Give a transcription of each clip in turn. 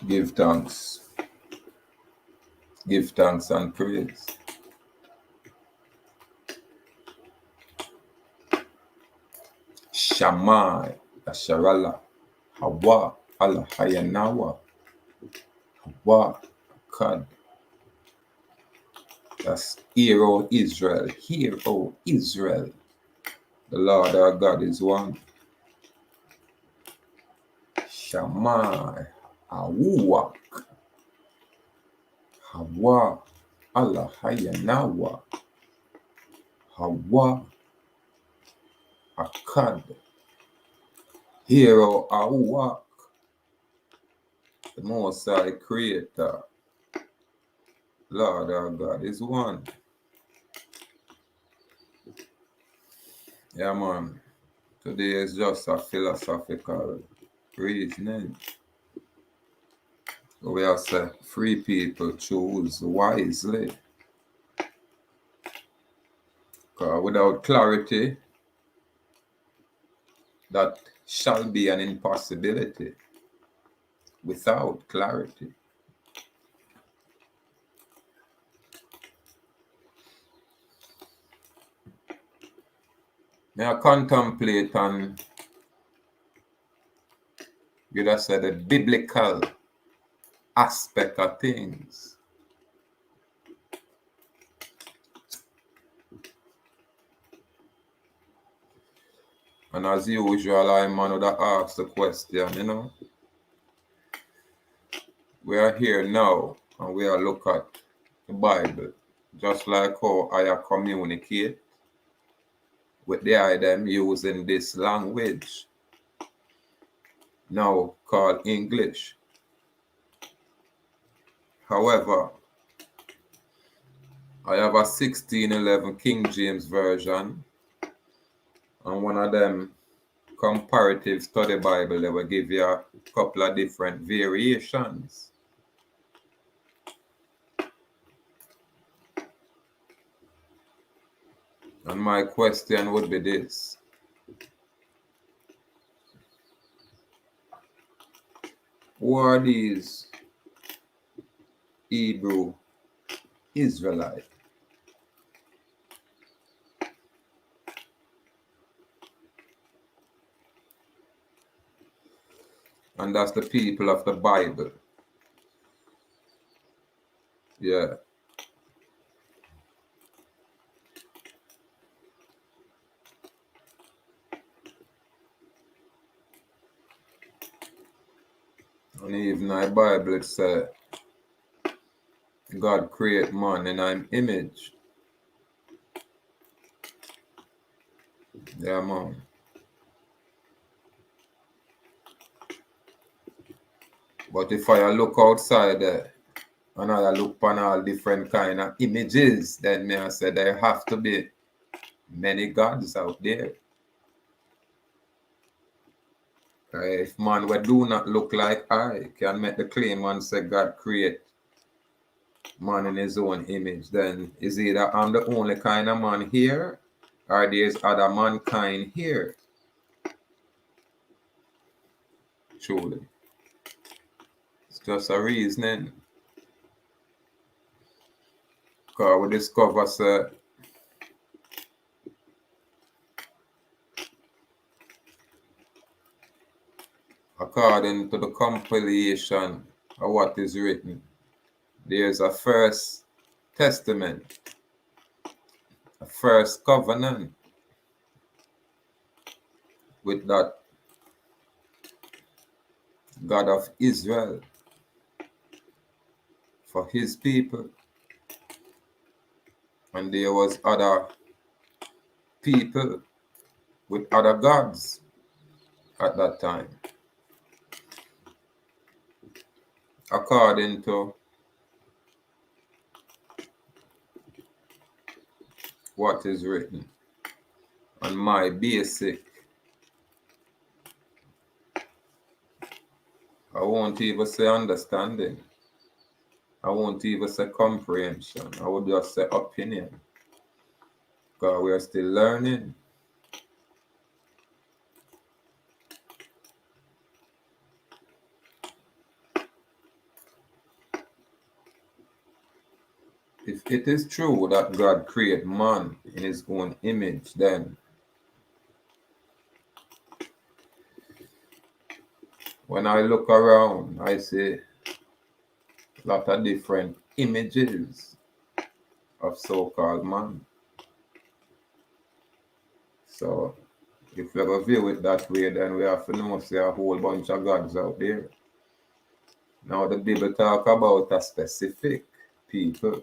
Give thanks. Give thanks and praise. Shammai, Asharala, Hawa, Allah, Hayanawa, Hawa, Kad. That's Hear, O Israel, hear, O Israel. The Lord our God is one. Shammai, Awuwa, Hawa, Allah, Hayanawa, Hawa, Akkad. Hero Awak, the Most High Creator, Lord our God is one. Yeah, man. Today is just a philosophical reasoning. We have said free people choose wisely. Because without clarity, that shall be an impossibility. Without clarity. May I contemplate on, you just said, the biblical aspect of things. And as usual, I'm one that asks the question, We are here now and we are look at the Bible, just like how I communicate with the item using this language, now called English. However, I have a 1611 King James Version, and one of them comparative study Bible, they will give you a couple of different variations. And my question would be this. Who are these Hebrew Israelites? And that's the people of the Bible. Yeah. And even in the Bible it says, God create man in his image. Yeah, man. But if I look outside there, and I look upon all different kind of images, then may I say there have to be many gods out there. If man we do not look like I can make the claim and say God create man in his own image, then is either I'm the only kind of man here or there's other mankind here. Truly. It's just a reasoning. Because we discover according to the compilation of what is written, there's a first testament, a first covenant with that God of Israel for his people. And there was other people with other gods at that time. According to what is written on my basic, I won't even say understanding, I won't even say comprehension, I would just say opinion, because we are still learning. If it is true that God created man in his own image, then when I look around, I see a lot of different images of so-called man. So if we ever view it that way, then we have to know see a whole bunch of gods out there. Now the Bible talk about a specific people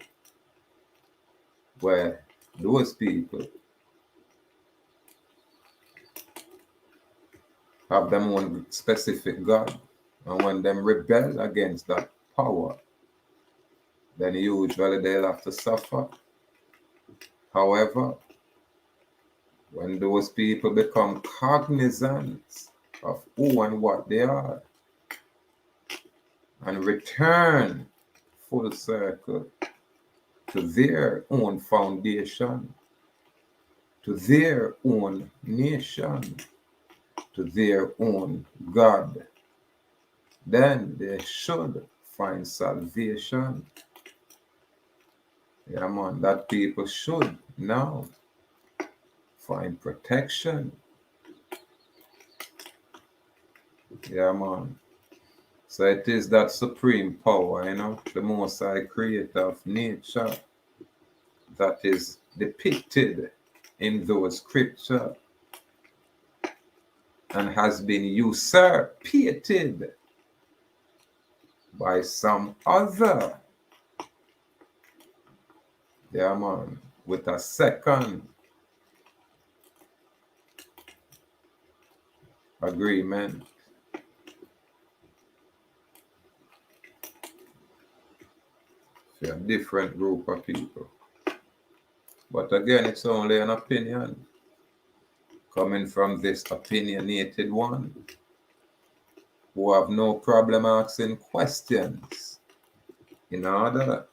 where those people have them own specific God. And when them rebel against that power, then usually they'll have to suffer. However, when those people become cognizant of who and what they are and return full circle to their own foundation, to their own nation, to their own God, then they should find salvation. Yeah, man, that people should now find protection. Yeah, man. So it is that supreme power, the Most High Creator of nature that is depicted in those scriptures and has been usurped by some other, yeah, man, with a second agreement. A different group of people. But again, it's only an opinion coming from this opinionated one who have no problem asking questions in order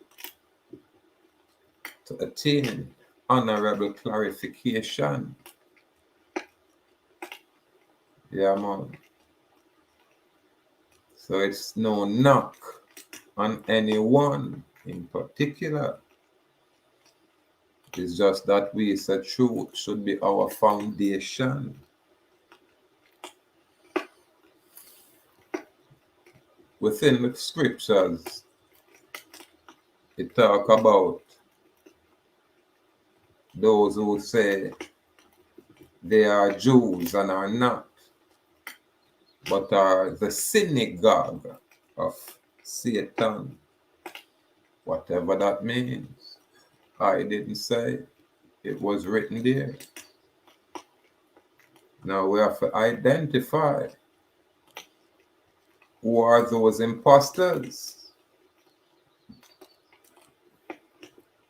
to attain honorable clarification. Yeah, man. So it's no knock on anyone in particular. It's just that we say truth should be our foundation. Within the scriptures, it talk about those who say they are Jews and are not, but are the synagogue of Satan. Whatever that means. I didn't say. It was written there. Now we have to identify who are those imposters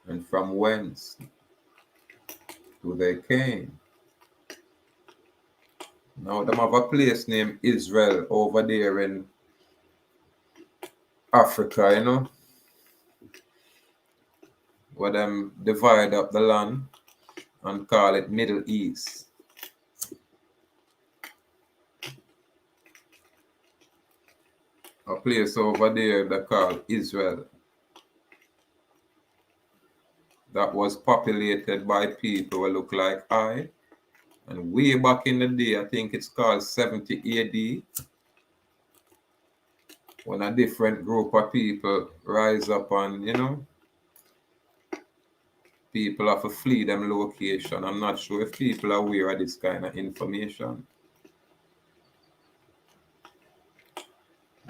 and from whence do they came. Now them have a place named Israel over there in Africa, where them divide up the land and call it Middle East. A place over there they call Israel that was populated by people who look like I. And way back in the day, I think it's called 70 AD, when a different group of people rise up and, people have to flee them location. I'm not sure if people are aware of this kind of information.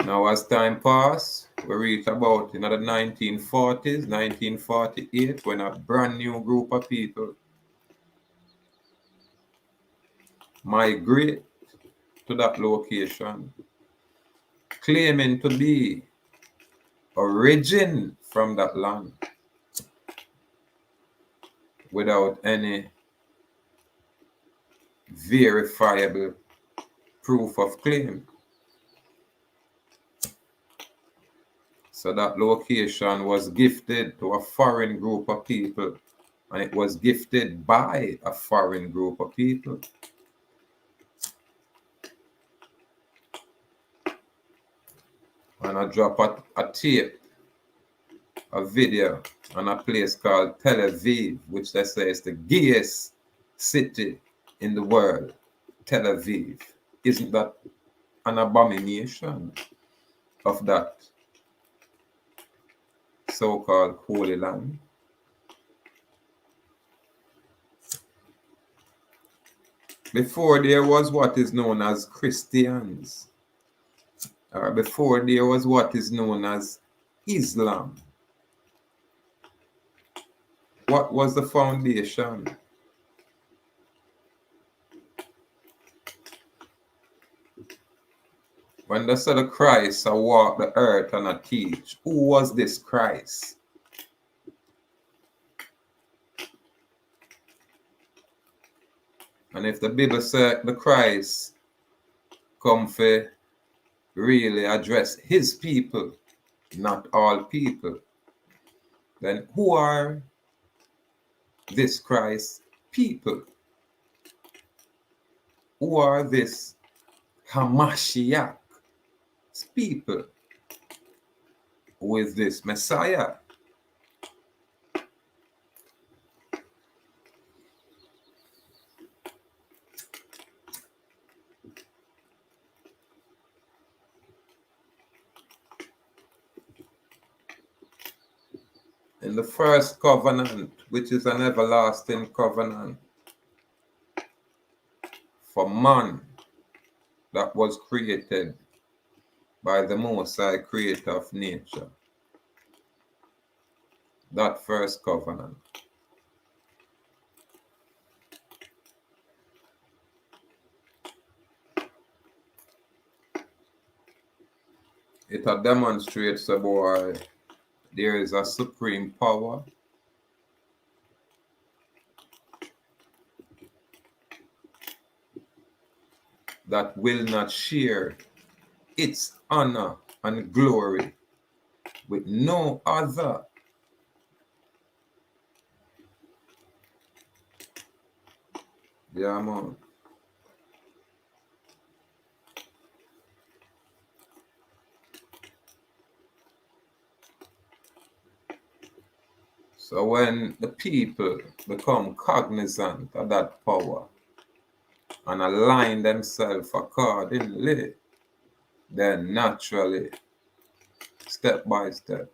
Now, as time passed, we reach about in the 1940s, 1948, when a brand new group of people migrate to that location, claiming to be origin from that land without any verifiable proof of claim. So that location was gifted to a foreign group of people, and it was gifted by a foreign group of people. And I drop a tape, a video and a place called Tel Aviv, which they say is the gayest city in the world. Tel Aviv. Isn't that an abomination of that so-called Holy Land? Before there was what is known as Christians, or before there was what is known as Islam. What was the foundation? When they said the Christ walked the earth and a teach, who was this Christ? And if the Bible said the Christ come for really address his people, not all people, then who are this Christ people? Who are this Hamashiach people? Who is this Messiah? In the first covenant, which is an everlasting covenant for man that was created by the Most High Creator of nature, that first covenant, it demonstrates about there is a supreme power that will not share its honor and glory with no other. Yeah, man. So when the people become cognizant of that power and align themselves accordingly, then naturally, step by step,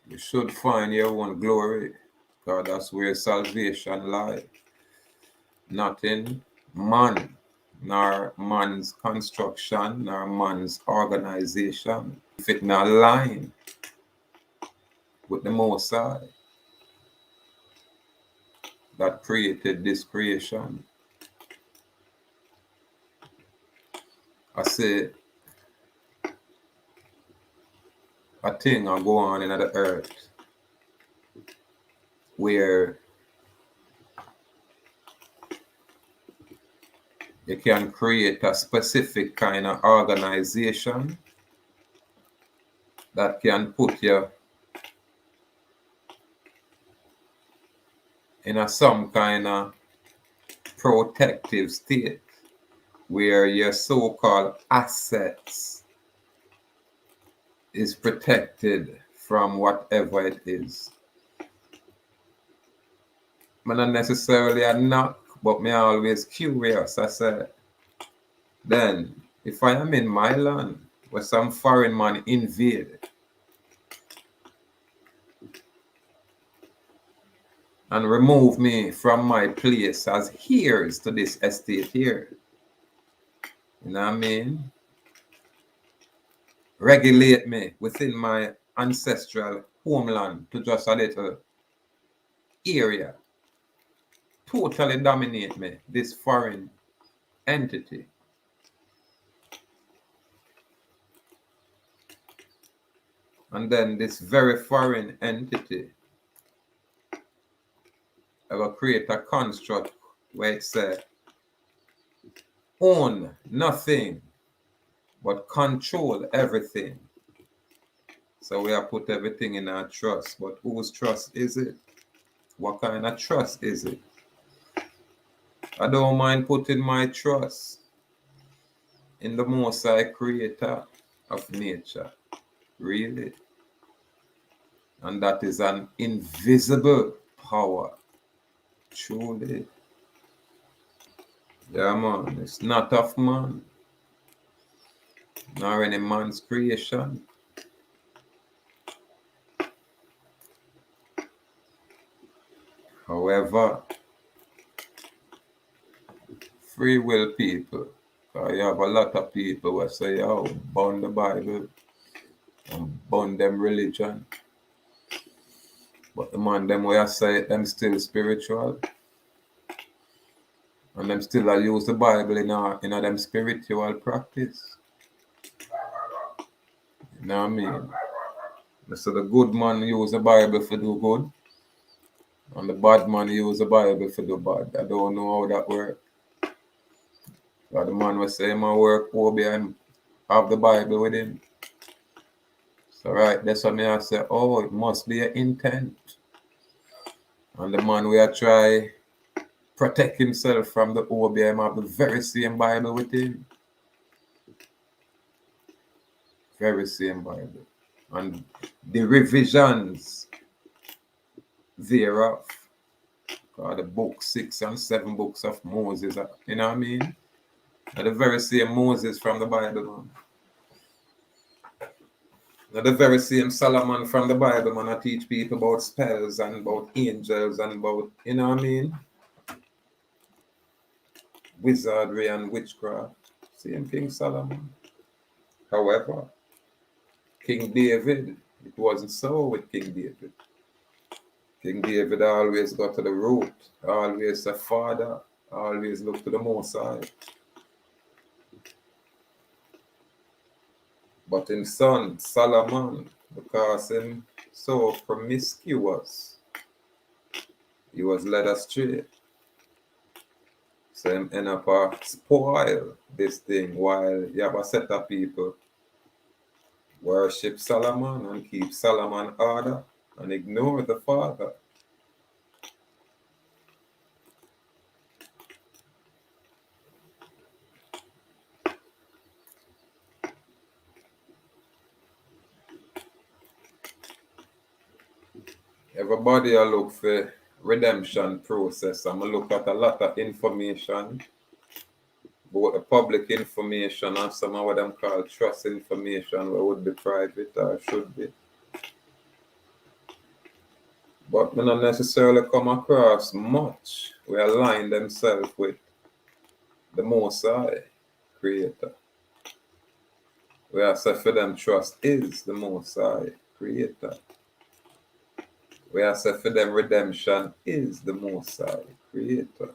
you should find your own glory, because that's where salvation lies. Not in man, nor man's construction, nor man's organization. If it not align with the Most High that created this creation, I say a thing will go on in the earth where you can create a specific kind of organization that can put you in some kind of protective state where your so-called assets is protected from whatever it is. I'm not necessarily a knock, but me always curious. I said, then if I am in my land where some foreign man invade and remove me from my place as heirs to this estate here, you know what I mean? Regulate me within my ancestral homeland to just a little area. Totally dominate me, this foreign entity. And then this very foreign entity, I will create a construct where it says, own nothing, but control everything. So we have put everything in our trust. But whose trust is it? What kind of trust is it? I don't mind putting my trust in the Most High Creator of nature. Really. And that is an invisible power. Truly. Yeah, man. It's not of man, nor any man's creation. However, free will people, you have a lot of people who say, oh, burn the Bible and burn them religion. But the man them way I say it, them still spiritual. And them still use the Bible in them spiritual practice. You know what I mean? So the good man use the Bible for do good. And the bad man use the Bible for do bad. I don't know how that works. But the man will say, my work over and have the Bible with him. So right, that's what I say, oh, it must be an intent. And the man will try protect himself from the OBM have the very same Bible with him. Very same Bible. And the revisions thereof. The book 6 and 7 books of Moses, you know what I mean? And the very same Moses from the Bible, man. Now the very same Solomon from the Bible, man, I teach people about spells and about angels and about, you know what I mean? Wizardry and witchcraft. Same thing, Solomon. However, King David, it wasn't so with King David. King David always got to the root, always a father, always look to the Most High. But in son, Solomon, because him so promiscuous, he was led astray. So him end up spoil this thing while you have a set of people worship Solomon and keep Solomon order and ignore the father. Everybody I look for redemption process. I'm gonna look at a lot of information, both the public information and some of what them call trust information, what would be private or should be. But we not necessarily come across much we align themselves with the Most High Creator. We are said for them trust is the Most High Creator. We are said for them redemption is the Most High Creator.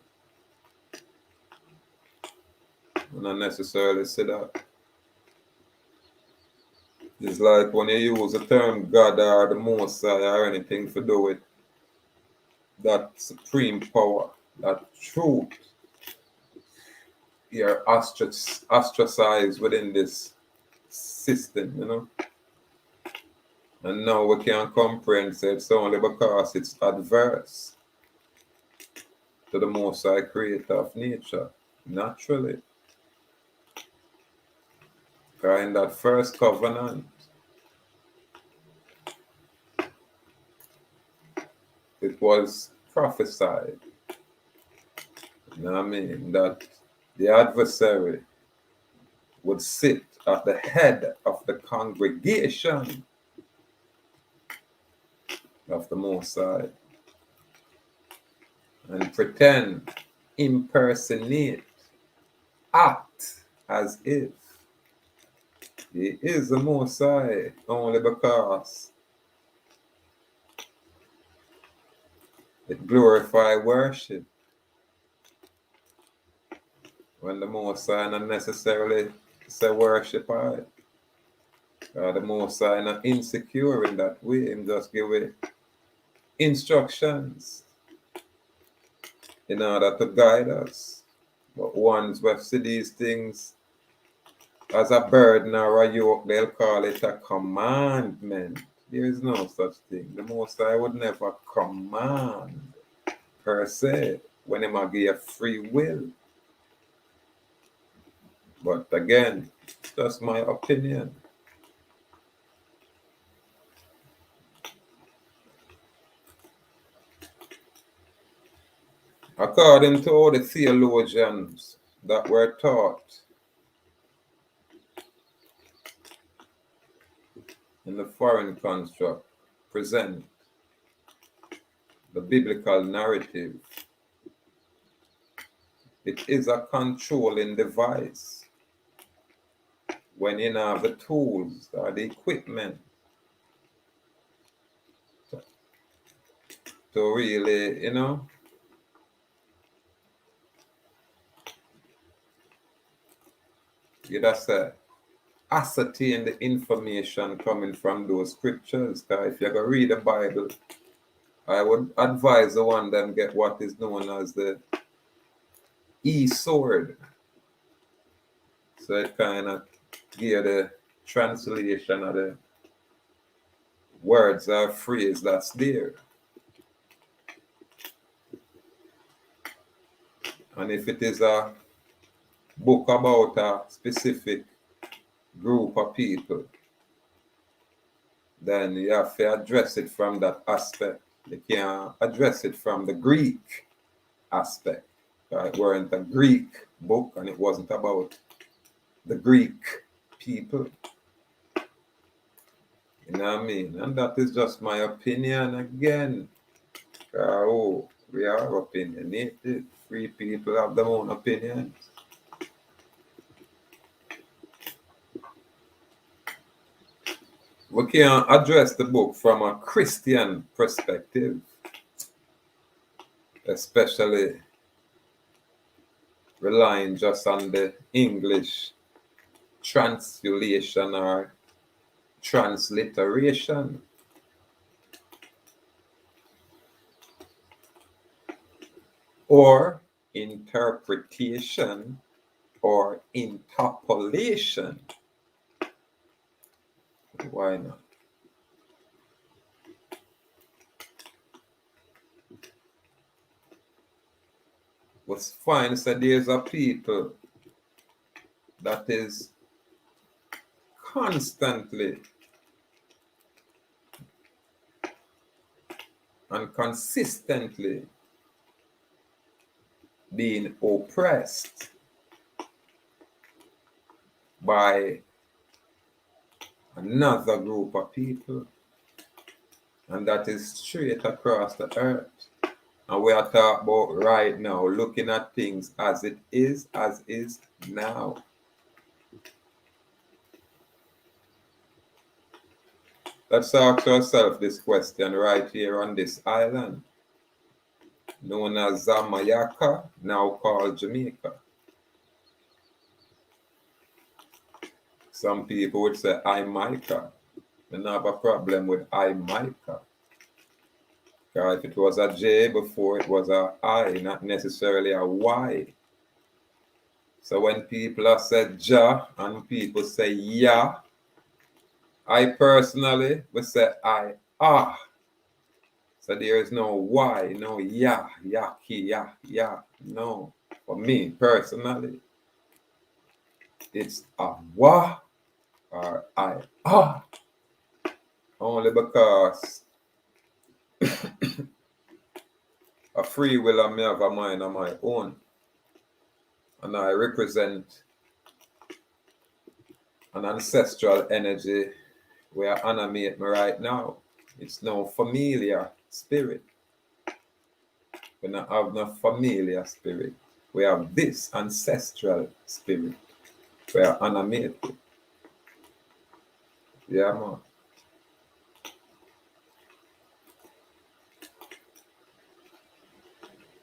We not necessarily say that. It's like when you use the term God or the Most High or anything to do with that supreme power, that truth, you're ostracized within this system, you know. And now we can't comprehend it's only because it's adverse to the Most High Creator of nature, naturally. Because in that first covenant, it was prophesied, you know what I mean, that the adversary would sit at the head of the congregation of the Most High and pretend, impersonate, act as if he is the Most High only because it glorify worship. When the Most High not necessarily say worship I. The Most High not insecure in that way. Him just give it instructions in order to guide us. But ones who see these things as a burden or a yoke, they'll call it a commandment. There is no such thing. The Most High would never command per se when he might give free will. But again, that's my opinion. According to all the theologians that were taught in the foreign construct, present the biblical narrative, it is a controlling device when you have the tools or the equipment to really, you just ascertain the information coming from those scriptures. If you're going to read the Bible, I would advise the one them get what is known as the e-sword. So it kind of give the translation of the words or phrase that's there. And if it is a book about a specific group of people, then you have to address it from that aspect. You can't address it from the Greek aspect. It weren't a Greek book and it wasn't about the Greek people. You know what I mean? And that is just my opinion again. We are opinionated. Free people have their own opinions. We can address the book from a Christian perspective, especially relying just on the English translation or transliteration. Or interpretation or interpolation. Why not? What's fine is that there's a people that is constantly and consistently being oppressed by another group of people, and that is straight across the earth. And we are talking about right now, looking at things as it is now. Let's ask ourselves this question right here on this island, known as Zamayaka, now called Jamaica. Some people would say Jamaica. They don't have a problem with Jamaica. If it was a J before, it was a I, not necessarily a Y. So when people have said Ja and people say Ya, I personally would say I ah. So there is no Y, no Ya, Yaki, Ya. No. For me personally, it's a Wa or I ah. Only because a free will and me have a mind of my own. And I represent an ancestral energy where animate me right now. It's no familiar spirit. We don't have no familiar spirit. We have this ancestral spirit. We are animated. Yeah, man.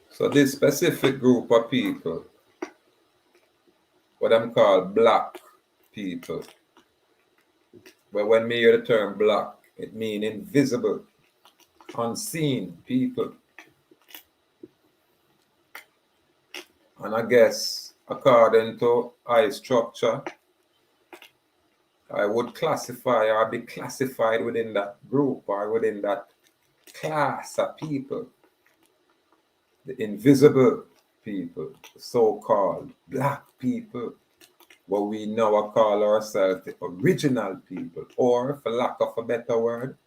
So this specific group of people, what I'm called black people. But when me hear the term black, it means invisible, unseen people. And I guess according to eye structure, I would classify or be classified within that group or within that class of people. The invisible people, the so-called black people, what we now call ourselves the original people, or for lack of a better word,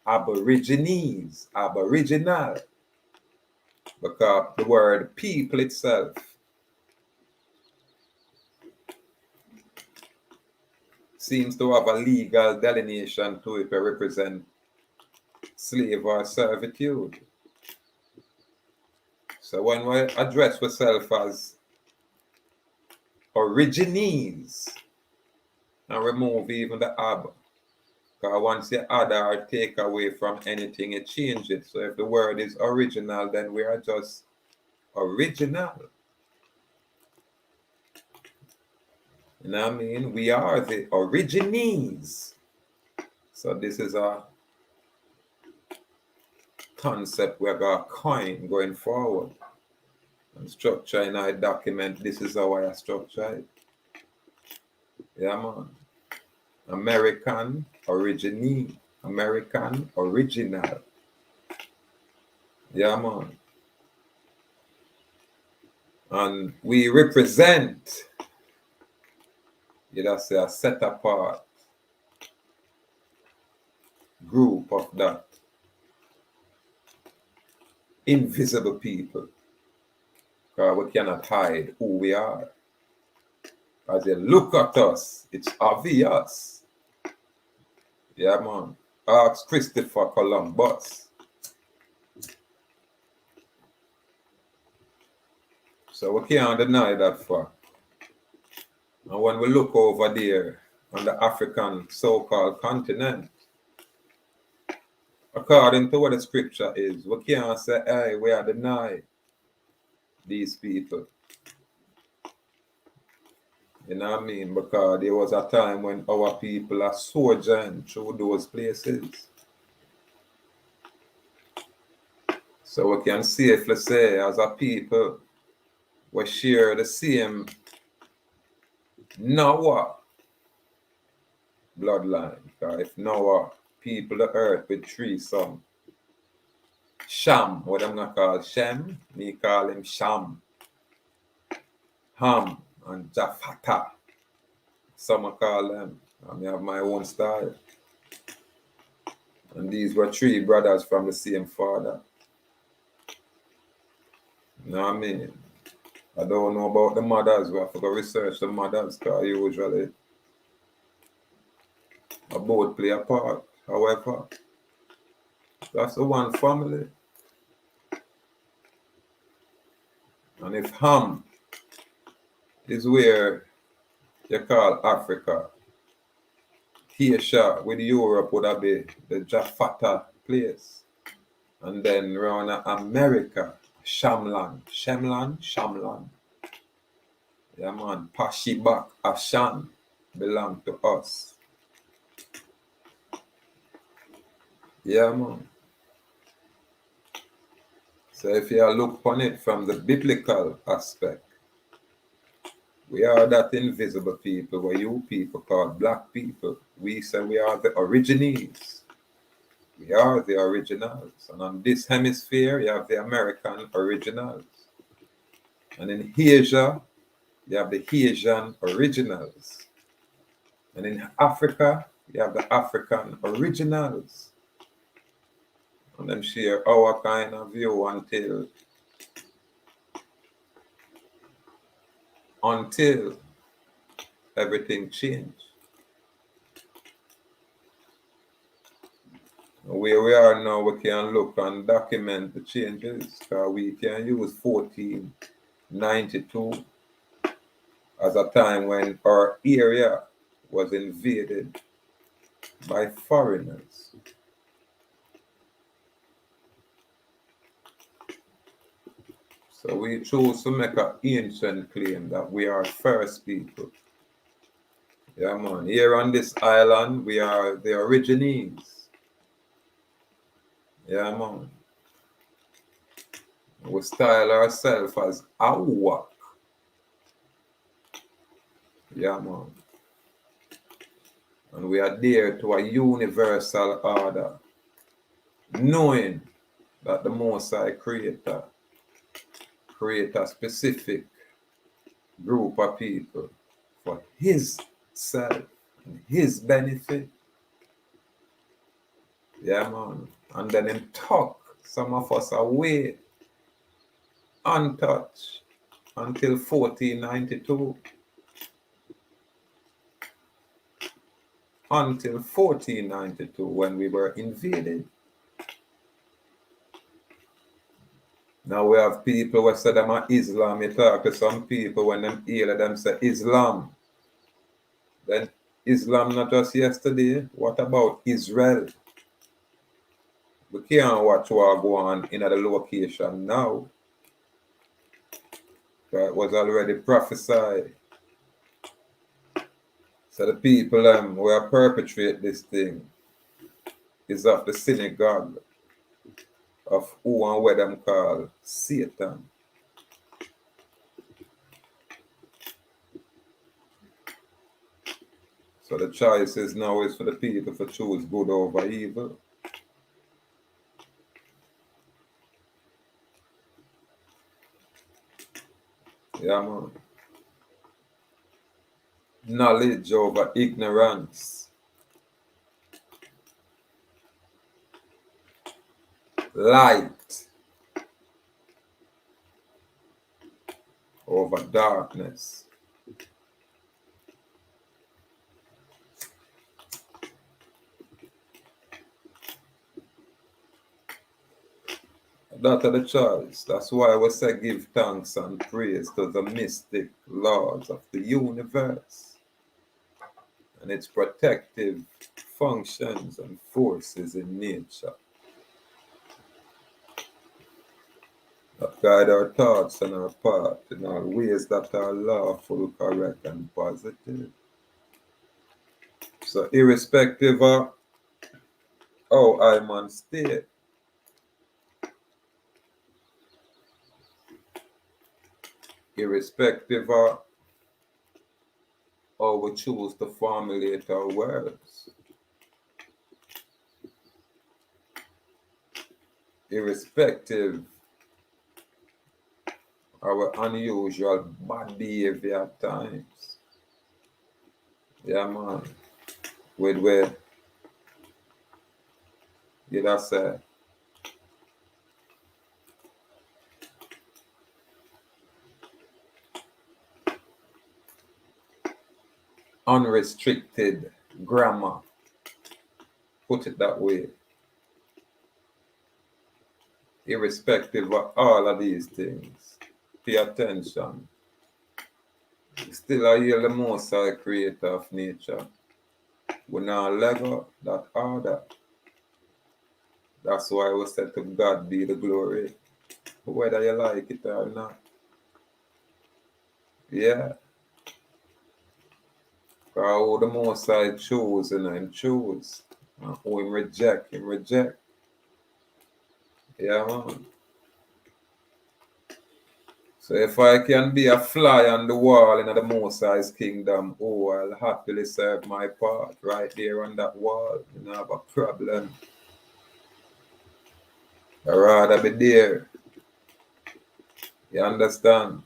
aborigines, aboriginal. because the word people itself seems to have a legal delineation to it to represent slave or servitude. So when we address ourselves as origines and remove even the ab, because once you add or take away from anything, it changes it. So if the word is original, then we are just original. You know what I mean? We are the origines. So this is a concept we're going to coin going forward. And structure in our document, this is how I structure it. Yeah, man. American origine. American original. Yeah, man. And we represent, you know, say a set apart group of that invisible people. Because we cannot hide who we are. As you look at us, it's obvious. Yeah, man. Ask Christopher Columbus. So we can't deny that fact. And when we look over there on the African so-called continent, according to what the scripture is, we can't say, hey, we are denied these people. You know what I mean? Because there was a time when our people are sojourning through those places. So we can safely say, as a people, we share the same Noah bloodline. Because if Noah people the earth with three sons, Sham, what I'm gonna call Shem, me call him Sham, Ham, and Japhata. Some I call them. I have my own style. And these were three brothers from the same father. You know what I mean? I don't know about the mothers. We have to go research the mothers because usually both play a part. However, that's the one family. And if Ham is where you call Africa, Asia with Europe would have been the Jafata place. And then around America, Shamlan. Yeah, man. Pashibak, Ashan belong to us. Yeah, man. So if you look upon it from the biblical aspect, we are that invisible people, what you people call black people. We say we are the origines. We are the originals. And on this hemisphere, you have the American originals. And in Asia, you have the Asian originals. And in Africa, you have the African originals. And them share our kind of view until everything change. Where we are now, we can look and document the changes. We can use 1492 as a time when our area was invaded by foreigners. So we chose to make an ancient claim that we are first people. Yeah, man. Here on this island, we are the origines. Yeah, man. We style ourselves as Awak. Yeah, man. And we adhere to a universal order, knowing that the Most High Creator create a specific group of people for his self and his benefit. Yeah, man. And then him tuck some of us away untouched until 1492. Until 1492, when we were invaded. Now we have people who say them are Islam. You talk to some people when them hear them say Islam. Then Islam not just yesterday. What about Israel? We can't watch what go on in the location now. It was already prophesied. So the people who are perpetrate this thing is of the synagogue of who and what them call Satan. So the choice is now is for the people to choose good over evil. Yeah, man. Knowledge over ignorance. Light over darkness. That's the choice. That's why we say give thanks and praise to the mystic laws of the universe and its protective functions and forces in nature that guide our thoughts and our path in all ways that are lawful, correct, and positive. So irrespective of how I man stay, irrespective of how we choose to formulate our words, irrespective of our unusual bad behavior at times. Yeah, man. With where you just say, unrestricted grammar. Put it that way. Irrespective of all of these things, pay attention. Still, I hear the most high creator of nature. We now Lego that order. That's why we said to God be the glory, whether you like it or not. Yeah. Because who the most high choose and him choose. And who him reject. Yeah, man. So if I can be a fly on the wall in the Most High's kingdom, oh, I'll happily serve my part right there on that wall. You don't have a problem. I'd rather be there. You understand?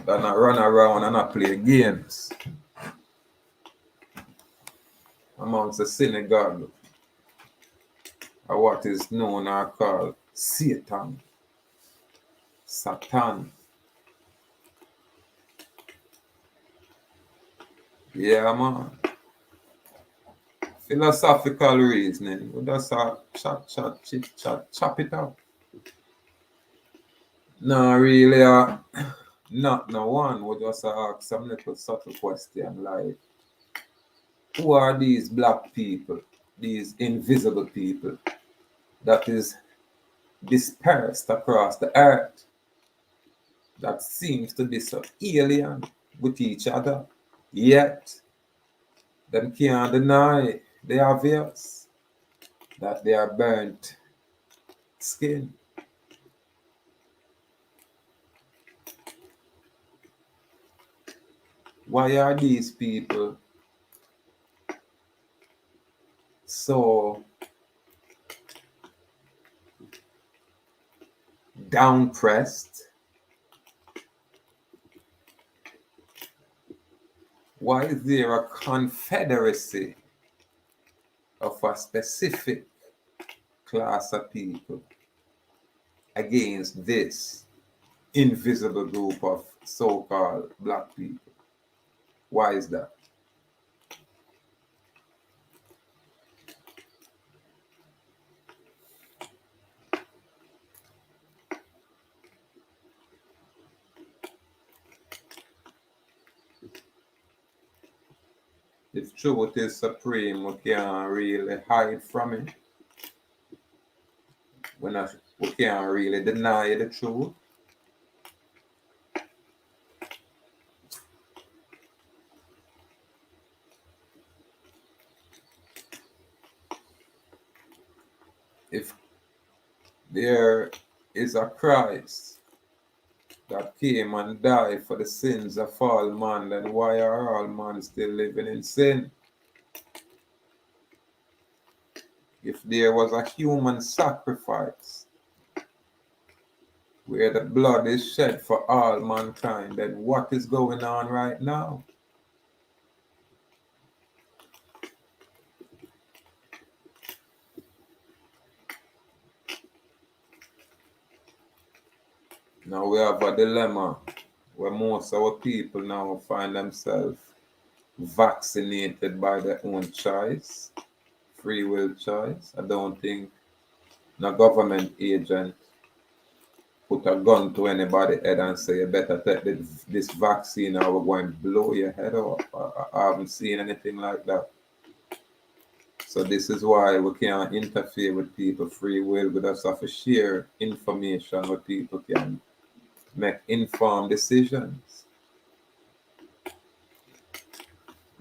Than I run around and I play games amongst the synagogue or what is known or called Satan. Satan. Yeah, man. Philosophical reasoning. We just chop it up. No, really, not no one. We just ask some little subtle question like, who are these black people, these invisible people that is dispersed across the earth that seems to be so alien with each other, yet them can't deny the obvious that they are burnt skin. Why are these people so downpressed? Why is there a confederacy of a specific class of people against this invisible group of so-called black people. Why is that? If truth is supreme, we can't really hide from it. We can't really deny the truth. If there is a Christ that came and died for the sins of all man, then why are all man still living in sin? If there was a human sacrifice where the blood is shed for all mankind, then what is going on right now? Now we have a dilemma where most of our people now find themselves vaccinated by their own choice, free will choice. I don't think no government agent put a gun to anybody's head and say, you better take this vaccine or we're going to blow your head off. I haven't seen anything like that. So this is why we can't interfere with people's free will. We just have to share information where people can make informed decisions.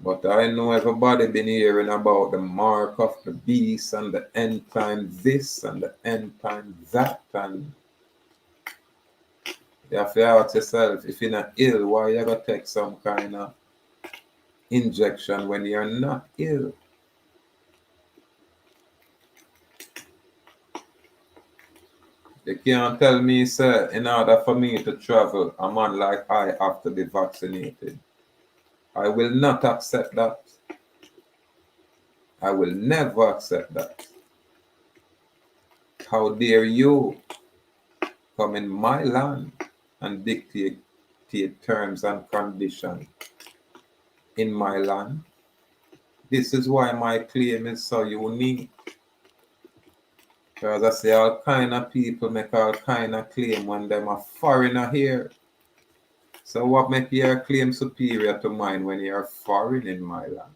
But I know everybody been hearing about the mark of the beast and the end time this and the end time that, and you have to ask yourself, if you're not ill, why you gotta take some kind of injection when you're not ill? You can't tell me, sir, in order for me to travel, a man like I have to be vaccinated. I will not accept that. I will never accept that. How dare you come in my land and dictate terms and conditions in my land? This is why my claim is so unique. Because I say all kind of people make all kind of claim when them a foreigner here. So what make your claim superior to mine when you're foreign in my land?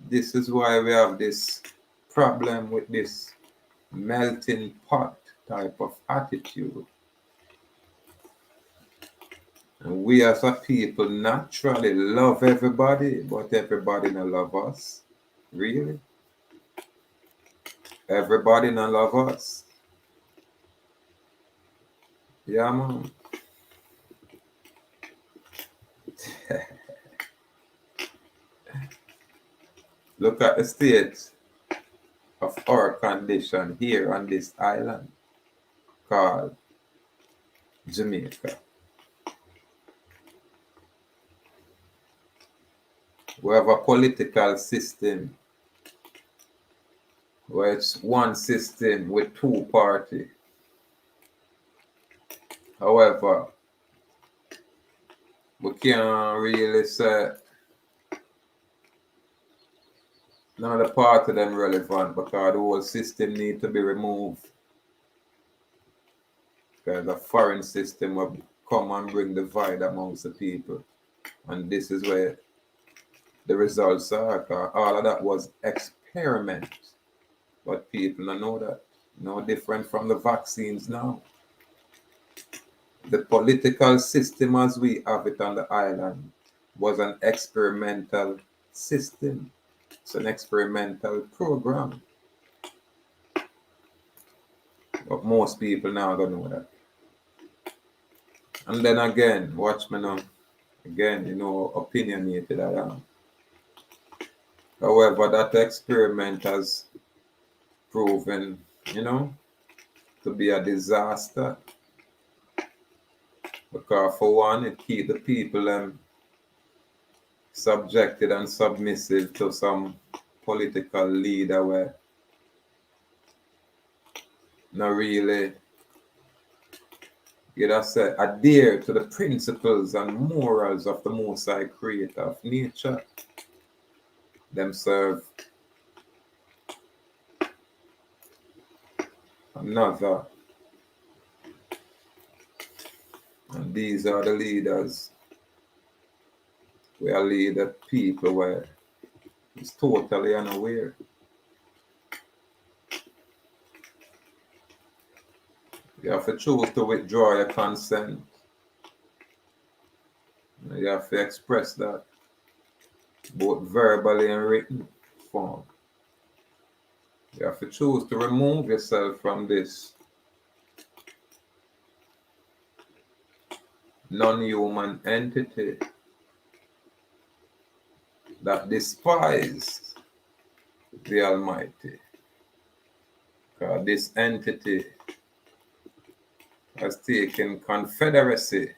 This is why we have this problem with this melting pot type of attitude. And we as a people naturally love everybody, but everybody not love us. Really? Everybody not love us. Yeah, man. Look at the state of our condition here on this island called Jamaica. We have a political system where it's one system with two parties. However, we can't really say none of the part of them relevant because the whole system need to be removed. Because the foreign system will come and bring divide amongst the people. And this is where the results are. Because all of that was experiment. But people don't know that. No different from the vaccines now. The political system as we have it on the island was an experimental system. It's an experimental program. But most people now don't know that. And then again, watch me now. Again, opinionated I am. However, that experiment has proven, to be a disaster. Because for one, it keep the people subjected and submissive to some political leader where not really, you know, say, adhere to the principles and morals of the Most High Creator of nature. Them serve another. And these are the leaders. We are leader people where it's totally unaware. You have to choose to withdraw your consent. You have to express that both verbally and written form. You have to choose to remove yourself from this non-human entity that despises the Almighty. Because this entity has taken confederacy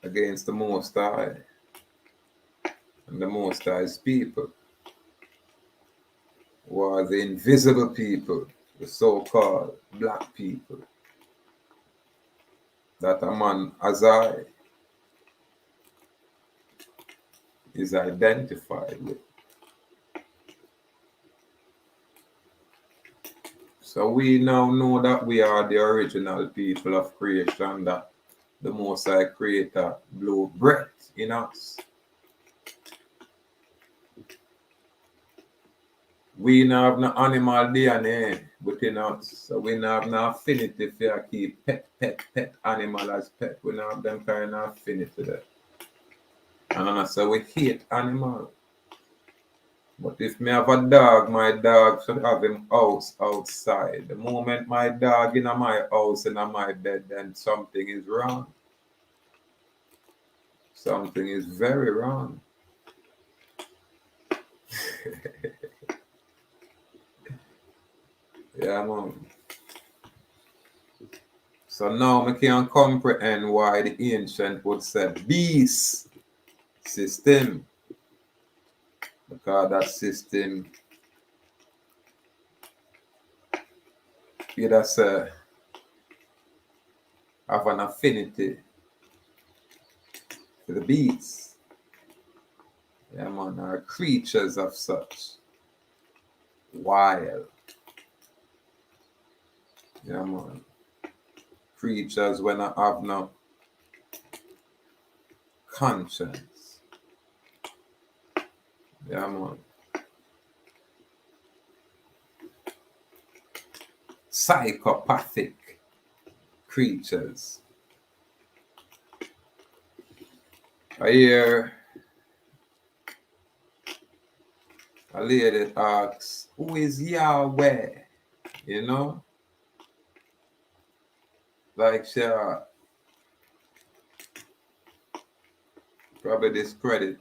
against the Most High and the Most High's people, who are the invisible people, the so-called black people, that a man as I is identified with. So we now know that we are the original people of creation, that the Most High Creator blew breath in us. We now have no animal DNA within us, so we now have no affinity for keep pet animal as pet. We now have them kind of affinity there. And so we hate animal. But if me have a dog, my dog should have him house outside. The moment my dog in my house, in my bed, then something is wrong. Something is very wrong. Yeah, man. So now I can comprehend why the ancient would say beast system. Because that system, you just have an affinity to the beasts. Yeah, man, are creatures of such wild. Yeah, man. Creatures when I have no conscience. Yeah, man. Psychopathic creatures. I hear a lady asks, who is Yahweh? You know? Like she probably discredit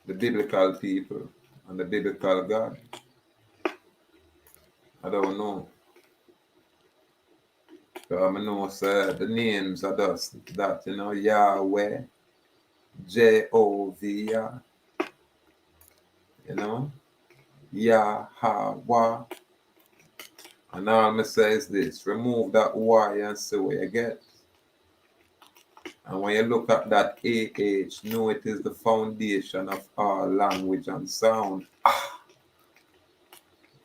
the biblical people and the biblical God. I don't know. So I know the names are just that, you know, Yahweh, Jehovah, you know, Yahweh. And all I say is this, remove that Y and see what you get. And when you look at that AH, know it is the foundation of all language and sound.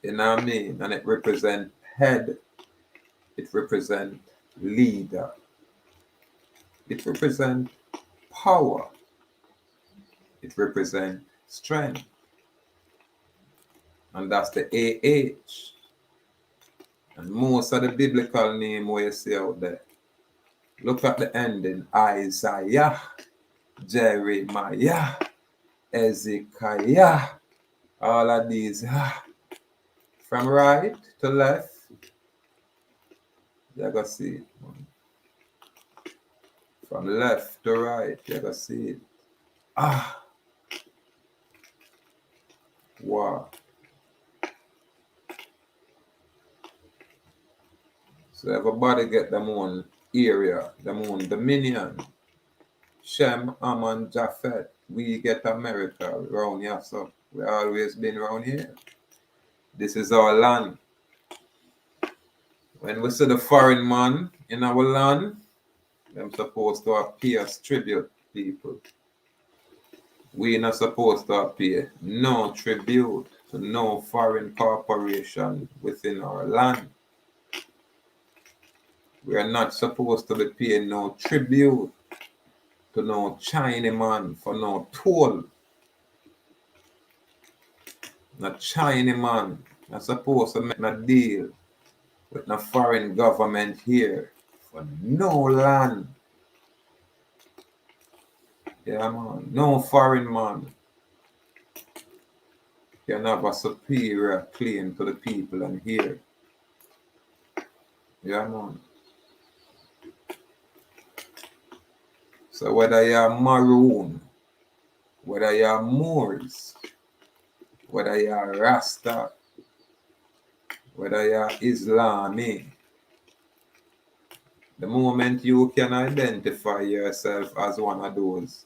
You know what I mean? And it represents head. It represents leader. It represents power. It represents strength. And that's the AH. And most of the biblical name where you see out there, look at the ending. Isaiah, Jeremiah, Ezekiah. All of these. From right to left, you gotta see it. From left to right, you gotta see it. Wow. So everybody get them own area, them own dominion. Shem, Ham, and Japhet. We get America around here, so We always been around here. This is our land. When we see the foreign man in our land, them supposed to pay us tribute, people. We not supposed to pay no tribute to no foreign corporation within our land. We are not supposed to be paying no tribute to no Chinaman for no toll. No Chinaman not supposed to make no deal with no foreign government here for no land. Yeah, man. No foreign man can have a superior claim to the people and here. Yeah, man. So whether you're Maroon, whether you're Moors, whether you're Rasta, whether you're Islami, the moment you can identify yourself as one of those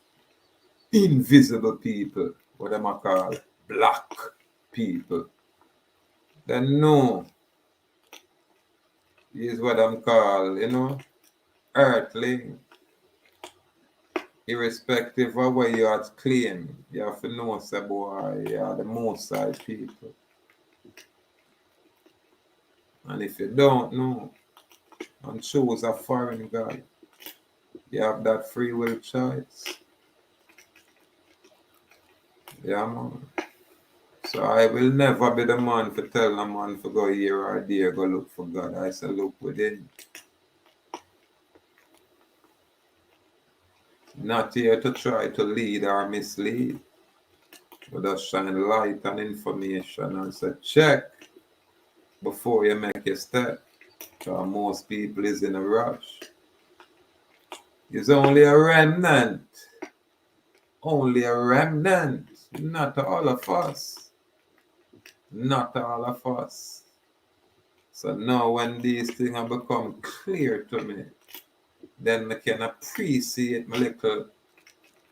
invisible people, what them are called black people, then no, is what I'm called, earthling. Irrespective of what you are claiming, you have to know, say, boy, you are the most side people. And if you don't know and choose a foreign guy, you have that free will choice. Yeah, man. So I will never be the man to tell a man to go here or there, go look for God. I say look within. Not here to try to lead or mislead, but just shine light and information and say check before you make a step. Because most people is in a rush. It's only a remnant. Only a remnant. Not all of us. Not all of us. So now when these things have become clear to me, then I can appreciate my little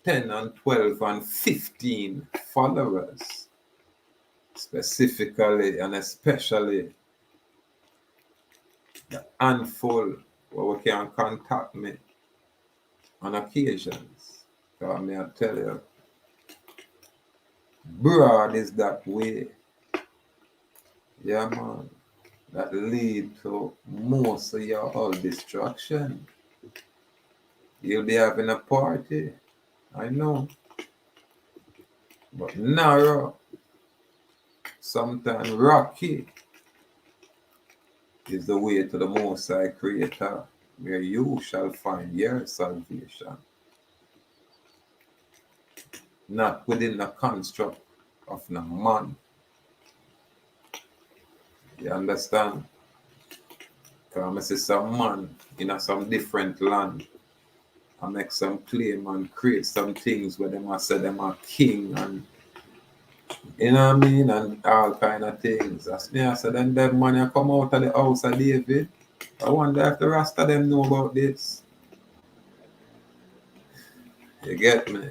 10 and 12 and 15 followers. Specifically and especially the handful where we can contact me on occasions. Because may I tell you, broad is that way. Yeah, man. That lead to most of your whole destruction. You'll be having a party, I know. But narrow, sometimes rocky, is the way to the Most High Creator, where you shall find your salvation. Not within the construct of the man. You understand? Because I see some man in some different land and make some claim and create some things where them say them are king and you know what I mean, and all kind of things. As me I said, then them man come out of the house of David. I wonder if the rest of them know about this. You get me?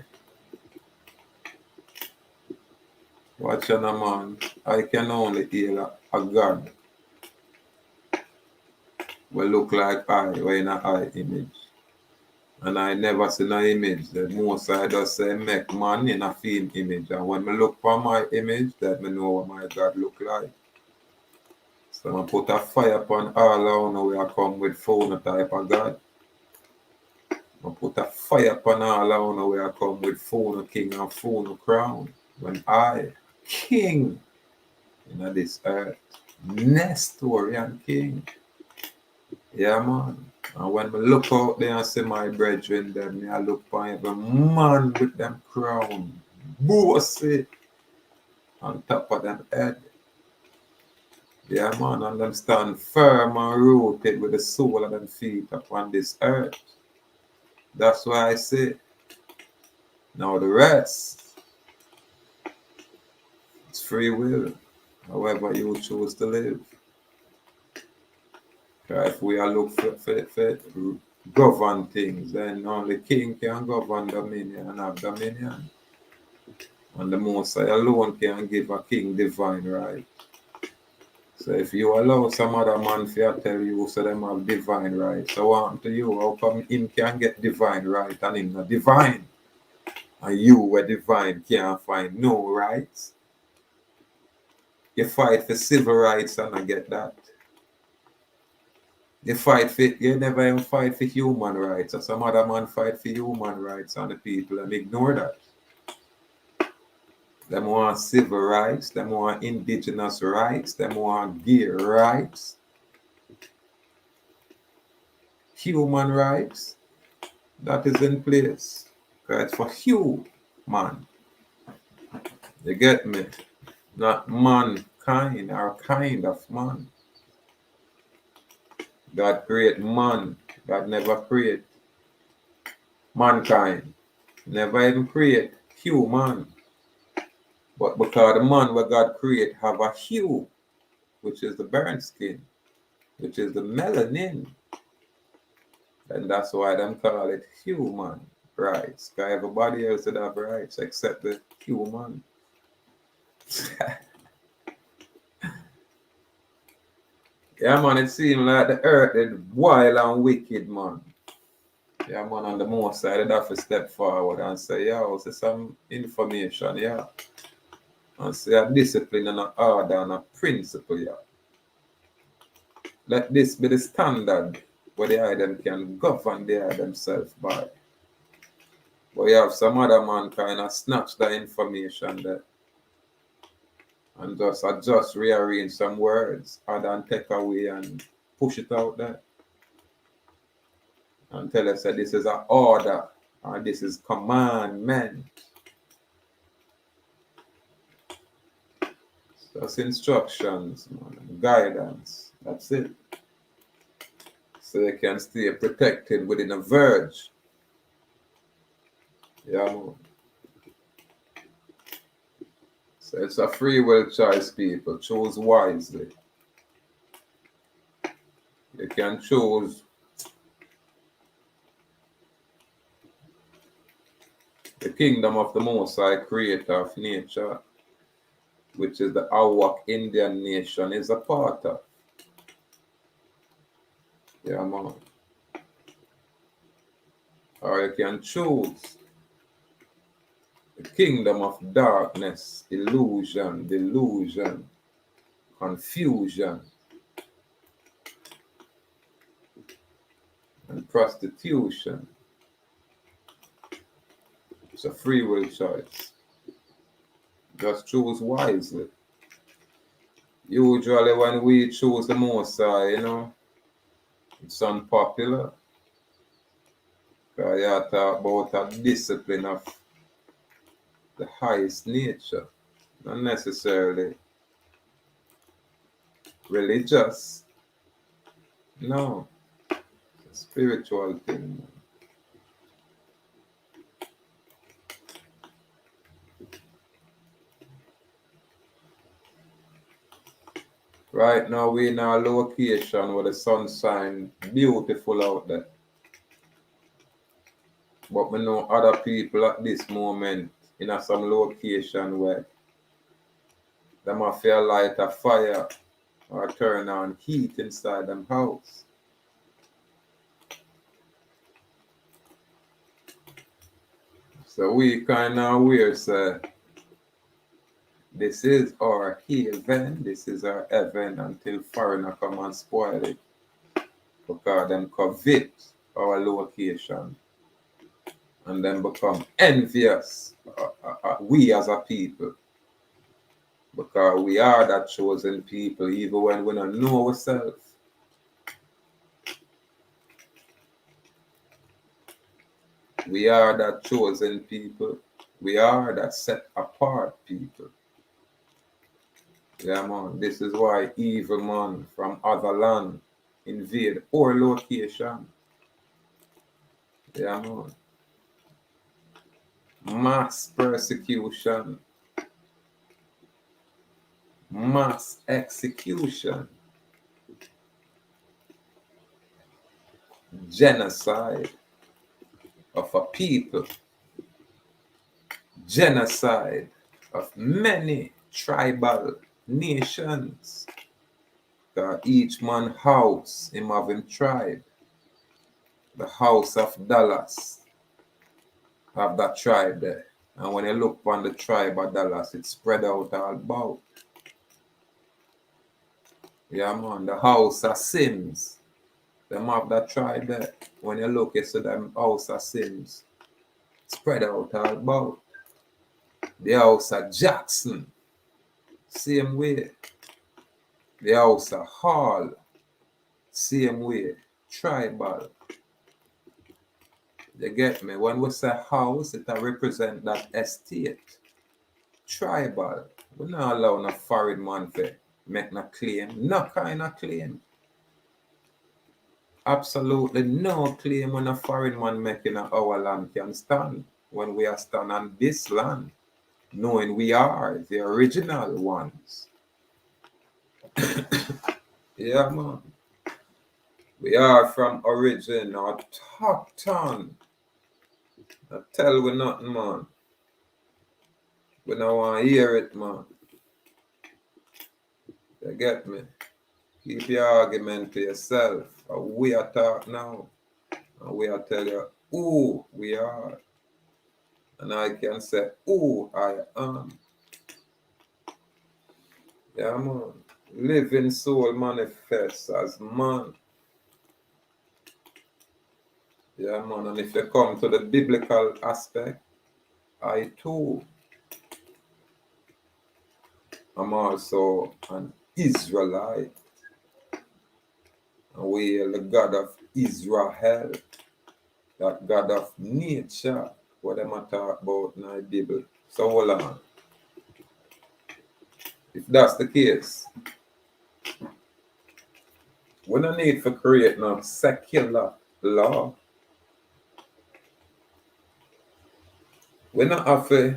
Watch on a man. I can only heal a God will look like I, or in a eye image. And I never seen an image. The most I just say make man in a film image. And when I look for my image, that I know what my God look like. So I put a fire upon all around where I come with phone type of God. I put a fire upon all around where I come with phone king and phone crown. When I, king in this earth, Nestorian king. Yeah, man. And when I look out there and see my brethren, then I look for every man with them crown, bossy, on top of them head. Yeah, man, and them stand firm and rooted with the sole of them feet upon this earth. That's why I say, now the rest, it's free will, however you choose to live. If we are look for govern things, then only king can govern dominion and have dominion. And the Most High alone can give a king divine right. So if you allow some other man to tell you so them have divine right, so what to you? How come him can get divine right and him not divine? And you were divine can't find no rights? You fight for civil rights and I get that. You never even fight for human rights. Or some other man fight for human rights and the people and ignore that. Them want civil rights, them want indigenous rights, them want gay rights, human rights. That is in place. Because it's for human. You get me? Not mankind or kind of man. God create man. God never create mankind. Never even create human. But because the man where God create have a hue, which is the burnt skin, which is the melanin, and that's why them call it human rights. Because everybody else would have rights except the human. Yeah, man, it seems like the earth is wild and wicked, man. Yeah, man, on the most side, I'd have to step forward and say, yeah, I'll say some information, yeah. And say a discipline and an order and a principle, yeah. Let this be the standard where the item can govern the themselves by. But you have some other man kind of snatch that information there and just adjust, rearrange some words, add and take away and push it out there. And tell us that this is an order or this is commandment. Just instructions, man, guidance. That's it. So they can stay protected within a verge. Yeah, man. So it's a free will choice, people. Choose wisely. You can choose the kingdom of the Most High, creator of nature, which is the Awak Indian nation, is a part of. Yeah, man. Or you can choose the kingdom of darkness, illusion, delusion, confusion, and prostitution. It's a free will choice. Just choose wisely. Usually when we choose the Most High, it's unpopular. Because you talk about a discipline of the highest nature, not necessarily religious. No, it's a spiritual thing. Right now we're in a location where the sun shines beautiful out there. But we know other people at this moment in some location where they might feel light a fire or turn on heat inside them house. So we kind of aware, say, this is our haven, this is our heaven until foreigner come and spoil it. Because them covet our location and then become envious, we as a people. Because we are that chosen people, even when we don't know ourselves. We are that chosen people. We are that set apart people. Yeah, man. This is why evil man from other land invade our location. Yeah, man. Mass persecution. Mass execution. Genocide of a people. Genocide of many tribal nations. Each man house him having tribe. The house of Dallas have that tribe there. And when you look on the tribe of Dallas, it's spread out all about. Yeah, man. The house of Sims, them have that tribe there. When you look, you see them house of Sims spread out all about. The house of Jackson, same way. The house of Hall, same way. Tribal. You get me? When we say house, it represent that estate. Tribal. We not allow no foreign man to make no claim. No kind of claim. Absolutely no claim when a foreign man making our land can stand. When we are stand on this land, knowing we are the original ones. Yeah, man. We are from origin or top town. I tell we nothing, man. We don't want to hear it, man. You get me? Keep your argument to yourself. We are talk now. And we are tell you who we are. And I can say who I am. Yeah, man. Living soul manifests as man. Yeah, man. And if you come to the biblical aspect, I too am also an Israelite. And we are the God of Israel, that God of nature, what them talk about in the Bible. So hold on. If that's the case, we don't need to create no secular law. We don't have to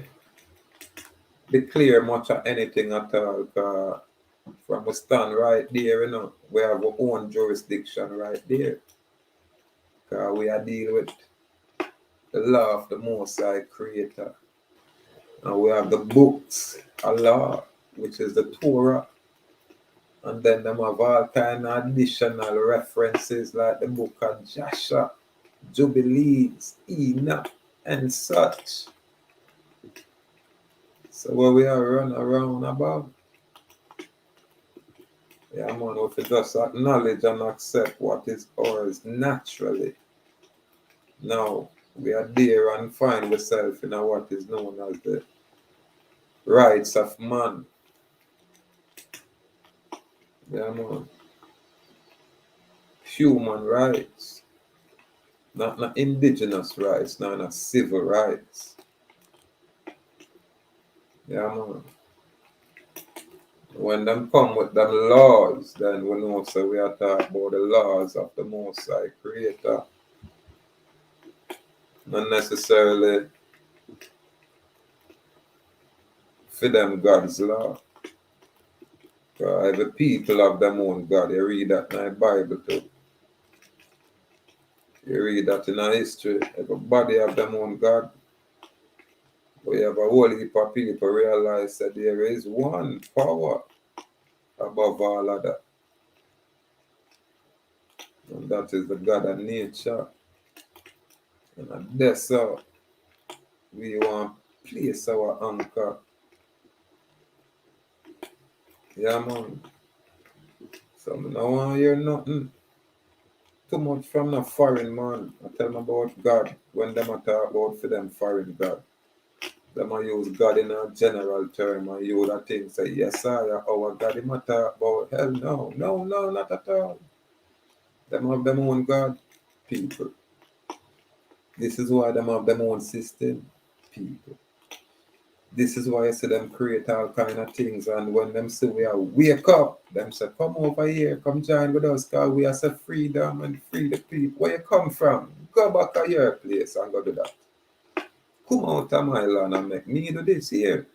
declare much of anything at all. From we stand right there, we have our own jurisdiction right there. We are dealing with the law of the Most High Creator. And we have the books, Allah, which is the Torah. And then them have all kind of additional references like the book of Joshua, Jubilees, Enoch, and such. So what we are run around about? Yeah, man, we have to just acknowledge and accept what is ours naturally. Now, we are there and find ourselves in what is known as the rights of man. Yeah, man. Human rights. Not indigenous rights, not civil rights. Yeah, man. When them come with them laws, then we know so we are talking about the laws of the Most High Creator. Not necessarily for them God's law. Every people have their own God. You read that in the Bible too. You read that in our history. Everybody have their own God. We have a whole heap of people realize that there is one power above all other. And that is the God of nature. And that's how we want to place our anchor. Yeah, man. So I don't want to hear nothing too much from the foreign man. I tell them about God when them talk about for them foreign God. Them I use God in a general term. I use that thing say, yes, sir, our God. Them talk about hell, no, not at all. Them have them own God, people. This is why them have them own system, people. This is why I see them create all kind of things. And when them say we are wake up, them say, come over here, come join with us, because we are say freedom and free the people. Where you come from? Go back to your place and go do that. Come out of my land and make me do this here.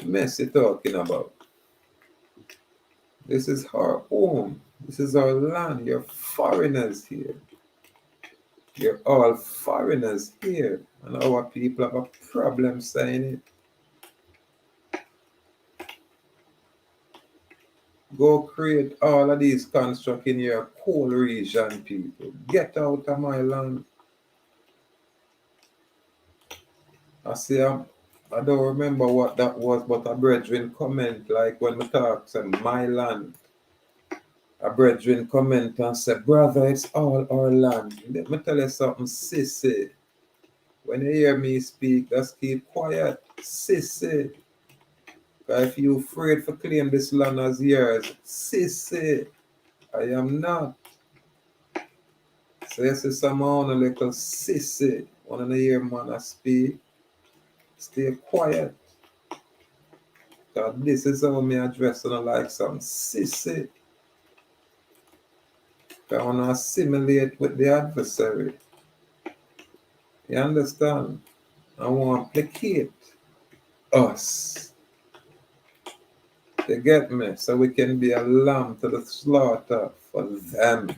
Mess you talking about. This is our home. This is our land. You're foreigners here. You're all foreigners here. And our people have a problem saying it. Go create all of these construct in your coal region, people. Get out of my land. I don't remember what that was, but a brethren comment, like when we talk, say, my land. A brethren comment and say, brother, it's all our land. Let me tell you something, sissy. When you hear me speak, just keep quiet, sissy. Because if you afraid to claim this land as yours, sissy, I am not. So you see someone a little sissy, want to hear man I speak, stay quiet. Because this is how me address on like some sissy. I want to assimilate with the adversary. You understand? I want to placate us. You get me? So we can be a lamb to the slaughter for them.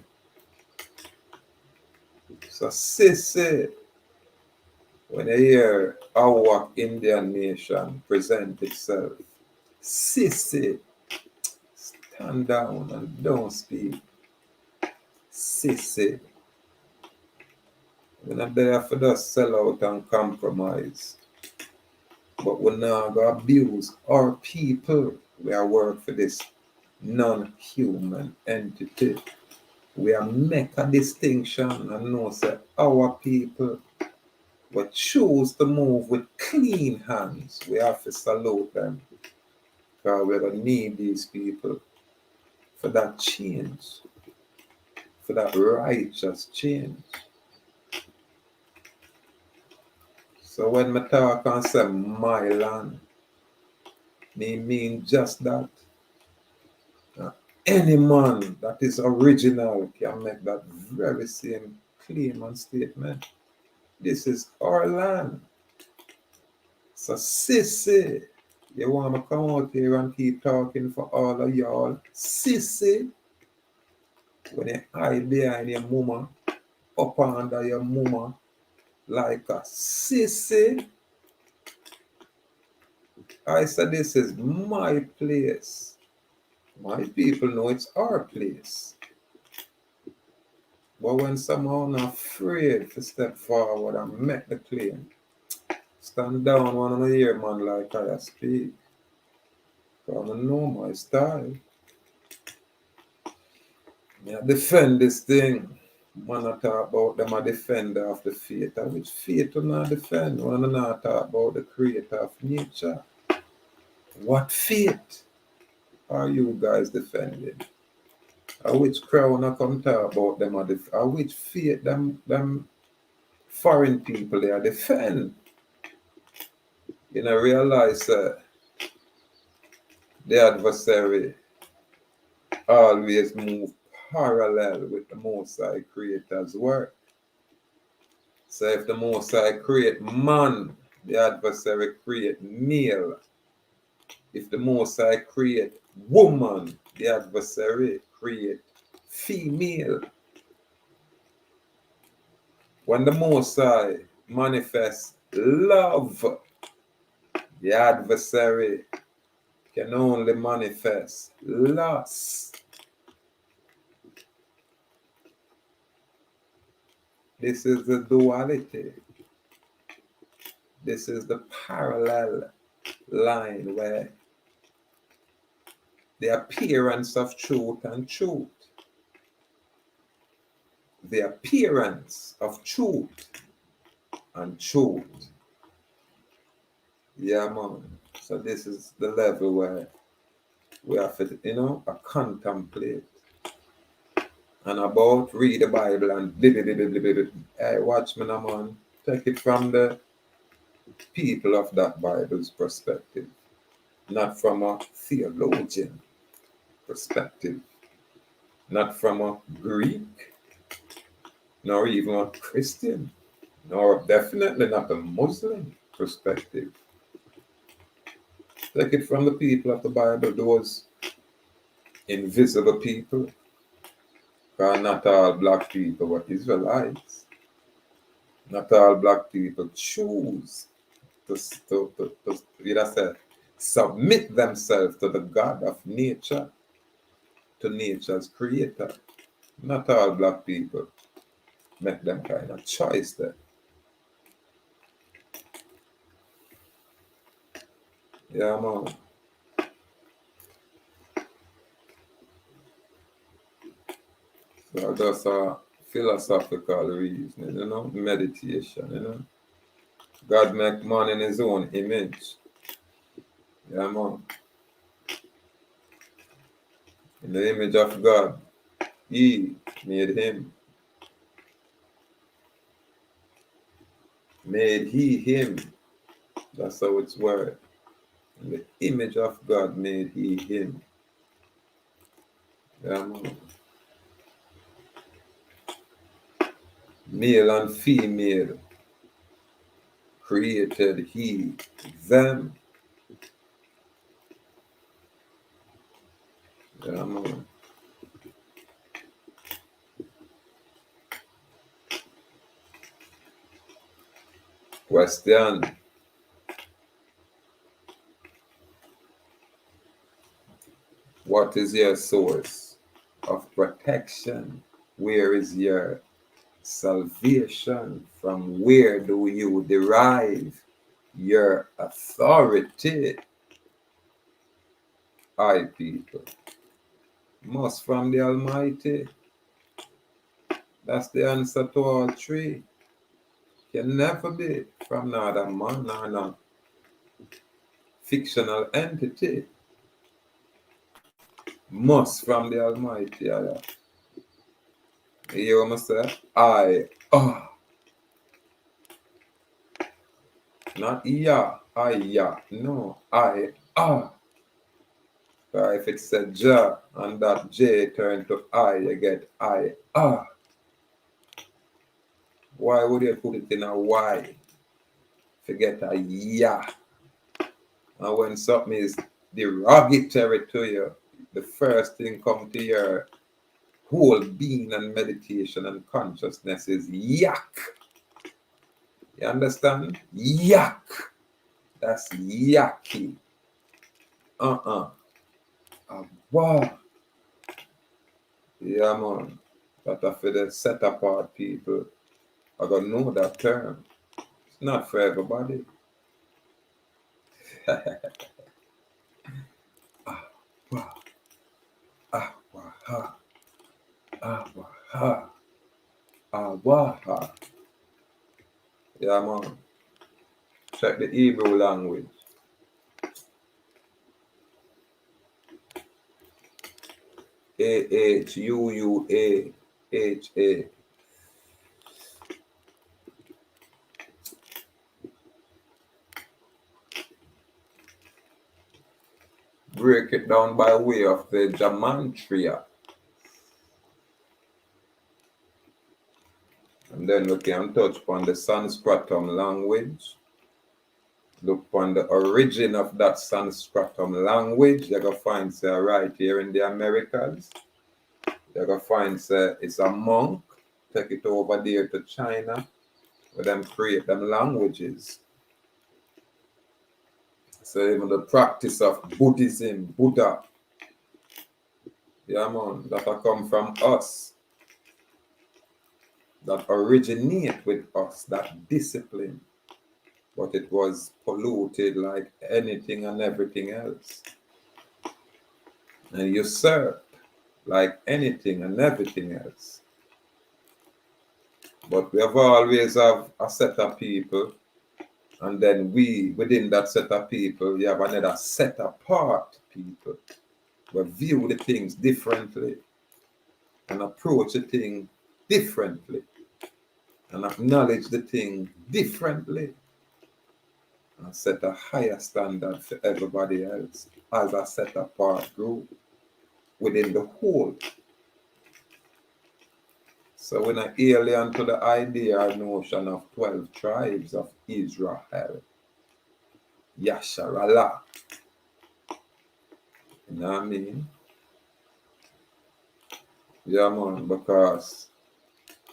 So sissy, when you hear our Indian nation present itself, sissy, stand down and don't speak. Sissy. We're not there for just sell out and compromise. But we're not going to abuse our people. We are work for this non-human entity. We are make a distinction and know that our people will choose to move with clean hands. We have to salute them. Because we're going to need these people for that change. For that righteous change. So when I talk and say my land, me mean just that. Any man that is original can make that very same claim and statement. This is our land. So sissy, you want to come out here and keep talking for all of y'all? Sissy, when you hide behind your mama, up under your mama, like a sissy. I said this is my place. My people know it's our place. But when someone afraid to step forward and make the claim, stand down one of the ear man like I speak. Because I know my style. I defend this thing. Man, I talk about them a defender of the faith. And which faith do not defend? When I not talk about the creator of nature. What faith are you guys defending? Which crown I come talk about them? Which faith them foreign people they are defend? You know, realize the adversary always move parallel with the Most High Creator's work. So if the Most High create man, the adversary create male. If the Most High create woman, the adversary create female. When the Most High manifests love, the adversary can only manifest lust. This is the duality. This is the parallel line where the appearance of truth and truth. The appearance of truth and truth. Yeah, man. So this is the level where we have to, contemplate and about read the Bible and hey, watch me now, man. Take it from the people of that Bible's perspective, not from a theologian perspective, not from a Greek, nor even a Christian, nor definitely not a Muslim perspective. Take it from the people of the Bible, those invisible people. Because not all black people were Israelites. Not all black people choose to submit themselves to the God of nature. to nature's creator. Not all black people make them kind of choice there. Yeah, man. So that's a philosophical reason, meditation. God make man in his own image. Yeah, man. In the image of God, he made him. Made he him. That's how it's word. In the image of God made he him. Yeah, man. Male and female created he them. Yeah, man. Question. What is your source of protection? Where is your salvation? From where do you derive your authority? I, people, must from the Almighty. That's the answer to all three. Can never be from another man or no fictional entity. Must from the Almighty. You hear what I say? I, not ya, no, I, So if it's a J and that J turn to I, you get I, Why would you put it in a Y? Forget a ya. And when something is derogatory to you, the first thing come to your whole being and meditation and consciousness is yak. You understand? Yak. That's yucky. Wow. Yeah, man. That for the set apart people. I gotta know that term. It's not for everybody. Wow. Waha. Waha. Waha. Yeah, man. Check the Hebrew language. Ahuuaha. Break it down by way of the gematria. And then we can touch upon the Sanskritum language. Look upon the origin of that Sanskritum language. You're going to find say, right here in the Americas. You're going to find say, it's a monk. Take it over there to China. Where them create them languages. So even the practice of Buddhism, Buddha. Yeah, man, that come from us. That originate with us, that discipline. But it was polluted like anything and everything else. And usurped like anything and everything else. But we have always have a set of people, and then within that set of people, you have another set apart people who view the things differently and approach the thing differently and acknowledge the thing differently and set a higher standard for everybody else as a set apart group within the whole. So we're not alien to the idea or notion of 12 tribes of Israel. Yasharallah. You know what I mean? Yeah, man, because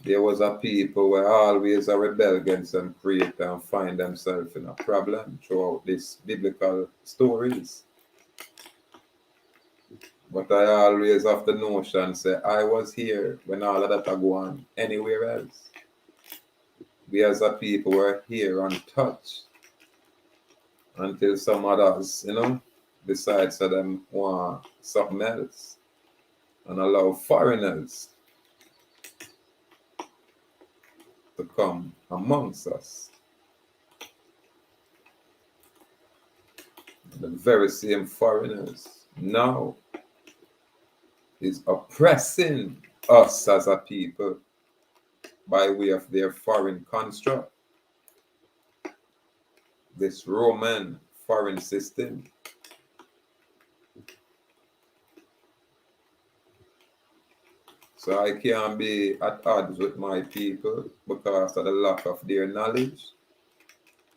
there was a people where always a rebel against them creator and find themselves in a problem throughout these biblical stories. But I always have the notion, say, I was here when all of that are going anywhere else. We as a people were here untouched until some others, decide so them want something else and allow foreigners to come amongst us. The very same foreigners now is oppressing us as a people by way of their foreign construct, this Roman foreign system. So I can't be at odds with my people because of the lack of their knowledge.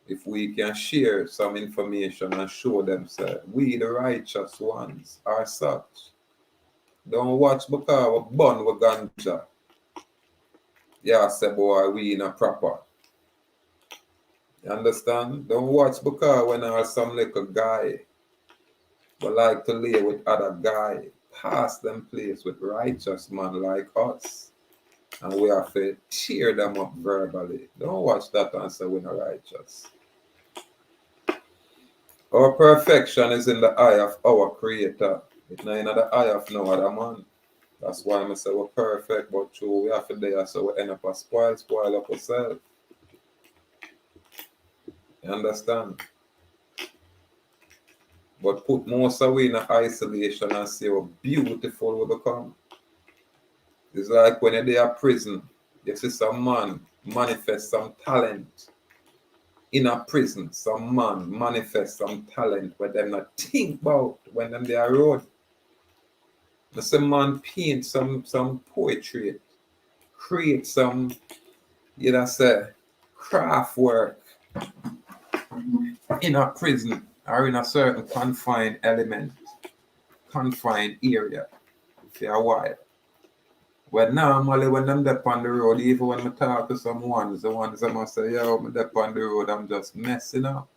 If we can share some information and show them, say, we the righteous ones are such. Don't watch because we burn with ganja. Yeah, say boy, we in a proper. You understand? Don't watch because when I some little guy but like to lay with other guy, pass them place with righteous man like us. And we have to cheer them up verbally. Don't watch that and say we're not righteous. Our perfection is in the eye of our creator. It's not in the eye of no other man. That's why I say we're perfect, but true, we have to there so we end up a spoil up ourselves. You understand? But put most away in isolation and see how beautiful we become. It's like when you're in prison, you see some man manifest some talent. In a prison, some man manifest some talent where them not think about when them they are road. Some man paint some poetry, create some, say, craft work in a prison or in a certain confined element, confined area for a while. Well, normally when I'm up on the road, even when I talk to the ones that must say, yo, I'm up on the road, I'm just messing up.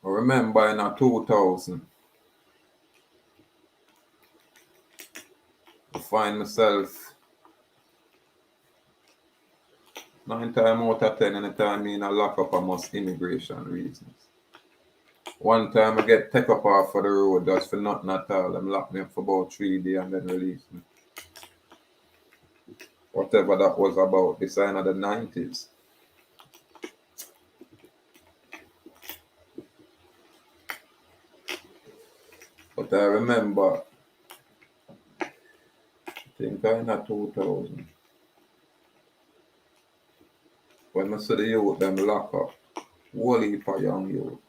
I remember in 2000, I find myself 9 times out of 10 anytime in a lock up amongst immigration reasons. One time I get take up off of the road just for nothing at all. Them lock me up for about 3 days and then release me. Whatever that was about, this is in the 90s. But I remember, I think in 2000, when I see the youth them lock up, whole heap of young youth.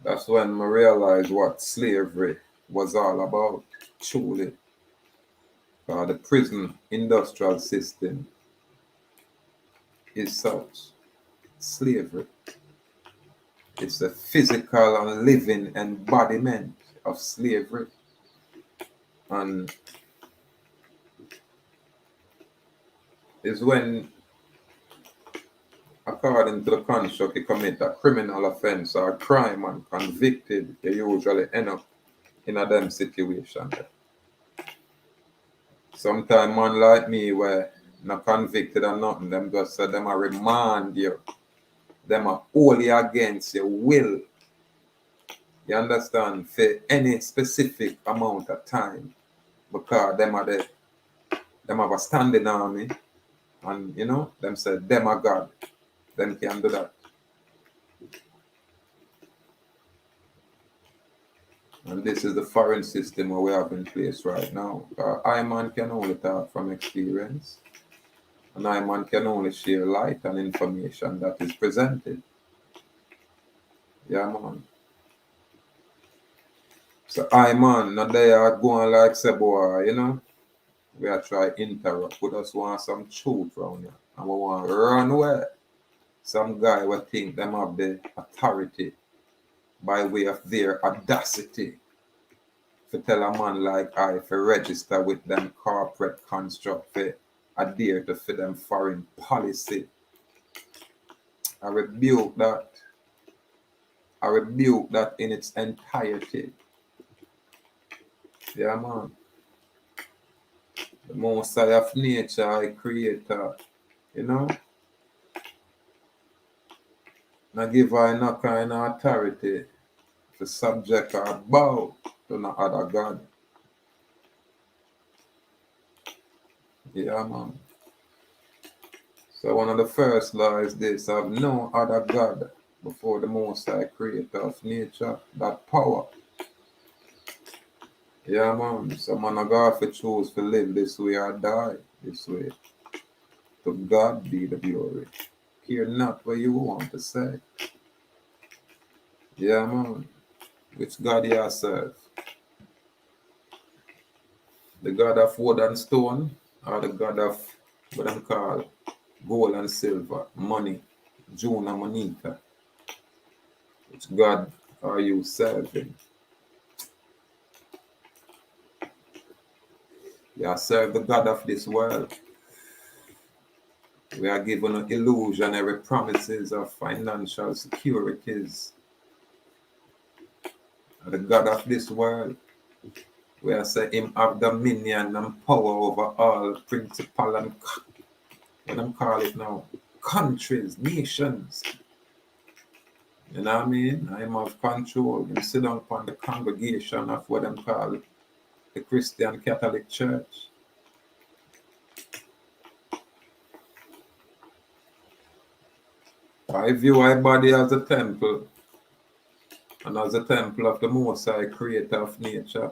That's when I realized what slavery was all about, truly. The prison industrial system is such slavery. It's a physical and living embodiment of slavery. And it's when, according to the construct, you commit a criminal offense or a crime and convicted, you usually end up in a damn situation. Sometimes man like me where not convicted or nothing, them just say them a remand you. Them are wholly against your will. You understand? For any specific amount of time. Because them have a standing army. And them say them are God. Them can do that. And this is the foreign system where we have in place right now. I man can only talk from experience. And I man can only share light and information that is presented. Yeah, man. So I man, not they are going like say boy, we are trying to interrupt. We just want some truth around here. And we want to run away. Some guy will think them have the authority by way of their audacity to tell a man like I to register with them corporate construct to adhere to for them foreign policy. I rebuke that. I rebuke that in its entirety. Yeah, man. The most high of nature, I creator. You know? I give her no kind of authority to subject or bow to no other God. Yeah, man. So one of the first laws is this: have no other God before the Most High Creator of nature, that power. Yeah, man. So man, I got to choose to live this way or die this way. To God be the glory. Hear not what you want to say. Yeah, man. Which God you serve? The God of wood and stone, or the God of what them call gold and silver, money, June and Monica? Which God are you serving? You serve the God of this world. We are given illusionary promises of financial securities. The God of this world. We are saying him have dominion and power over all principal and what them call it now? Countries, nations. You know what I mean? I am have control. Him sit down upon the congregation of what them call the Christian Catholic Church. I view my body as a temple and as a temple of the Most High Creator of nature.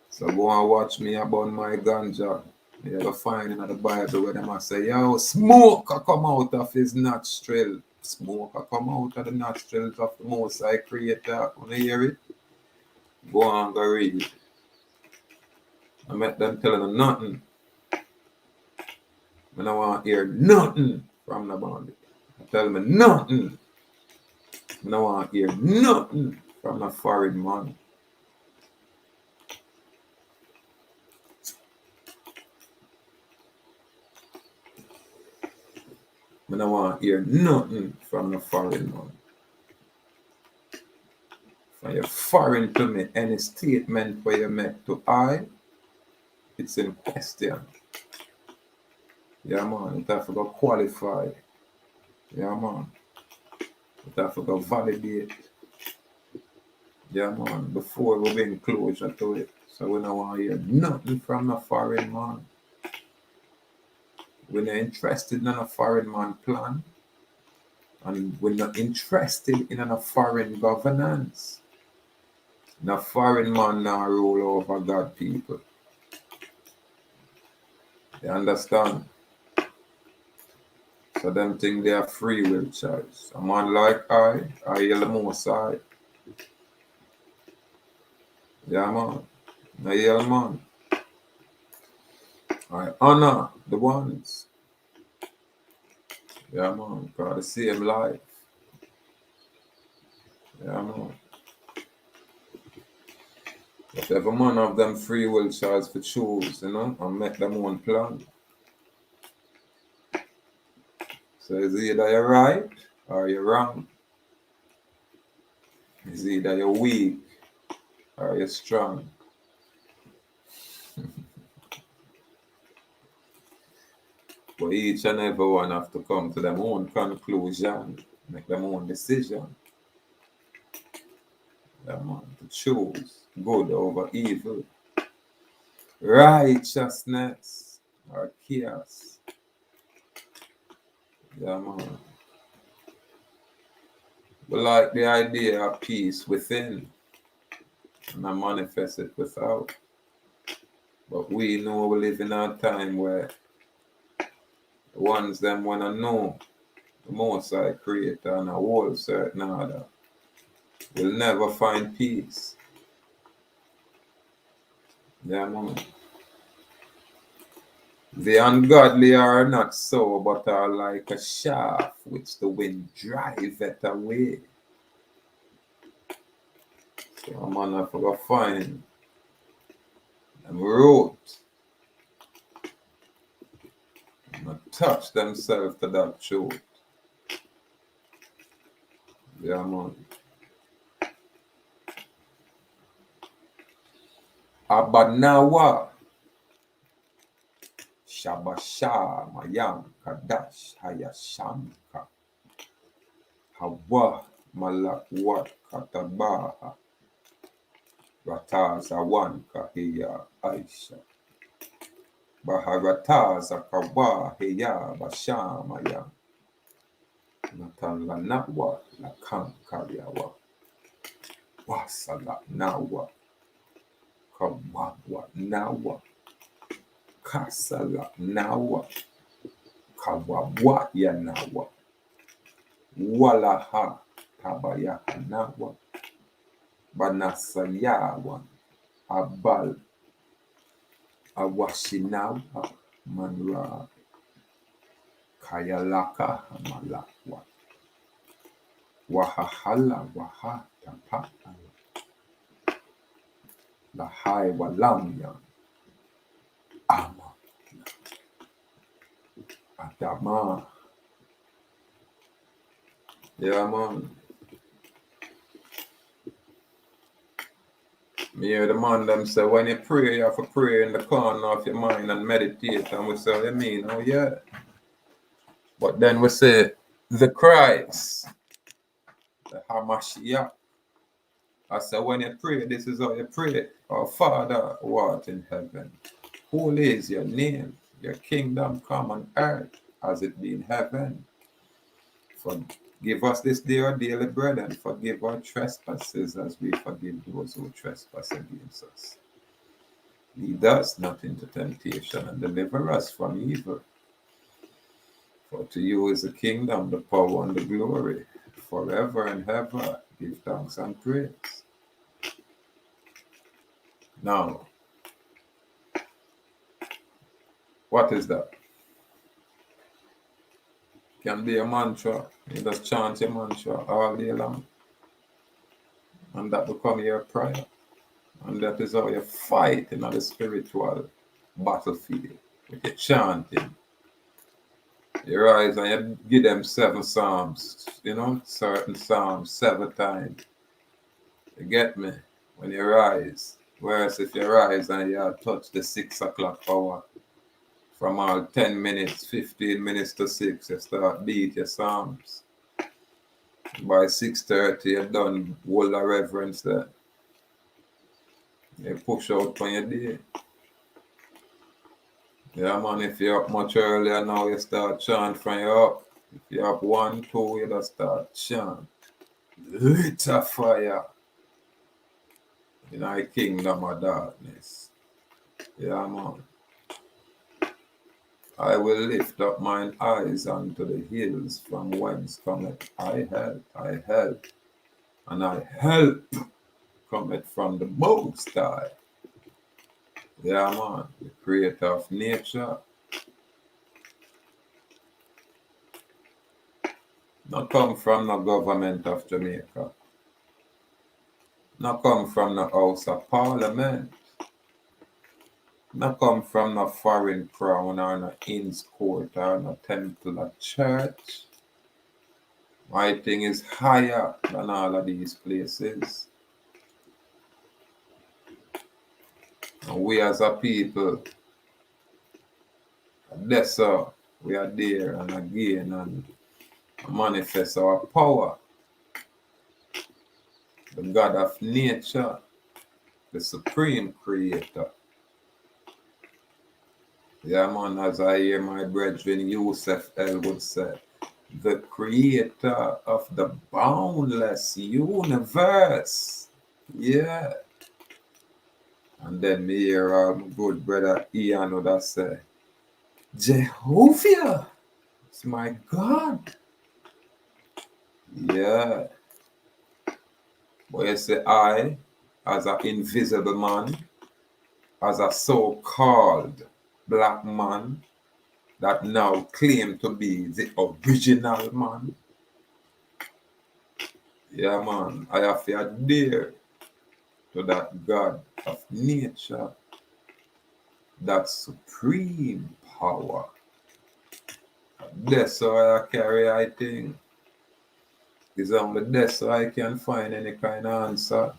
So go and watch me about my ganja. You ever find in the Bible where them say, yo, smoke come out of his nostril. Smoke come out of the nostrils of the Most High Creator. Wanna hear it? Go on, go read it. I met them telling them nothing. I don't want to hear nothing from the body. Tell me nothing. I don't want to hear nothing from a foreign man. I don't want to hear nothing from a foreign man. If you're foreign to me, any statement where you make to I, it's in question. Yeah, man. It have to go qualify. Yeah, man. It have to go validate. Yeah, man. Before we bring closure to it. So we don't want to hear nothing from a foreign man. We're not interested in a foreign man plan. And we're not interested in a foreign governance. No foreign man now rule over God people. You understand? So them think they are free will choice. A man like I hear the most high. Yeah, man. I hear man. I honor the ones. Yeah, man. Got the same life. Yeah, man. But every man of them free will choice to choose, you know, and make them own plan. So it's either you're right or you're wrong. It's either you're weak or you're strong. But each and every one have to come to their own conclusion, make their own decision. Yeah, man, to choose good over evil, righteousness or chaos. Yeah, man. We like the idea of peace within and I manifest it without. But we know we live in a time where the ones them want to know the Most High Creator and a whole certain order will never find peace. Yeah, man. The ungodly are not so, but are like a shaft which the wind driveth away. So a man have to find them root and touch themselves to that truth. Yeah, man. Abanawa. Shabasha Mayam Kadash Hayashamka. Hawa Malakwat Katabaha. Rataza Wanka Hiya Aisha. Baharataza Kawa Hiya Bashamaya. Natala Nawa Lakam Karyawa. Wasala Nawa. Kawawa Nawa. Kasala Nawa. Kawawa Yanawa. Walaha Tabaya Nawa. Banasayawa. Abal Awashinawa Manra Kayalaka Malakwa Wahahala Waha Tapa Lahai Walamya Ama Adama. Yeah, man. Me hear the man them say when you pray, you have to pray in the corner of your mind and meditate. And we say, what do you mean? Oh, yeah. But then we say, the Christ, the Hamashiach. I say, when you pray, this is how you pray. Our Father who art in heaven, holy is your name. Your kingdom come on earth as it be in heaven. Forgive us this day our daily bread, and forgive our trespasses as we forgive those who trespass against us. Lead us not into temptation, and deliver us from evil. For to you is the kingdom, the power, and the glory, forever and ever. Give thanks and praise. Now, what is that? Can be a mantra. You just chant your mantra all day long. And that become your prayer. And that is how you fight in the spiritual battlefield. With your chanting. You rise and you give them 7 psalms, certain psalms 7 times. You get me? When you rise. Whereas if you rise and you touch the 6 o'clock hour, from all 10 minutes, 15 minutes to 6, you start beat your psalms. By 6:30, you're done all the reverence there. You push out on your day. Yeah, man, if you're up much earlier now, you start chant from your up. If you're up 1, 2, you just start chant. Little fire in the kingdom of darkness. Yeah, man. I will lift up mine eyes unto the hills from whence cometh I help, and I help cometh from the Most High. Yeah, man, the creator of nature. Not come from the government of Jamaica. Not come from the House of Parliament. Not come from no foreign crown or no Inns Court or no temple or church. My thing is higher than all of these places. And we as a people, that's how we are there and again and manifest our power. The God of nature, the supreme creator. Yeah, man, as I hear my brethren Yusuf Elwood say, the creator of the boundless universe. Yeah. And then me hear our good brother Ian would have say, Jehovah, it's my God. Yeah. But you say I, as an invisible man, as a so-called black man that now claim to be the original man. Yeah, man, I have to adhere to that God of nature, that supreme power. That's how I carry, I think. It's only there so I can find any kind of answer.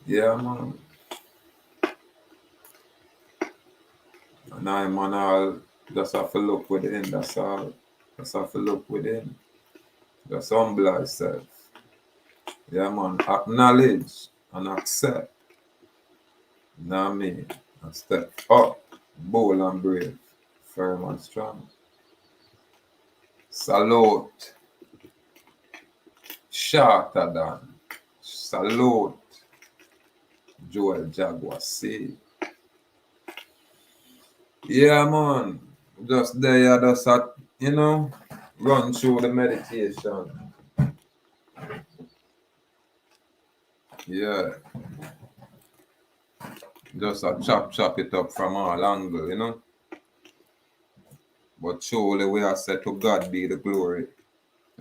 Yeah, man. And I, man, I'll just have to look within. That's all. Just have to look within. Just humble ourselves. Yeah, man. Acknowledge and accept. You know what I mean? And step up. Bold and brave. Firm and strong. Salute. Shorter than. Salute. Joel Jaguar C. Yeah, man. Just there, just at, run through the meditation. Yeah. Just a chop it up from all angles. But surely we are said to God be the glory.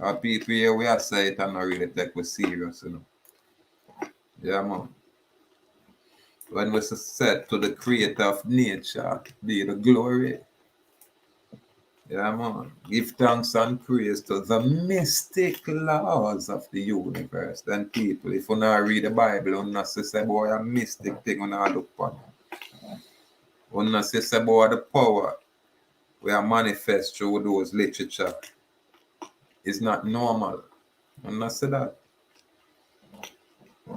Our people here, we are say it and not really take we serious. Yeah, man. When we said to the creator of nature be the glory. Yeah, man. Give thanks and praise to the mystic laws of the universe. Then people, if you not read the Bible, you not say, boy, a mystic thing you not look upon. You not say, boy, the power we are manifest through those literature is not normal. You not say that.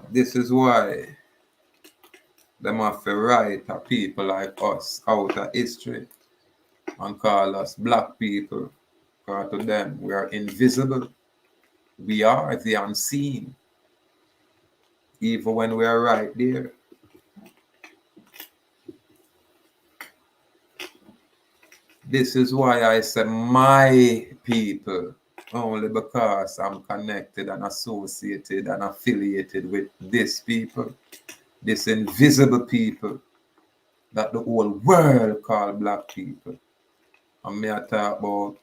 This is why them have to write a people like us out of history and call us black people. Because to them, we are invisible. We are the unseen. Even when we are right there. This is why I say my people, only because I'm connected and associated and affiliated with this people, this invisible people that the whole world call black people. And me I talk about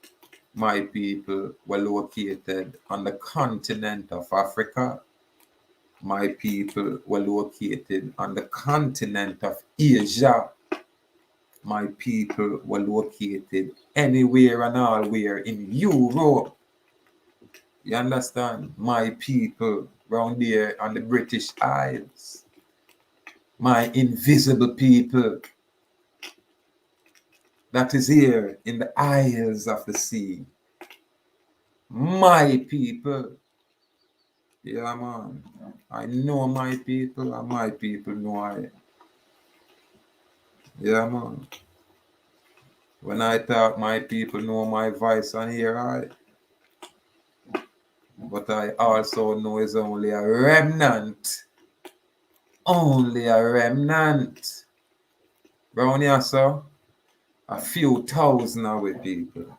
my people were located on the continent of Africa. My people were located on the continent of Asia. My people were located anywhere and allwhere in Europe. You understand? My people around there on the British Isles. My invisible people that is here in the isles of the sea. My people. Yeah, man. I know my people and my people know I. Yeah, man. When I talk, my people know my voice and hear I. But I also know it's only a remnant. Only a remnant. Round here, so a few thousand away people.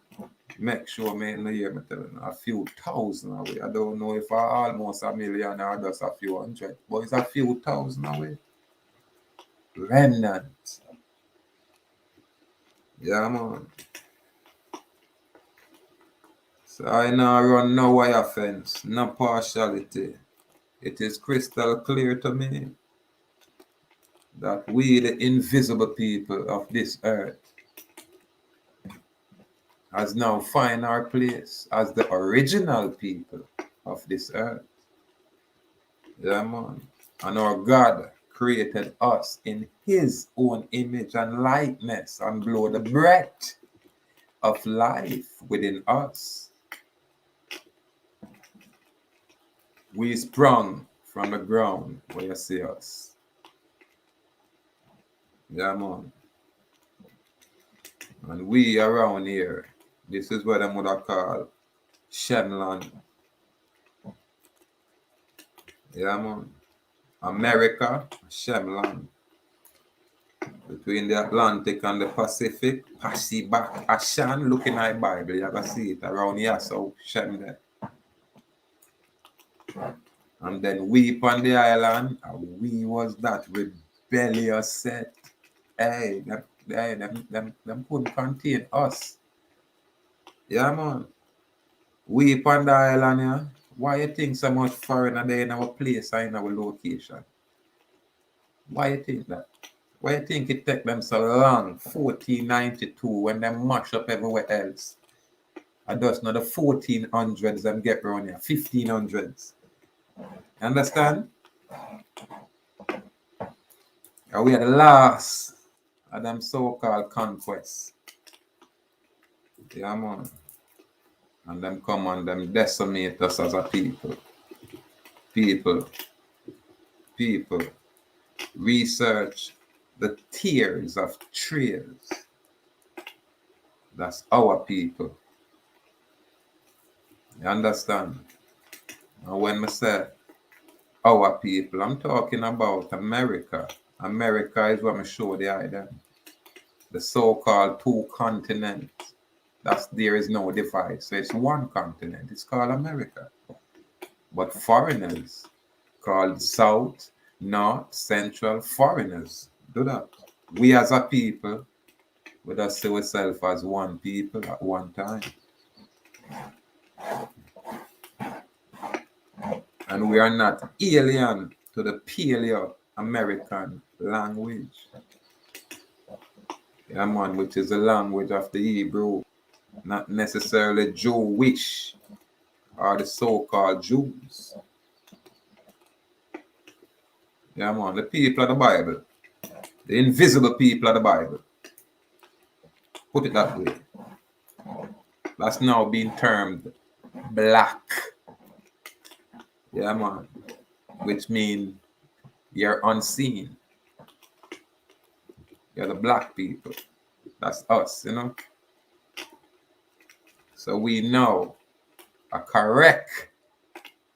Make sure me no hear me telling you. A few thousand away. I don't know if I almost a million or just a few hundred. But it's a few thousand away. Remnant. Yeah, man. So I now run no wire fence, no partiality. It is crystal clear to me that we, the invisible people of this earth, has now find our place as the original people of this earth. Yeah, man. And our God created us in his own image and likeness and blow the breath of life within us. We sprung from the ground where you see us. Yeah, man. And we around here, this is what them would have called Shemland. Yeah, man. America, Shemland. Between the Atlantic and the Pacific, Pacific Ocean, looking at the Bible, you can see it around here, so Shem there. And then we on the island, and we was that rebellious set. Hey, them couldn't contain us. Yeah, man. We on the island, yeah. Why you think so much foreigner there in our place or in our location? Why you think that? Why you think it take them so long, 1492, when they mash up everywhere else? I just know the 1400s and get around here, 1500s. Understand? And we are the last of them so-called conquests. Yeah, man. And them come and them decimate us as a people. People. Research the tears of trails. That's our people. You understand? And when I say our people, I'm talking about America. America is what I show the idea. The so-called two continents. There is no divide. So it's one continent. It's called America. But foreigners called South, North, Central, foreigners do that. We as a people, we just see ourselves as one people at one time. And we are not alien to the Paleo-American language. Yeah, man, which is the language of the Hebrew, not necessarily Jewish or the so-called Jews. Yeah, man, the people of the Bible, the invisible people of the Bible. Put it that way. That's now being termed black. Yeah, man. Which means you're unseen. You're the black people. That's us, you know. So we know I correct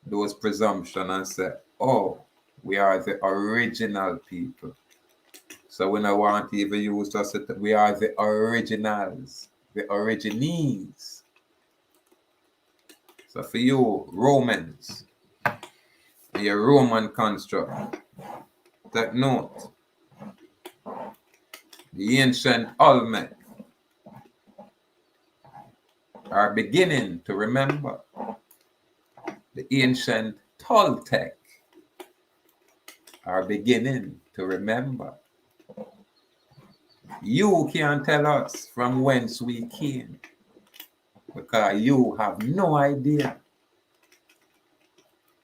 those presumptions and say, oh, we are the original people. So we don't want to even use us. We are the originals, the originees. So for you, Romans, your Roman construct, take note. The ancient Olmec are beginning to remember. The ancient Toltec are beginning to remember. You can't tell us from whence we came because you have no idea.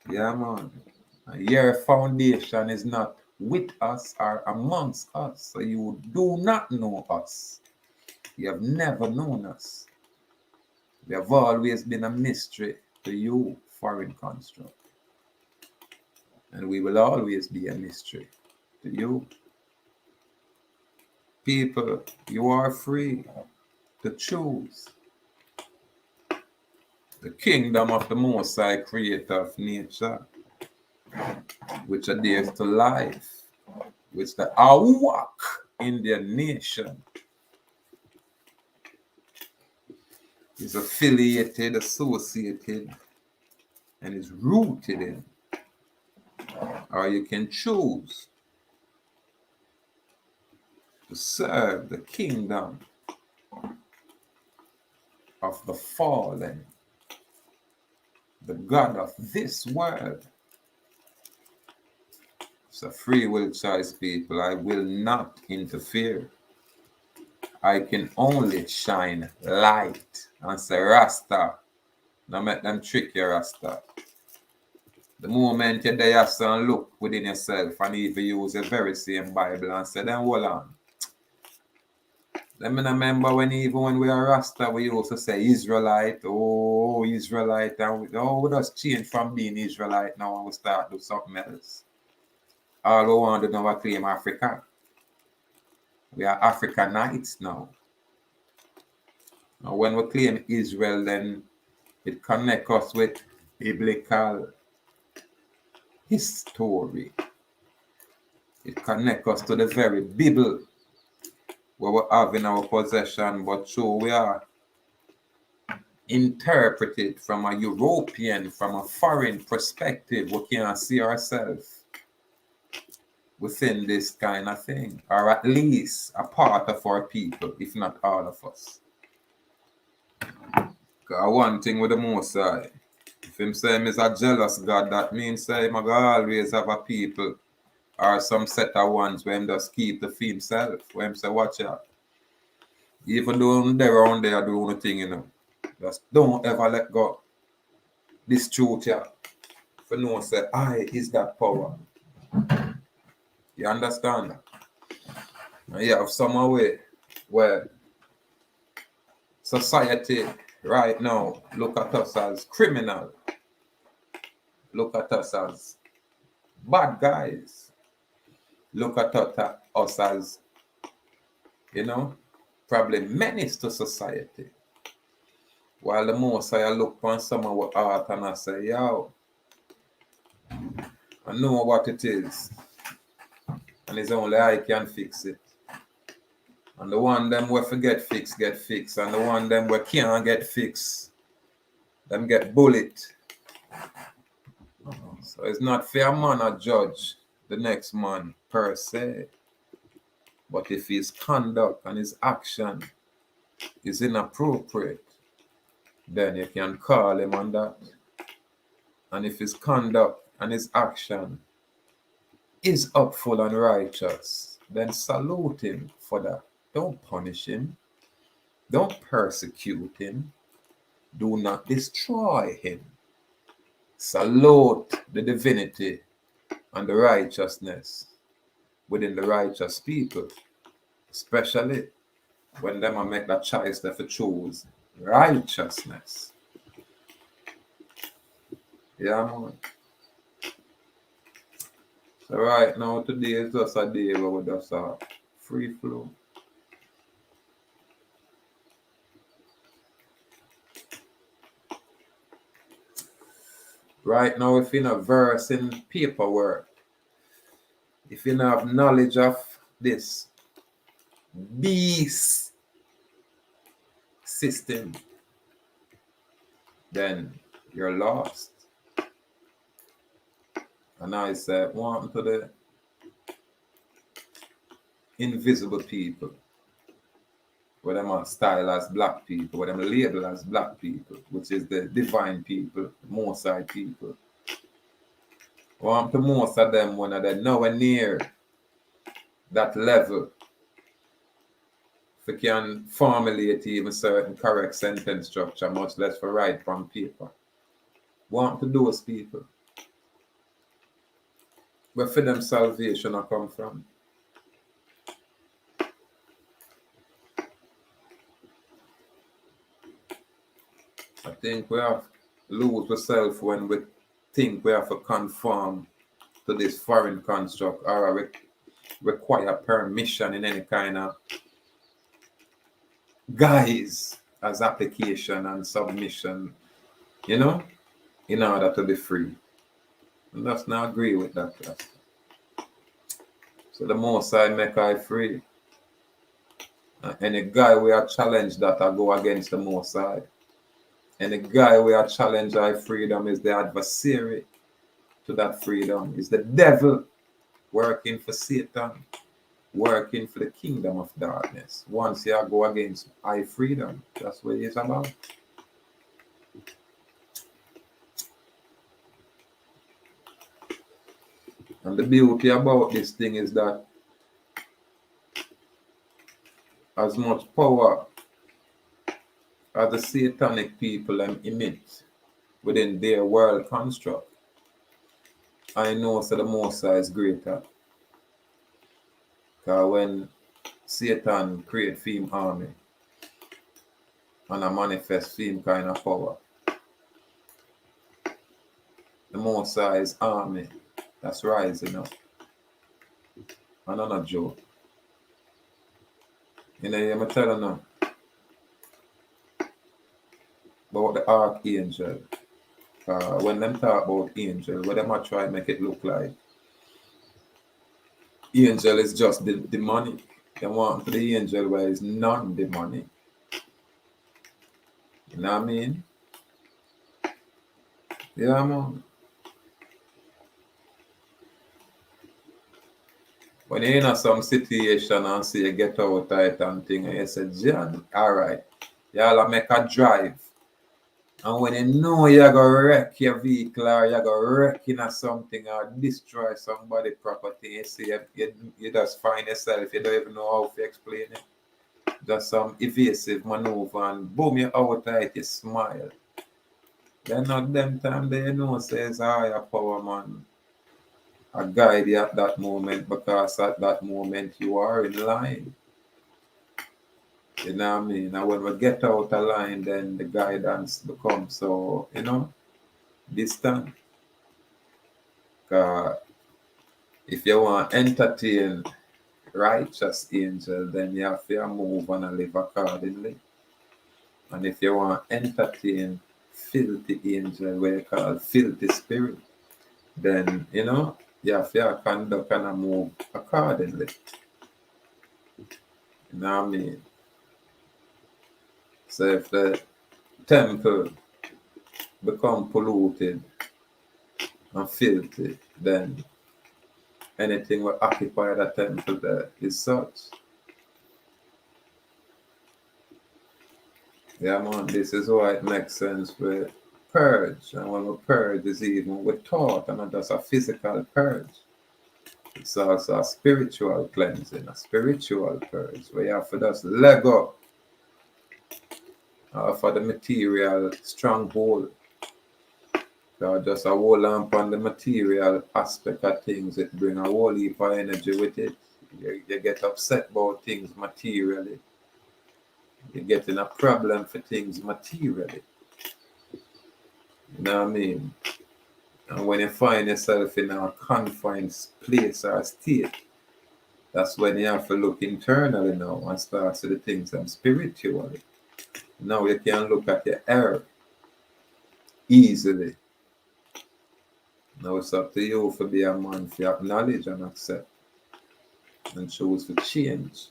Yeah, man. Your foundation is not with us or amongst us, so you do not know us. You have never known us. We have always been a mystery to you, foreign construct. And we will always be a mystery to you. People, you are free to choose. The kingdom of the Most High Creator of nature, which adheres to life, which the Awak Indian nation is affiliated, associated, and is rooted in. Or you can choose to serve the kingdom of the fallen, the God of this world. It's a free will choice, people. I will not interfere. I can only shine light and say, Rasta. Now make them trick you, Rasta. The moment you there and look within yourself and even use the very same Bible and say, then hold on. Let me remember when we are Rasta, we used to say Israelite, oh, Israelite. And we just change from being Israelite now and we start do something else. All we want to do now is claim Africa. We are Africanites now. Now when we claim Israel, then it connects us with biblical history. It connects us to the very Bible where we have in our possession, but so we are interpreted from a European, from a foreign perspective. We can't see ourselves within this kind of thing, or at least a part of our people, if not all of us. Because one thing with the Most High, if him say him is a jealous God, that means say him going always have a people or some set of ones where him just keep to for himself, where him say, watch out. Even though they're around there doing the thing, Just don't ever let go. This truth here. For no one say, I is that power. You understand? And you have some way where society right now look at us as criminal. Look at us as bad guys. Look at us as, probably menace to society. While the most I look on some of our art and I say, yo, I know what it is. And it's only I can fix it. And the one them we forget fix, get fixed. And the one them we can't get fixed, them get bullet. So it's not fair man or judge the next man per se. But if his conduct and his action is inappropriate, then you can call him on that. And if his conduct and his action is upful and righteous, then salute him for that. Don't punish him. Don't persecute him. Do not destroy him. Salute the divinity and the righteousness within the righteous people, especially when them make that choice to choose righteousness. Yeah, man. So right now, today is just a day where we just a free flow. Right now, if you have verse in paperwork, if you don't have knowledge of this beast system, then you're lost. And I say, want to the invisible people, where them are styled as black people, where them labeled as black people, which is the divine people, Most High people. Want to most of them when they're nowhere near that level, if you can formulate even certain correct sentence structure, much less for write from paper. Want to those people, where for them salvation will come from. I think we have to lose ourselves when we think we have to conform to this foreign construct or require permission in any kind of guise as application and submission, in order to be free. And that's not agree with that. So the most I make I free. Any guy we are challenged that I go against the most high. And the guy we are challenged our freedom is the adversary to that freedom. Is the devil working for Satan, working for the kingdom of darkness. Once you go against our freedom, that's what it's about. And the beauty about this thing is that as much power as the satanic people emit within their world construct, I know that the Most High is greater. Because when Satan create theme army and a manifest theme kind of power, the Most High's army that's rising up. And I'm not joke. I'm telling you about the archangel. When them talk about angel, what them try to make it look like angel is just the demonic. They want the angel where it's non-demonic. You know what I mean? Yeah, man. When you're in some situation and see you get out of it and thing, and you say, John, all right, y'all make a drive. And when you know you're going to wreck your vehicle or you're going to wreck in something or destroy somebody's property, you see, you just find yourself, you don't even know how to explain it. just some evasive maneuver and boom, you out of it, you smile. Then not them time they know says higher power man. I guide you at that moment because at that moment you are in line. You know what I mean? And when we get out of line, then the guidance becomes so, distant. If you want to entertain righteous angel, then you have to move and live accordingly. And if you want to entertain filthy angel, where you call filthy spirit, then you have to conduct and move accordingly. You know what I mean? So if the temple become polluted and filthy, then anything will occupy the temple there is such. Yeah, man, this is why it makes sense with purge. And when we purge is even with thought and not just a physical purge. It's also a spiritual cleansing, a spiritual purge, where you have to just let go for the material stronghold. So just a hold on the material aspect of things, it bring a whole heap of energy with it. You get upset about things materially. You're getting a problem for things materially. You know what I mean? And when you find yourself in a confined place or state, that's when you have to look internally now and start to the things spiritually. Now you can look at your error easily. Now it's up to you to be a man to acknowledge and accept and choose to change.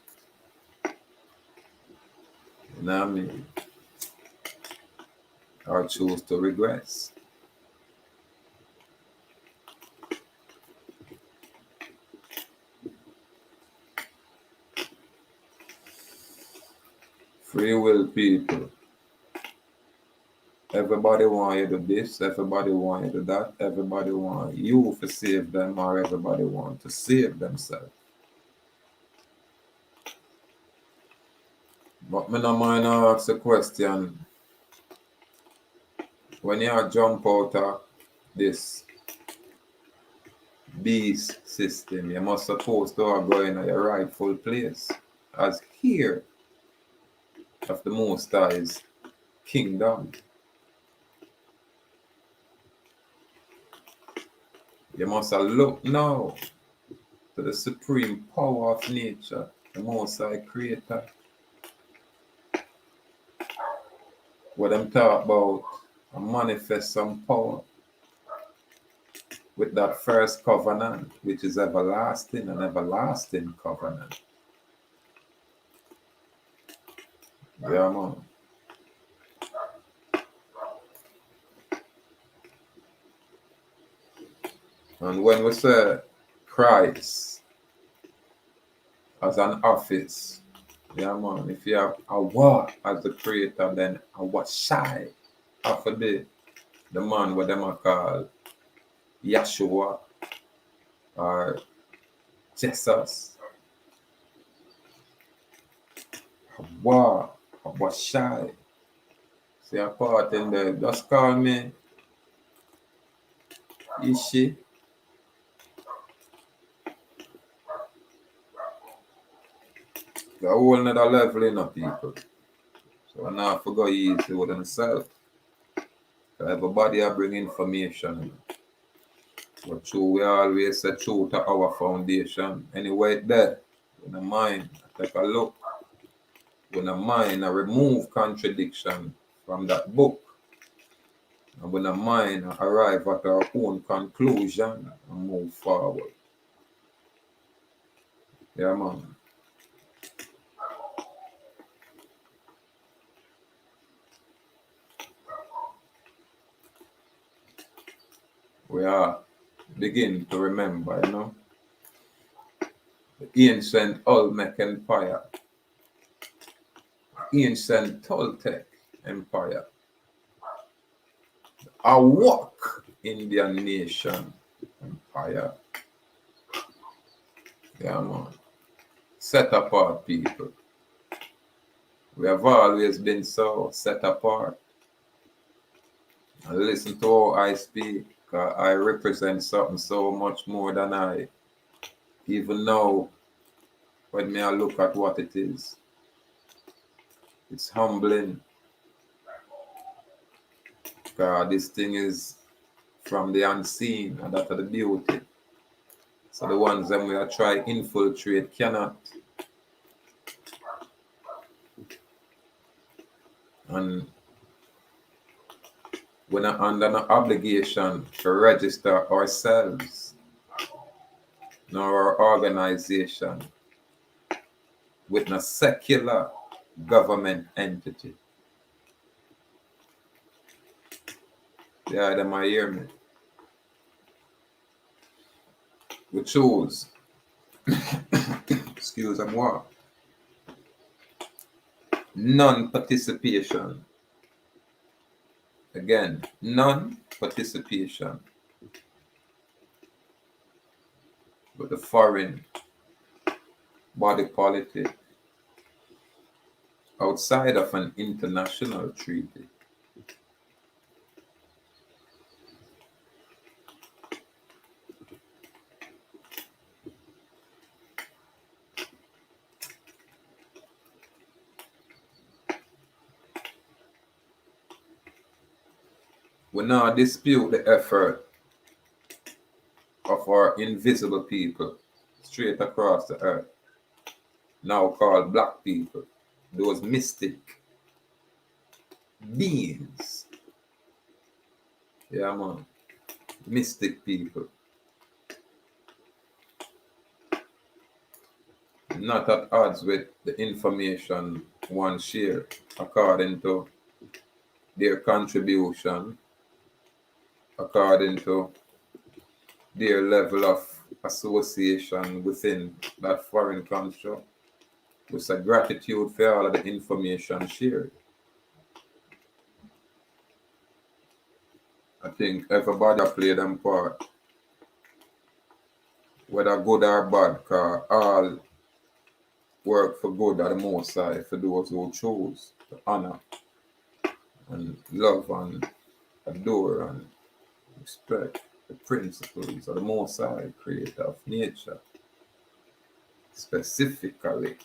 You know what I mean? Or choose to regress. Free will people. Everybody want you to do this, everybody want you to do that, everybody want you to save them, or everybody want to save themselves. But me no mind ask the question, when you jump out of this beast system, you must supposed to go in your rightful place as here of the Most High's kingdom. You must look now to the supreme power of nature, the Most High Creator. What I'm talking about, and manifest some power with that first covenant, which is everlasting, an everlasting covenant. Yeah, man. And when we say Christ as an office, yeah, man, if you have a what as the creator, then a what shy after the man what them are called Yeshua or Jesus. A what shy. See a part in there, just call me Ishi. The whole another level in people. So now I forgot easy with themselves. Everybody I bring information. But true, we always say true to our foundation. Anyway, there, with the mind, take a look. With the mind, I remove contradiction from that book. And with the mind, I arrive at our own conclusion and move forward. Yeah, man. We are begin to remember, the ancient Olmec Empire, ancient Toltec Empire, a Wok Indian nation empire. Yeah, man. Set apart people. We have always been so set apart. And listen to how I speak. I represent something so much more than I even know when me I look at what it is. It's humbling. This thing is from the unseen, and that's the beauty. So the ones that we are try infiltrate cannot. And we're not under no obligation to register ourselves nor our organization with a secular government entity. Yeah, them I hear me. We choose, excuse me, what? Non-participation. Again, non-participation. But the foreign body politic outside of an international treaty. We now dispute the effort of our invisible people straight across the earth, now called black people, those mystic beings. Yeah, man. Mystic people. Not at odds with the information one share according to their contribution, according to their level of association within that foreign construct. With a gratitude for all of the information shared. I think everybody play them part, whether good or bad, because all work for good at the most high for those who choose to honor and love and adore and respect the principles of the most high creator of nature. Specifically.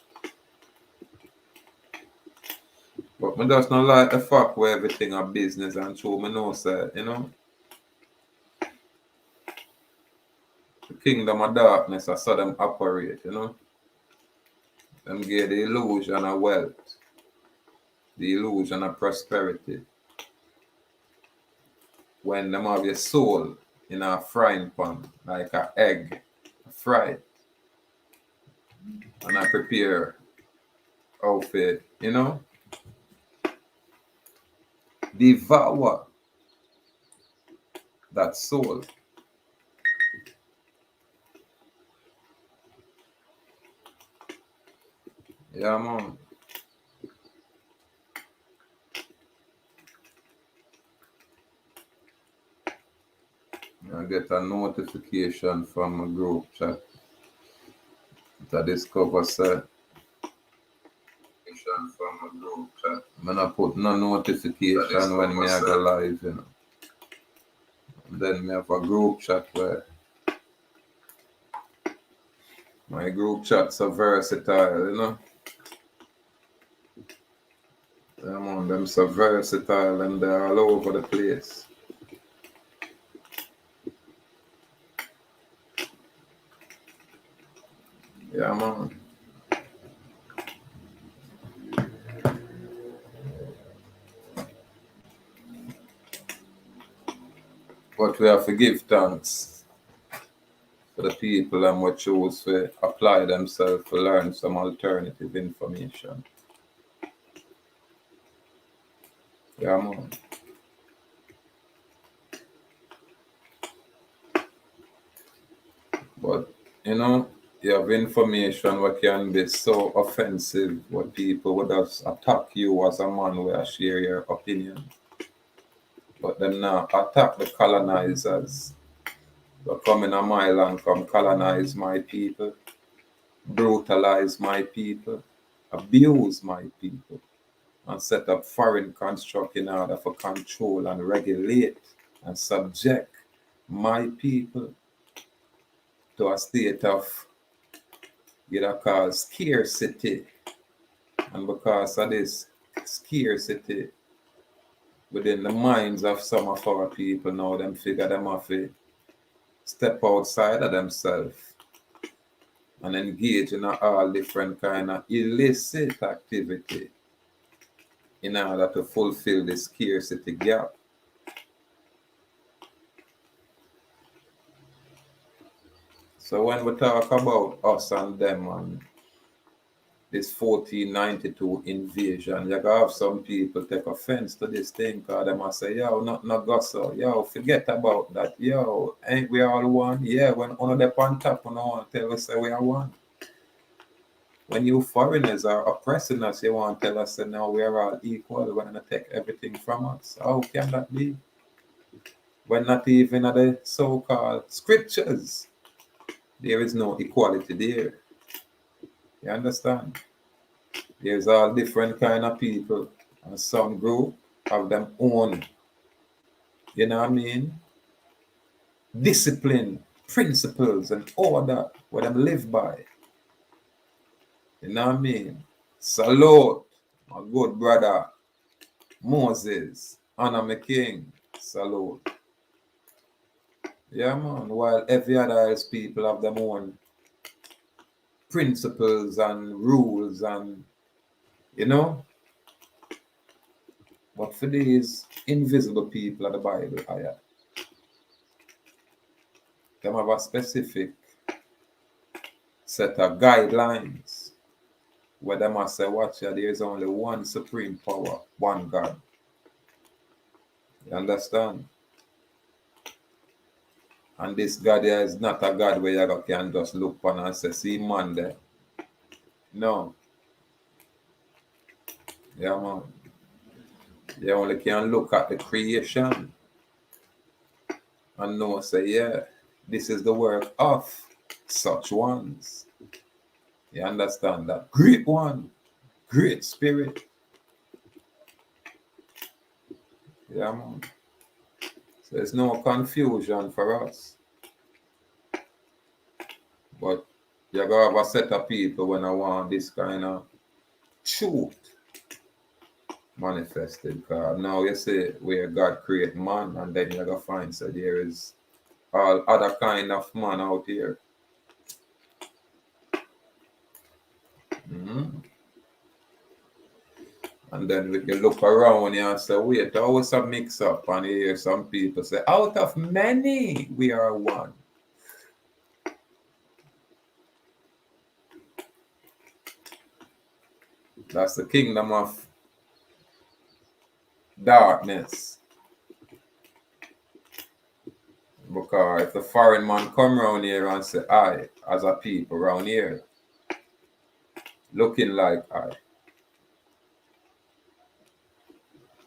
But me just not like the fact where everything a business and show me no say, you know. The kingdom of darkness, I saw them operate, you know. Them give the illusion of wealth, the illusion of prosperity. When them have your soul in a frying pan, like an egg, fried, and I prepare outfit, you know, devour that soul. Yeah, man. I get a notification from a group chat that discover say from a group chat. I'm not put no notification when me I go live, you know. And then me have a group chat where my group chats are versatile, you know. Yeah, man, them so versatile and they're all over the place. Yeah, man. But we have to give thanks for the people and we choose to apply themselves to learn some alternative information. Yeah, man. But, you know, you have information what can be so offensive what people would just attack you as a man where share your opinion. But them now attack the colonizers. They come in a my land, come colonize my people, brutalize my people, abuse my people. and set up foreign construct in order for control and regulate and subject my people to a state of called scarcity. And because of this scarcity within the minds of some of our people now, them figure them have to step outside of themselves and engage in all different kind of illicit activity in order to fulfill the scarcity gap. So when we talk about us and them and this 1492 invasion, you gotta have some people take offense to this thing because they must say, yo, not go so. Yo, forget about that. Yo, ain't we all one? Yeah, when one of them on top, you want to tell us that we are one. When you foreigners are oppressing us, you want to tell us that now we are all equal. We're going to take everything from us. How can that be? When not even at the so-called scriptures, there is no equality there. You understand? There's all different kind of people, and some group have them own, you know what I mean? Discipline, principles, and order what them live by. You know what I mean? Salute, my good brother Moses, honor my king. Salute. Yeah, man. While every other else people have their own principles and rules and but for these invisible people of the Bible, them have a specific set of guidelines where they must say, watch ya, there is only one supreme power, one God. You understand? And this God here is not a God where you can just look on and say, see man there. No. Yeah, man. You only can look at the creation and know, say, yeah, this is the work of such ones. You understand that? Great one, great spirit. Yeah, man. So there's no confusion for us. But you gotta have a set of people when I want this kind of truth manifested. Because now you say where God create man, and then you gotta find so there is all other kind of man out here. Mm-hmm. And then we can look around here and say, wait, always a mix up. And you hear some people say, out of many, we are one. That's the kingdom of darkness. Because if the foreign man come around here and say, I, as a people around here, looking like I,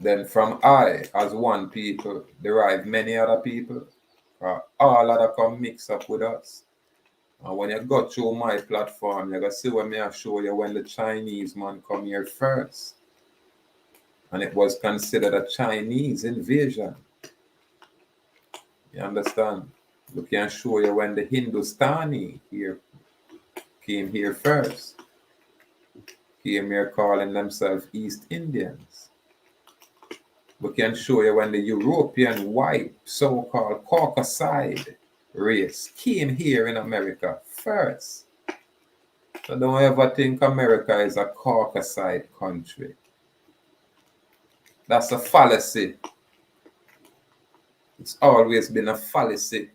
then from I, as one people, derive many other people. All other come mix up with us. And when you go through my platform, you're going to see what me I show you when the Chinese man come here first. And it was considered a Chinese invasion. You understand? We can show you when the Hindustani here came here first. Came here calling themselves East Indians. We can show you when the European white so-called Caucasoid race came here in America first. So don't ever think America is a Caucasoid country. That's a fallacy. It's always been a fallacy.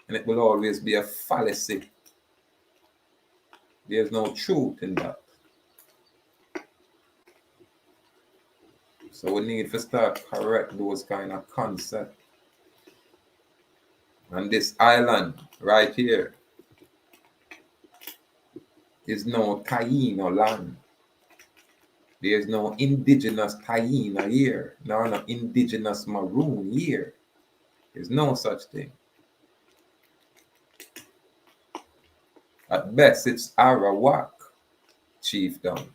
And it will always be a fallacy. There's no truth in that. So we need to start correct those kind of concepts. And this island right here is no Taino land. There's no indigenous Taino here, nor no indigenous Maroon here. There's no such thing. At best, it's Arawak chiefdom.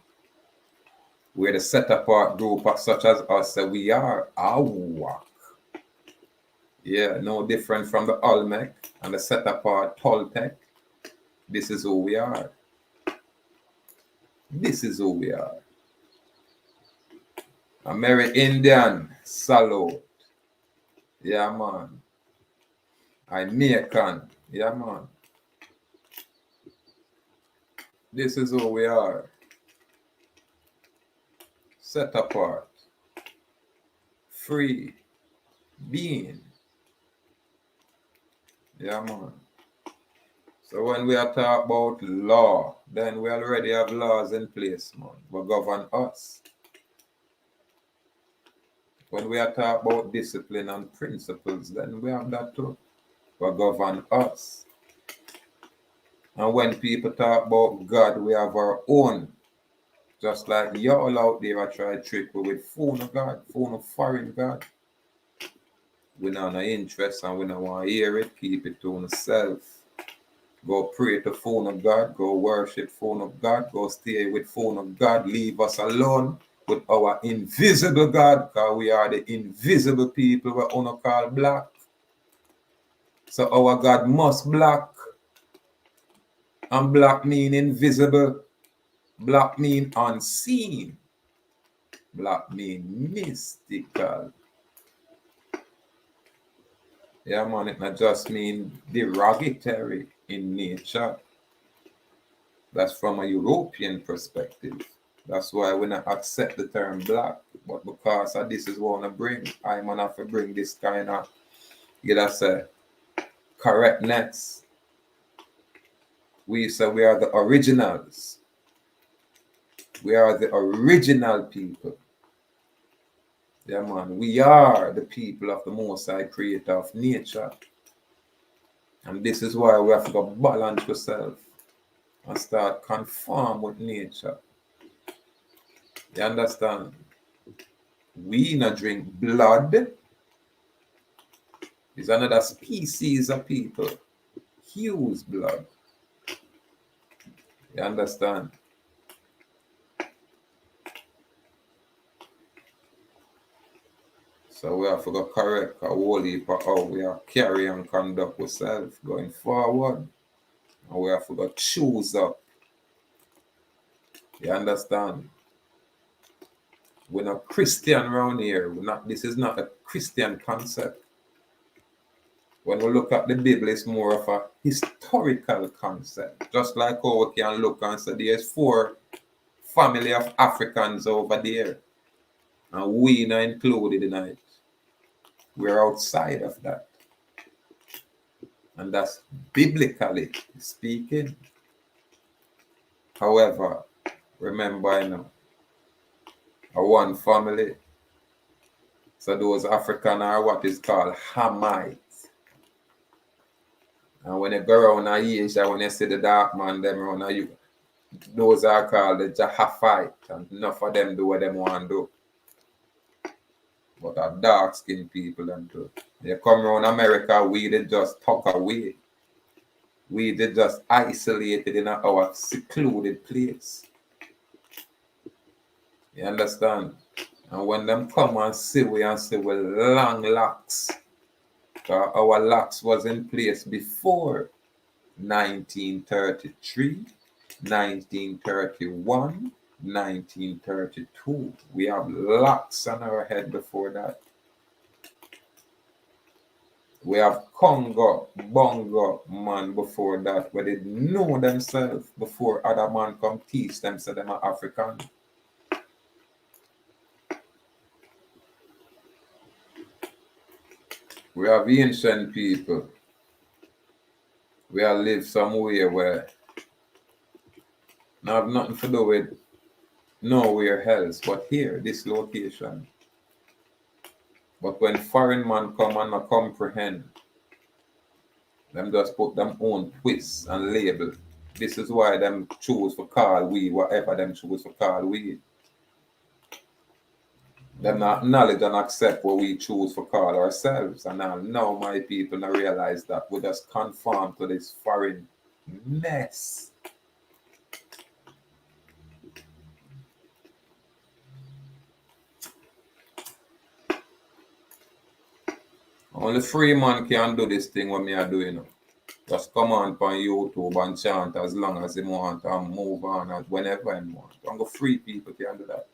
We're the set apart group such as us, so we are our. Yeah, no different from the Olmec and the set apart Toltec. This is who we are. This is who we are. I'm Merry Indian, salute. Yeah, man. I'm Mexican. Yeah, man. This is who we are. Set apart. Free. Being. Yeah, man. So when we are talking about law, then we already have laws in place, man, that govern us. When we are talking about discipline and principles, then we have that too, that govern us. And when people talk about God, we have our own. Just like y'all out there are trying to trick we with phone of God, phone of foreign God. We don't have no interest and we don't want to hear it. Keep it to yourself. Go pray to phone of God. Go worship phone of God. Go stay with phone of God. Leave us alone with our invisible God, because we are the invisible people we only call black. So our God must black. And black mean invisible. Black mean unseen. Black mean mystical. Yeah, man, it not just mean derogatory in nature. That's from a European perspective. That's why we not accept the term black. But because of this is what I bring, I'm gonna have to bring this kind of, you know, say, correctness. We say we are the originals. We are the original people. Yeah, man. We are the people of the Most High Creator of nature. And this is why we have to go balance yourself and start conform with nature. You understand? We not drink blood. It's another species of people. Hugh's blood. You understand? So we have to go correct a whole heap of how we are carry and conduct ourselves going forward. And we have to go choose up. You understand? We're not Christian around here. This is not a Christian concept. When we look at the Bible, it's more of a historical concept. Just like how we can look and say there's 4 family of Africans over there. And we not included in it. We're outside of that. And that's biblically speaking. However, remember, you know, a one family. So those African are what is called Hamites. And when you go around Asia, when you see the dark man, them around you, those are called the Jahafite. And enough of them do what they want to do. But are dark skinned people them too. They come around America, we they just tuck away. We they just isolated in our secluded place. You understand? And when them come and see we long locks. Our locks was in place before 1933, 1931, 1932. We have locks on our head before that. We have Congo, Bongo man before that, where they know themselves before other man come teach them so them are African. We have ancient people. We have lived somewhere where not have nothing to do with nowhere else but here, this location. But when foreign man come and not comprehend, them just put them own twists and label. This is why them choose for call we whatever them choose for call we. Them not acknowledge and accept what we choose for call ourselves. And now my people now realize that we just conform to this foreign mess. Only free man can do this thing what me are doing. Just come on YouTube and chant as long as they want and move on and whenever I want. Only free people can do that.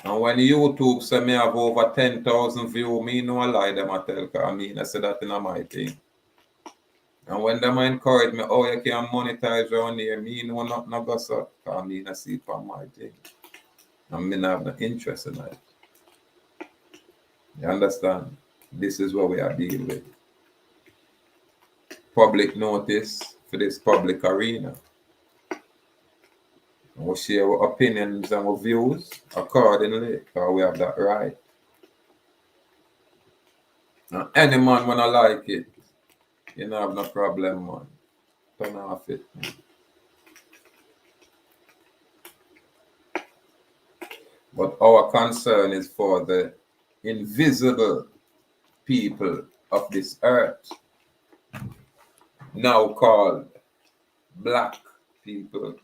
And when YouTube say me have over 10,000 views, me no lie them I tell, because I say that in my thing. And when them encourage me, oh, you can monetize around here, me know not no go so, because I see it on my thing. And me not have no interest in it. You understand? This is what we are dealing with. Public notice for this public arena. And we share our opinions and our views accordingly, because we have that right. And any man when I like it, you don't have no problem, man. Turn off it, man. But our concern is for the invisible people of this earth, now called black people,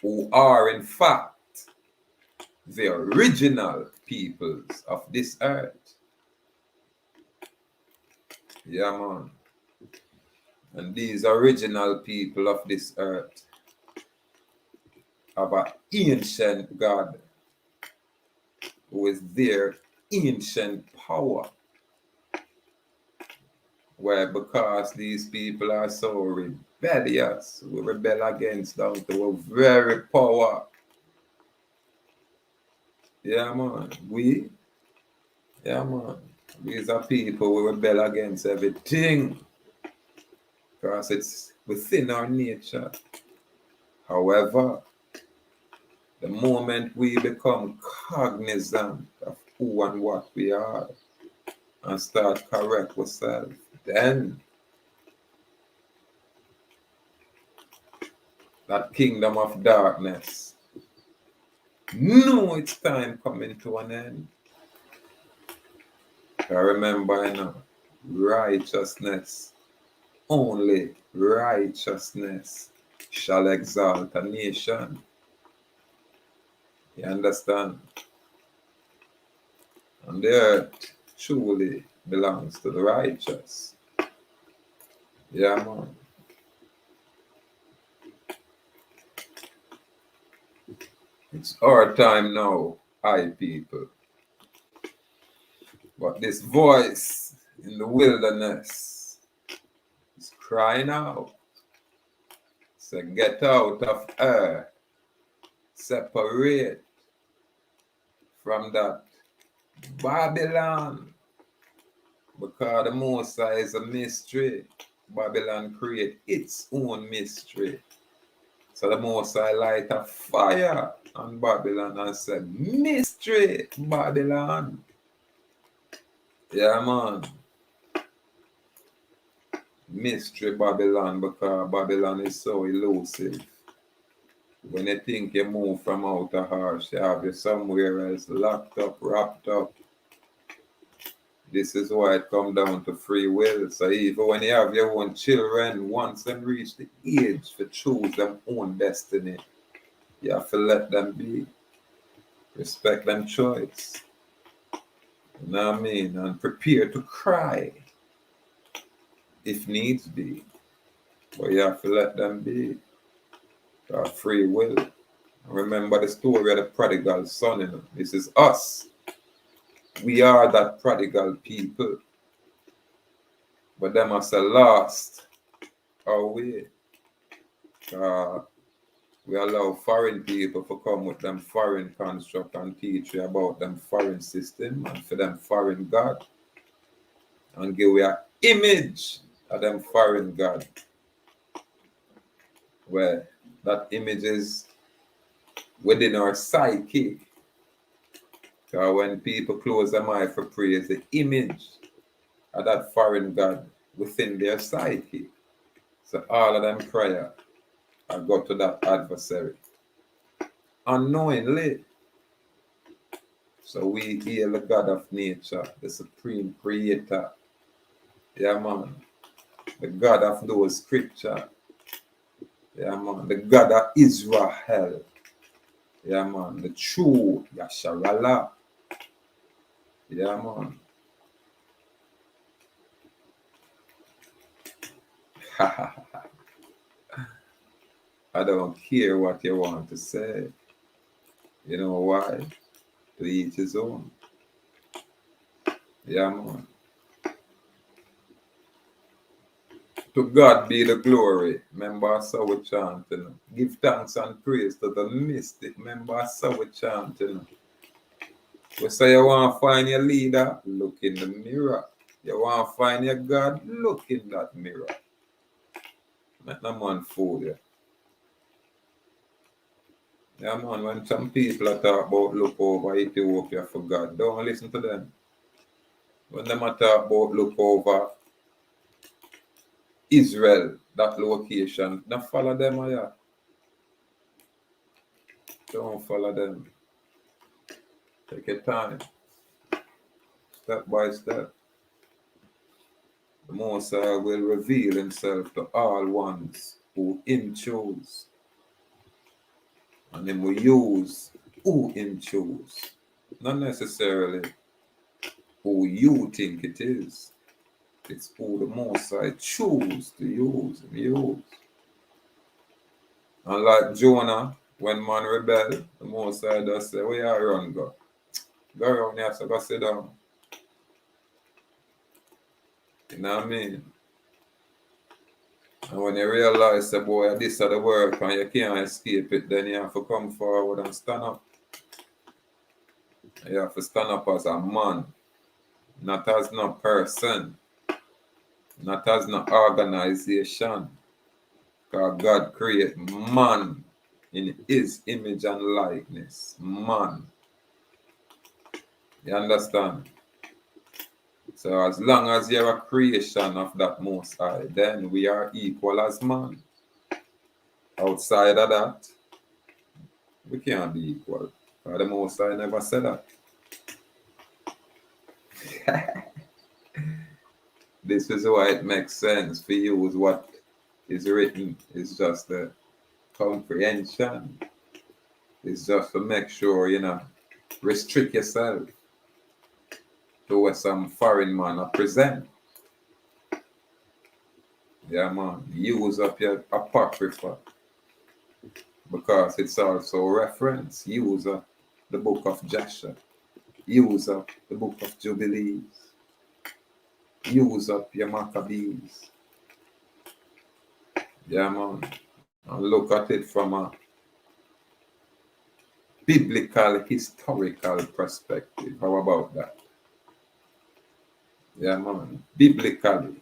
who are in fact the original peoples of this earth. Yeah, man. And these original people of this earth have an ancient God who is their ancient power. Where because these people are so rebellious, we rebel against them to our very power. Yeah, man. Yeah, man. These are people who rebel against everything. Because it's within our nature. However, the moment we become cognizant of who and what we are and start correct ourselves, then that kingdom of darkness know its time coming to an end. I remember, righteousness, only righteousness shall exalt a nation. You understand? And the earth truly belongs to the righteous. Yeah, man. It's our time now, people. But this voice in the wilderness is crying out. So get out of her. Separate from that Babylon. Because the Most High is a mystery. Babylon create its own mystery. So the Most High light a fire on Babylon and said, mystery, Babylon. Yeah, man. Mystery Babylon, because Babylon is so elusive. When you think you move from outer harsh, you have you somewhere else locked up, wrapped up. This is why it comes down to free will. So even when you have your own children, once they reach the age to choose their own destiny, you have to let them be. Respect them choice. You know what I mean? And prepare to cry if needs be. But you have to let them be. Free will. Remember the story of the prodigal son. This is us. We are that prodigal people. But them are so lost our way. We allow foreign people to come with them foreign construct and teach you about them foreign system and for them foreign God. And give you an image of them foreign God. Where that image is within our psyche. Because when people close their mind for praise, the image of that foreign God within their psyche. So all of them prayer I go to that adversary. Unknowingly. So we hear the God of nature, the supreme creator. Yeah, man. The God of those scripture. Yeah, man. The God of Israel. Yeah, man. The true Yasharallah. Yeah, man. I don't care what you want to say. You know why? To each his own. Yeah, man. To God be the glory. Remember, so we chant, you know. Give thanks and praise to the mystic. Remember, so we chant, you know. We say you want to find your leader, look in the mirror. You want to find your God, look in that mirror. Let no man fool you. Yeah, man, when some people are talk about look over Ethiopia for God, don't listen to them. When them are talk about look over Israel, that location, don't follow them, yeah. Don't follow them. Take your time, step by step. The Most High will reveal himself to all ones who him choose. And him will use who him choose. Not necessarily who you think it is. It's who the Most High choose to use him use. And like Jonah, when man rebel, the Most High does say, where you run go? Go around here, so go sit down. You know what I mean? And when you realize that boy, this is the work and you can't escape it, then you have to come forward and stand up. You have to stand up as a man, not as no person, not as no organization. Because God created man in his image and likeness. Man. You understand? So as long as you're a creation of that Most High, then we are equal as man. Outside of that, we can't be equal. Because the Most High never said that. This is why it makes sense for you with what is written. It's just the comprehension. It's just to make sure, you know, restrict yourself to what some foreign man present. Yeah, man. Use up your apocrypha because it's also reference. Use up the book of Joshua. Use up the book of Jubilees. Use up your Maccabees. Yeah, man. And look at it from a biblical, historical perspective. How about that? Yeah, man. Biblically.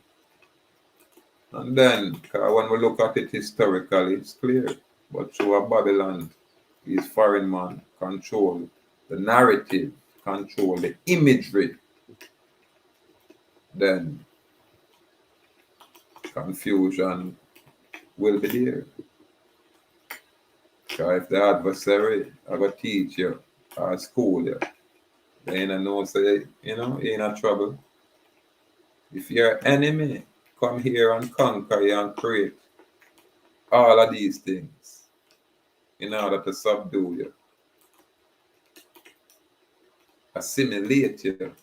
And then, when we look at it historically, it's clear. But through a Babylon, these foreign man control the narrative, control the imagery, then confusion will be there. Because if the adversary are going to teach you or school you, they ain't know say, you know, you ain't in trouble. If your enemy come here and conquer you and create all of these things in order to subdue you, assimilate you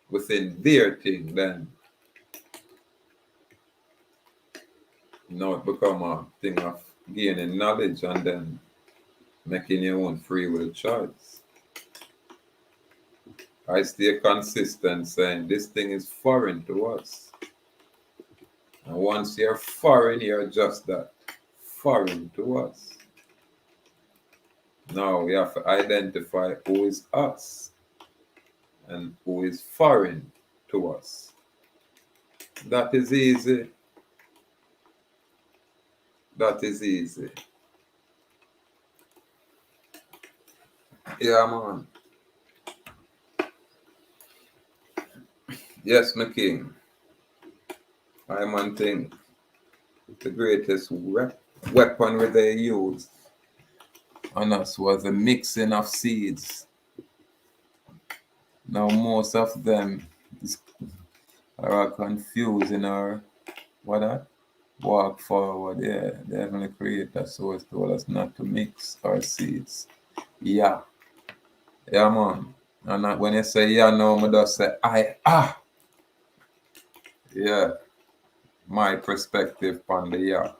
within their thing, then it become a thing of gaining knowledge and then making your own free will choice. I stay consistent saying this thing is foreign to us. And once you're foreign, you're just that, foreign to us. Now we have to identify who is us and who is foreign to us. That is easy. That is easy. Yeah, man. Yes, my king. I man think the greatest weaponry they used on us was the mixing of seeds. Now most of them are confusing or what that? Walk forward, yeah. The heavenly creator source told us not to mix our seeds. Yeah. Yeah, man. And when you say yeah, no, I just say yeah. My perspective on the yeah.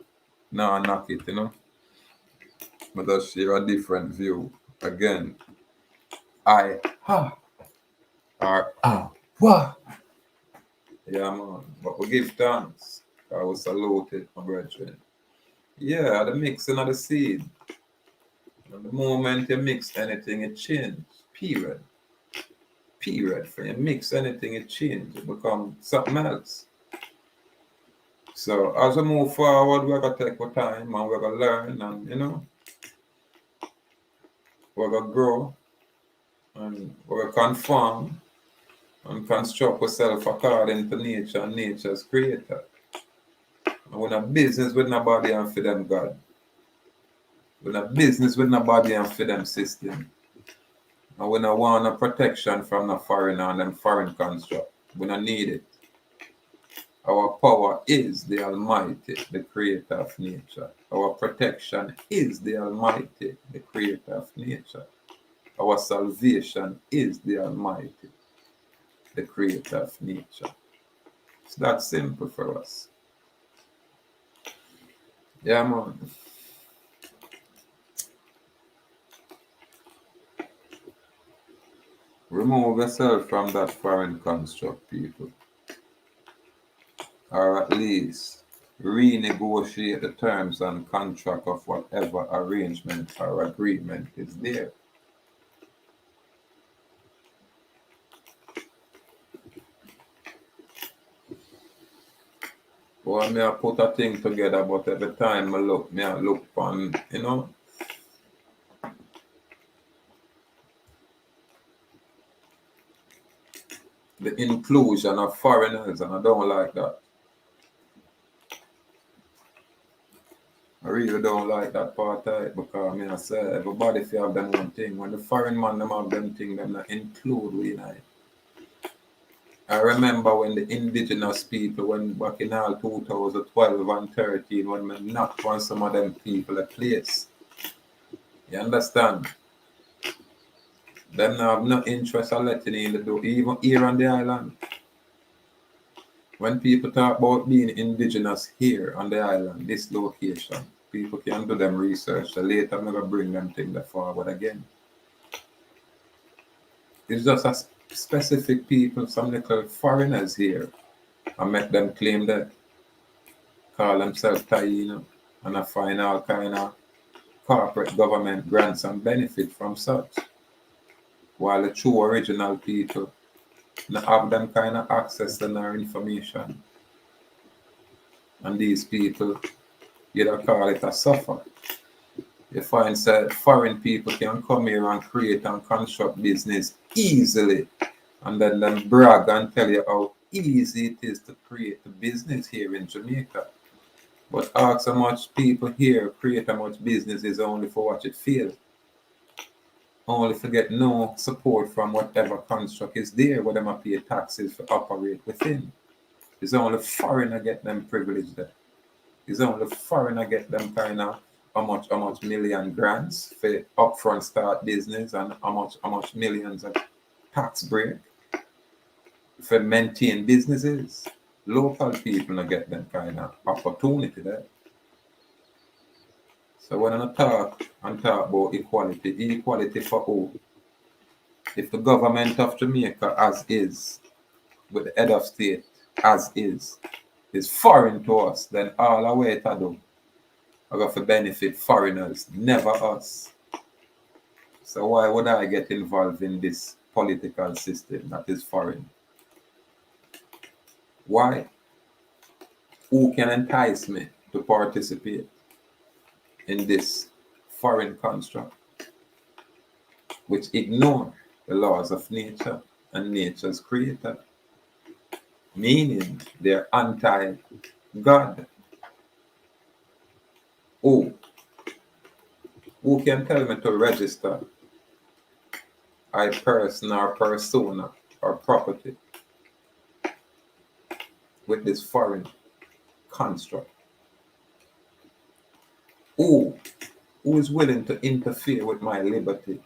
No, knock it, I just share a different view. Again, or what? Yeah, man. But we give thanks. I was saluted, my brethren. Yeah, the mixing of the seed. And the moment you mix anything, it changes. Period. Period. When you mix anything, it changes. It becomes something else. So as we move forward, we're gonna take our time and we're gonna learn and we're gonna grow and we're gonna conform and construct ourselves according to nature and nature's creator. And we're not business with nobody and for them God. We're not business with nobody and for them system. And we don't want no protection from the foreign and them foreign construct. We don't need it. Our power is the Almighty, the creator of nature. Our protection is the Almighty, the creator of nature. Our salvation is the Almighty, the creator of nature. It's that simple for us. Yeah, man. Remove yourself from that foreign construct, people. Or at least renegotiate the terms and contract of whatever arrangement or agreement is there. Well, me I put a thing together, but every time I look on, the inclusion of foreigners, and I don't like that. I really don't like that part of it because I say everybody if you have them own thing. When the foreign man them have them thing, them not include we in it. I remember when the indigenous people, when back in all 2012 and 13, when we knocked on some of them people a place. You understand? Them now have no interest in letting in the door, even here on the island. When people talk about being indigenous here on the island, this location, people can do them research. So later I'm gonna bring them things forward again. It's just a specific people, some little foreigners here. I make them claim that, call themselves Taino, and I find all kind of corporate government grants and benefit from such. While the true original people not have them kind of access to our information. And these people, you don't call it a suffer. You find that foreign people can come here and create and construct business easily. And then them brag and tell you how easy it is to create a business here in Jamaica. But ask how much people here create how much business is only for what it feels. Only to get no support from whatever construct is there where them pay taxes to operate within. It's only foreigner get them privilege there. It's only foreigner get them kind of how much million grants for upfront start business and how much millions of tax break for maintain businesses. Local people not get them kind of opportunity there. So when I talk about equality for all, if the government of Jamaica as is, with the head of state as is foreign to us, then all our way to do are going to benefit foreigners, never us. So why would I get involved in this political system that is foreign? Why? Who can entice me to participate in this foreign construct which ignore the laws of nature and nature's creator? Meaning they're anti-God. Who can tell me to register a person or persona or property with this foreign construct? Who is willing to interfere with my liberty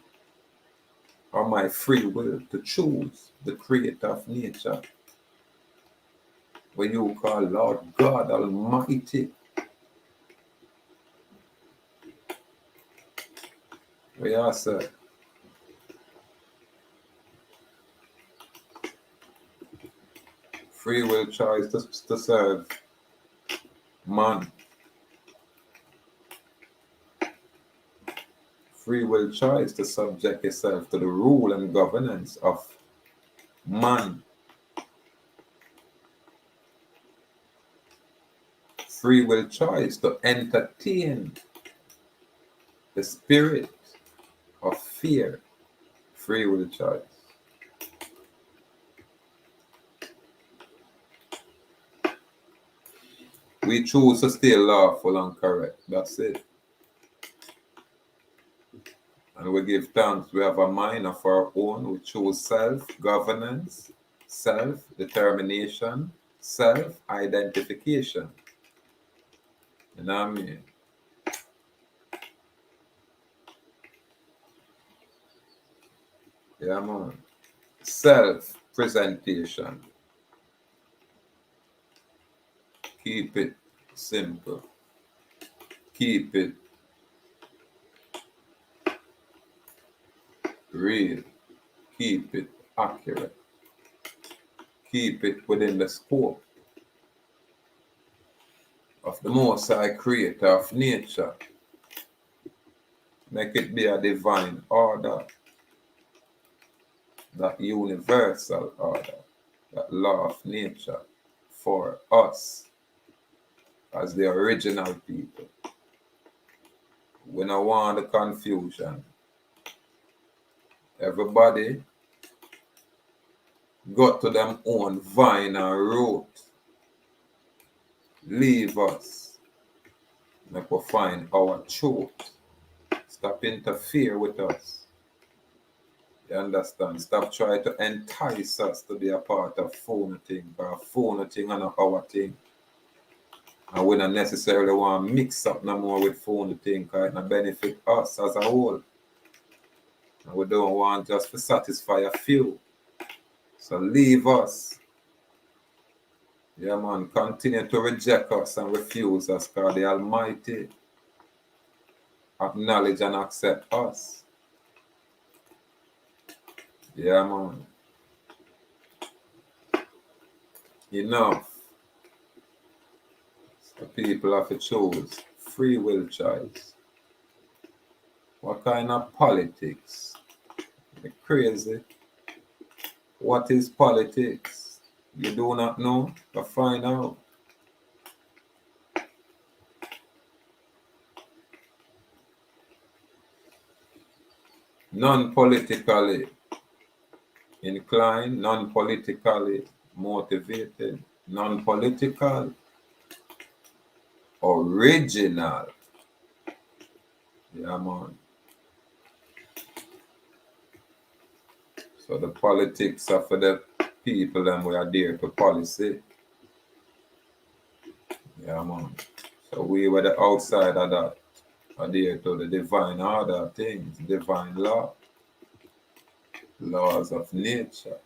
or my free will to choose the creator of nature, when you call Lord God Almighty? We are, sir. Free will choice to serve man. Free will choice to subject yourself to the rule and governance of man. Free will choice to entertain the spirit of fear. Free will choice. We choose to stay lawful and correct. That's it. And we give thanks. We have a mind of our own. We choose self-governance, self-determination, self-identification. You know what I mean? Yeah, man. Self-presentation. Keep it simple. Keep it real. Keep it accurate. Keep it within the scope of the Most High Creator of nature. Make it be a divine order, that universal order, that law of nature for us as the original people. We don't want the confusion. Everybody got to them own vine and root. Leave us. Make we find our truth. Stop interfere with us. You understand? Stop trying to entice us to be a part of phone thing. Because phone thing and our thing. And we don't necessarily want to mix up no more with phone thing because it not benefit us as a whole. And we don't want just to satisfy a few. So leave us. Yeah, man. Continue to reject us and refuse us because the Almighty acknowledge and accept us. Yeah, man. Enough. So people have to choose free will choice. What kind of politics? You're crazy. What is politics? You do not know? But find out. Non-politically inclined, non-politically motivated, non-political, original. Yeah, man. So the politics are for the people and we adhere to policy. Yeah, man. So we were the outside of that, adhere to the divine order things, divine law, laws of nature.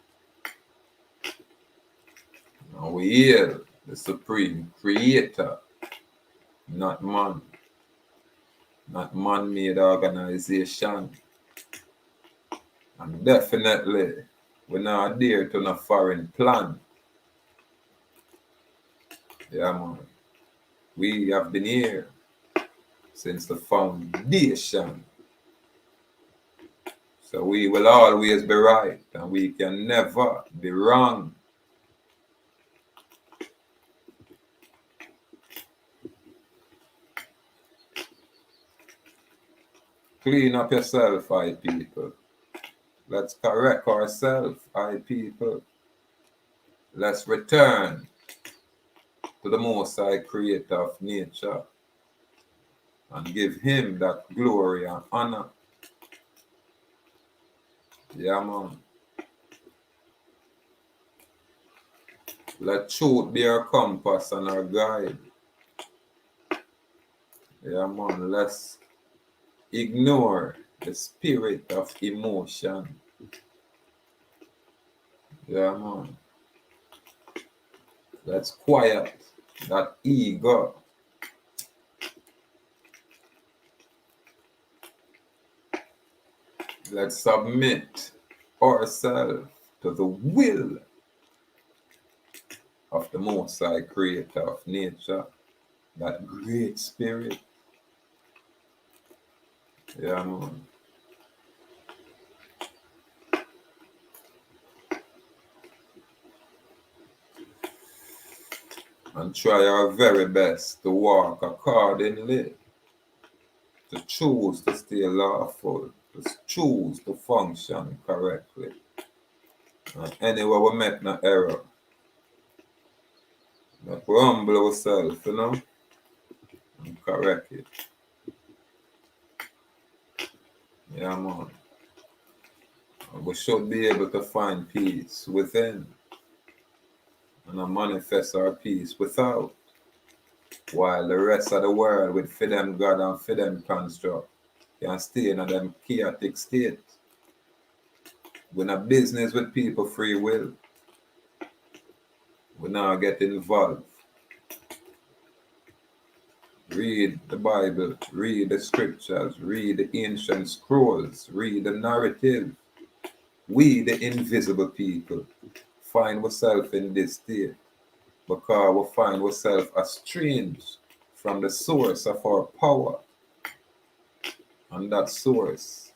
And we hail the supreme creator, not man, not man-made organization. And definitely, we not adhere to no foreign plan. Yeah, man. We have been here since the foundation. So we will always be right and we can never be wrong. Clean up yourself, I people. Let's correct ourselves, I people. Let's return to the Most High Creator of nature and give Him that glory and honor. Yeah, man. Let truth be our compass and our guide. Yeah, man, let's ignore the spirit of emotion. Yeah, man. Let's quiet that ego. Let's submit ourselves to the will of the Most High Creator of nature, that great spirit. Yeah, man. And try our very best to walk accordingly, to choose to stay lawful, to choose to function correctly. And anywhere we make no error, like we humble ourselves, and correct it. Yeah, man. And we should be able to find peace within and manifest our peace without, while the rest of the world with for them God and for them construct can stay in them chaotic state. We're not business with people free will. We now get involved. Read the Bible, read the scriptures, read the ancient scrolls, read the narrative. We, the invisible people, find ourselves in this state because we find ourselves estranged from the source of our power. And that source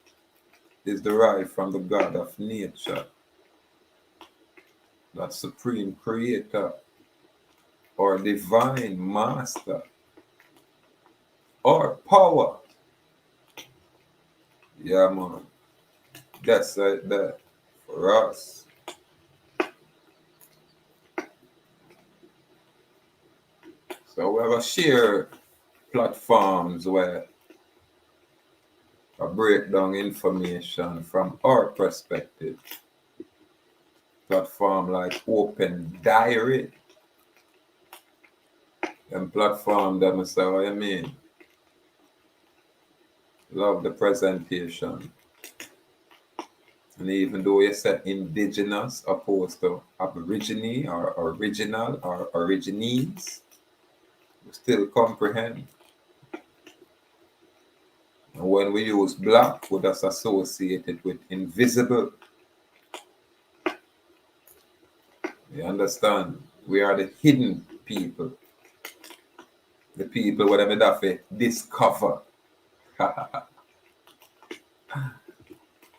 is derived from the God of nature, that supreme creator, or divine master, or power. Yeah, man. That's right there for us. So we have a share platforms where I break down information from our perspective. Platform like Open Diary. And platform that I say, what you mean? Love the presentation. And even though you said indigenous opposed to aborigine or original or origines, we still comprehend. And when we use black, we just associate it with invisible. You understand? We are the hidden people. The people where they have to discover.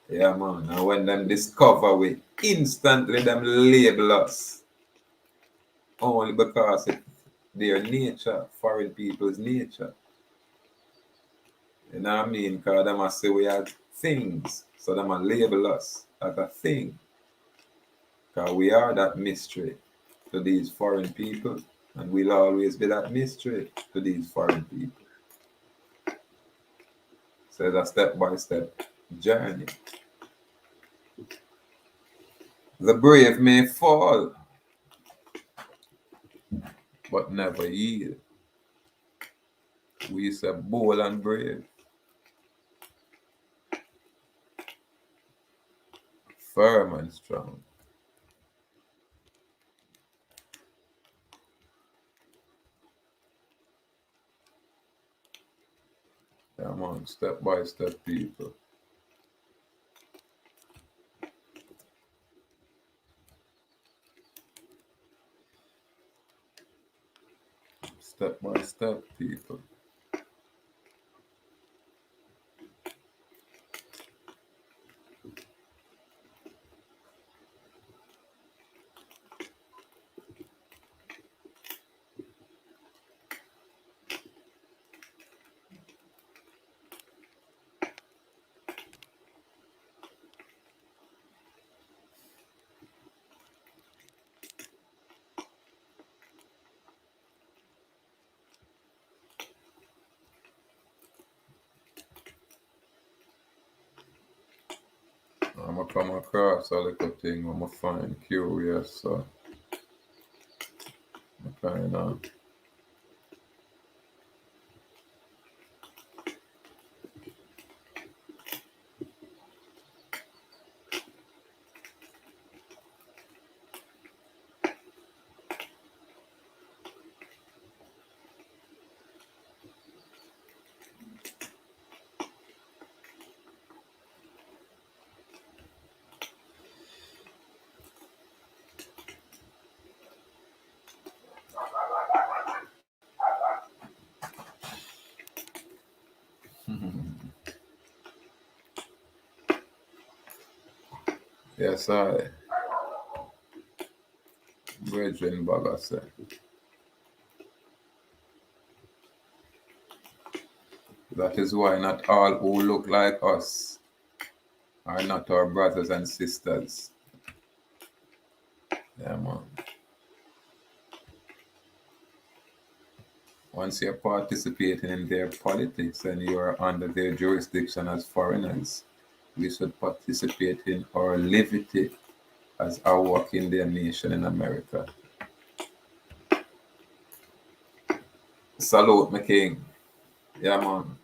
Yeah, man. And when them discover, we instantly them label us. Only because it's their nature, foreign people's nature. You know what I mean? Because them say we are things. So them label us as a thing. Because we are that mystery to these foreign people. And we'll always be that mystery to these foreign people. So it's a step-by-step journey. The brave may fall, but never yield. We say bold and brave, firm and strong. Come on, step-by-step people. Step-by-step people. I'm gonna come across a little thing I'm gonna find curious, so I kind of Yes, I. Brethren Baga said. That is why not all who look like us are not our brothers and sisters. Yeah, man. Once you're participating in their politics and you are under their jurisdiction as foreigners, we should participate in our levity as our work in their nation in America. Salute, my king. Yeah, man.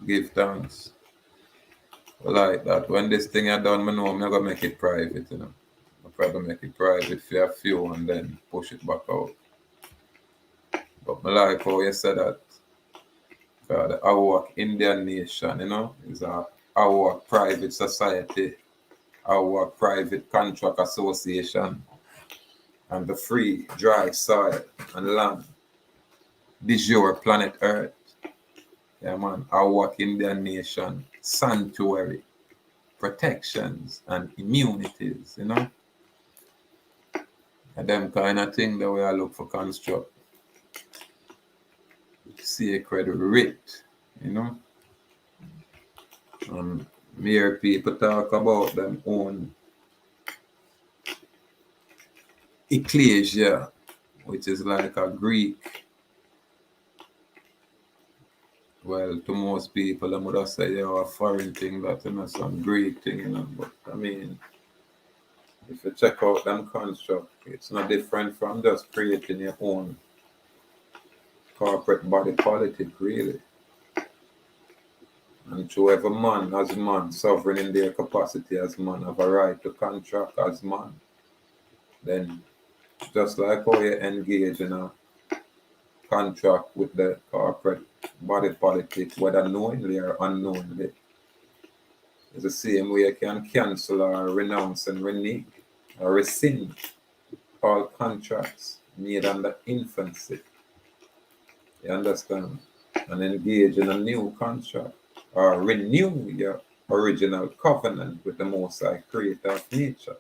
Give thanks. Like that. When this thing are done, I know I'm not going to make it private, you know. I'll probably make it private for a few and then push it back out. But I like how you said that. Our Indian nation, you know, is our private society, our private contract association, and the free, dry soil and land. This your planet Earth. Yeah, man. Our Indian nation, sanctuary, protections, and immunities, you know. And them kind of thing that we are look for construct. Sacred writ, you know. And mere people talk about them own ecclesia, which is like a Greek. Well, to most people, I would have said, yeah, a foreign thing, that, you know, some Greek thing, you know. But I mean, if you check out them construct, it's not different from just creating your own corporate body politic, really. And to every man as man, sovereign in their capacity as man, have a right to contract as man. Then, just like how you engage in a contract with the corporate body politic, whether knowingly or unknowingly, it's the same way you can cancel or renounce and renege or rescind all contracts made under infancy. You understand? And engage in a new contract or renew your original covenant with the Most High Creator of nature.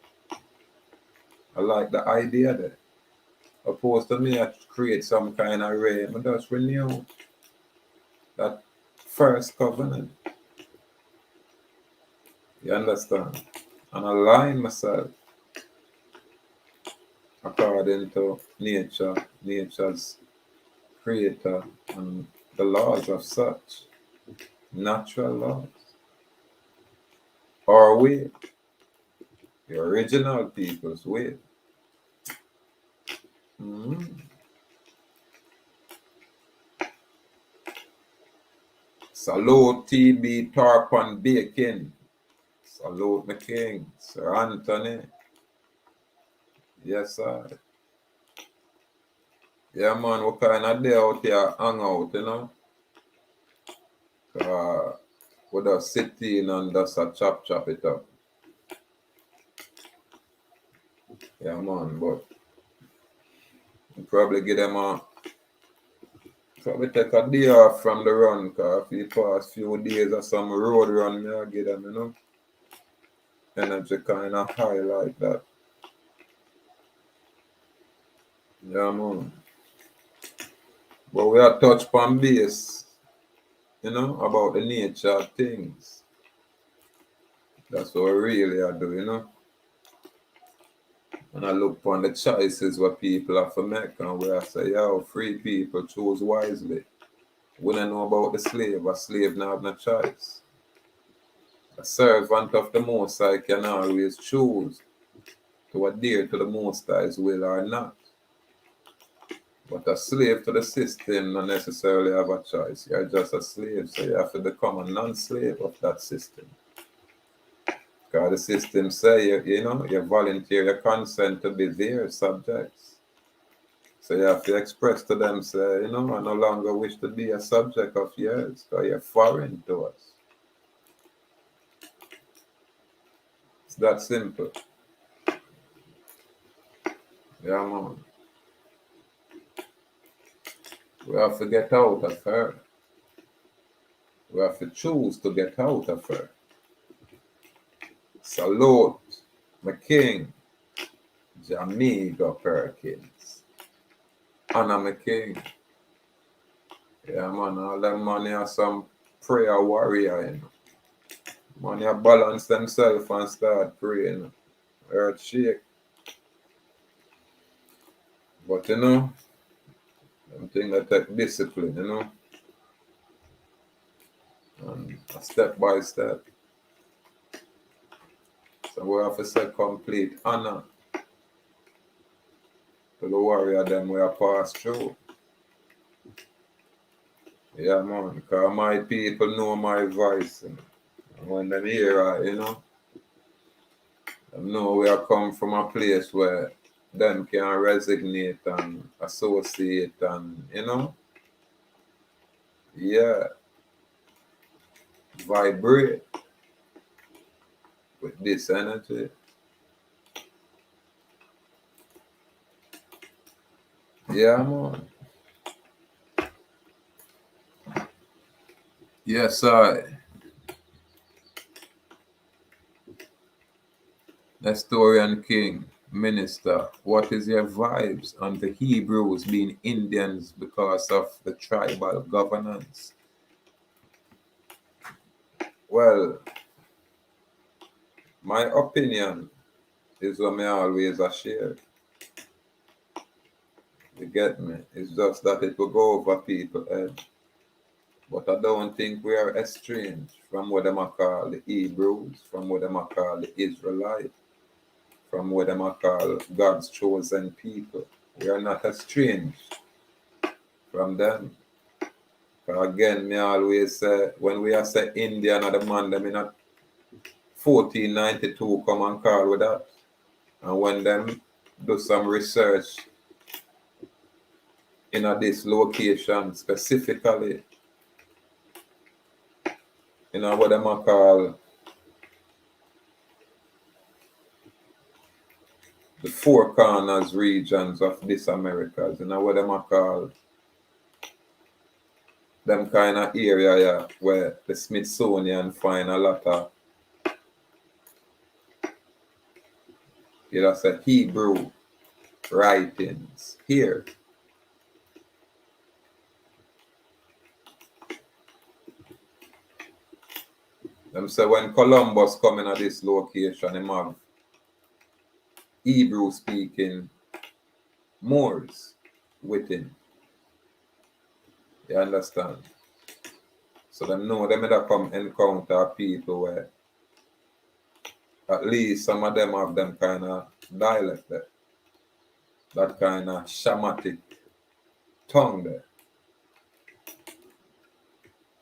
I like the idea there. Opposed to me, I create some kind of way, but just renew that first covenant. You understand? And align myself according to nature, nature's creator, and the laws of such natural laws. Our way, the original people's way. Mhm. Salute TB Tarpon Bacon. Salute my king, Sir Anthony. Yes, sir. Yeah, man, what kind of day out here hang out, you know? We just sit in and just a chop it up. Yeah, man, but you probably give them probably take a day off from the run, because if you pass few days of some road run, me I give them, you know? Energy kind of high like that. Yeah, man. But we are touch on base, you know, about the nature of things. That's what we really are doing, you know. And I look upon the choices what people have to make, and where I say, yo, free people choose wisely. We don't know about the slave. A slave not have no choice. A servant of the Most High can always choose to adhere to the Most High's will or not. But a slave to the system not necessarily have a choice. You're just a slave, so you have to become a non-slave of that system. Because the system say, you know, you volunteer your consent to be their subjects. So you have to express to them, say, you know, I no longer wish to be a subject of yours, because you're foreign to us. It's that simple. Yeah, man. We have to get out of her. We have to choose to get out of her. Salute, my king, Jamigo Perkins. Anna, my king. Yeah, man, all them money are some prayer warrior, you know. Money are balance themselves and start praying. Earth shake. But you know, them thing that take discipline, you know. And step by step. So we have to say complete honor to the warrior them we are passed through. Yeah, man, because my people know my voice. And when them hear it, you know, they know we are come from a place where them can resonate and associate and, you know, yeah, vibrate with this energy. Yeah, man. Yes, I. Nestorian King, Minister, what is your vibes on the Hebrews being Indians because of the tribal governance? Well, my opinion is what me always a share. You get me? It's just that it will go over people's head. But I don't think we are estranged from what them are call the Hebrews, from what them are call the Israelites, from what them are call God's chosen people. We are not estranged from them. Again, me always say, when we are say Indian or the man, them in a 1492 come and call with that. And when them do some research in a this location specifically, you know what them are call the four corners regions of this Americas, you know what them are call them kind of area, yeah, where the Smithsonian find a lot of, you know, say Hebrew writings here. Them say when Columbus come in at this location, him have Hebrew speaking Moors with him. You understand? So them know them either come encounter people where at least some of them have them kind of dialect there. That kind of shamatic tongue there.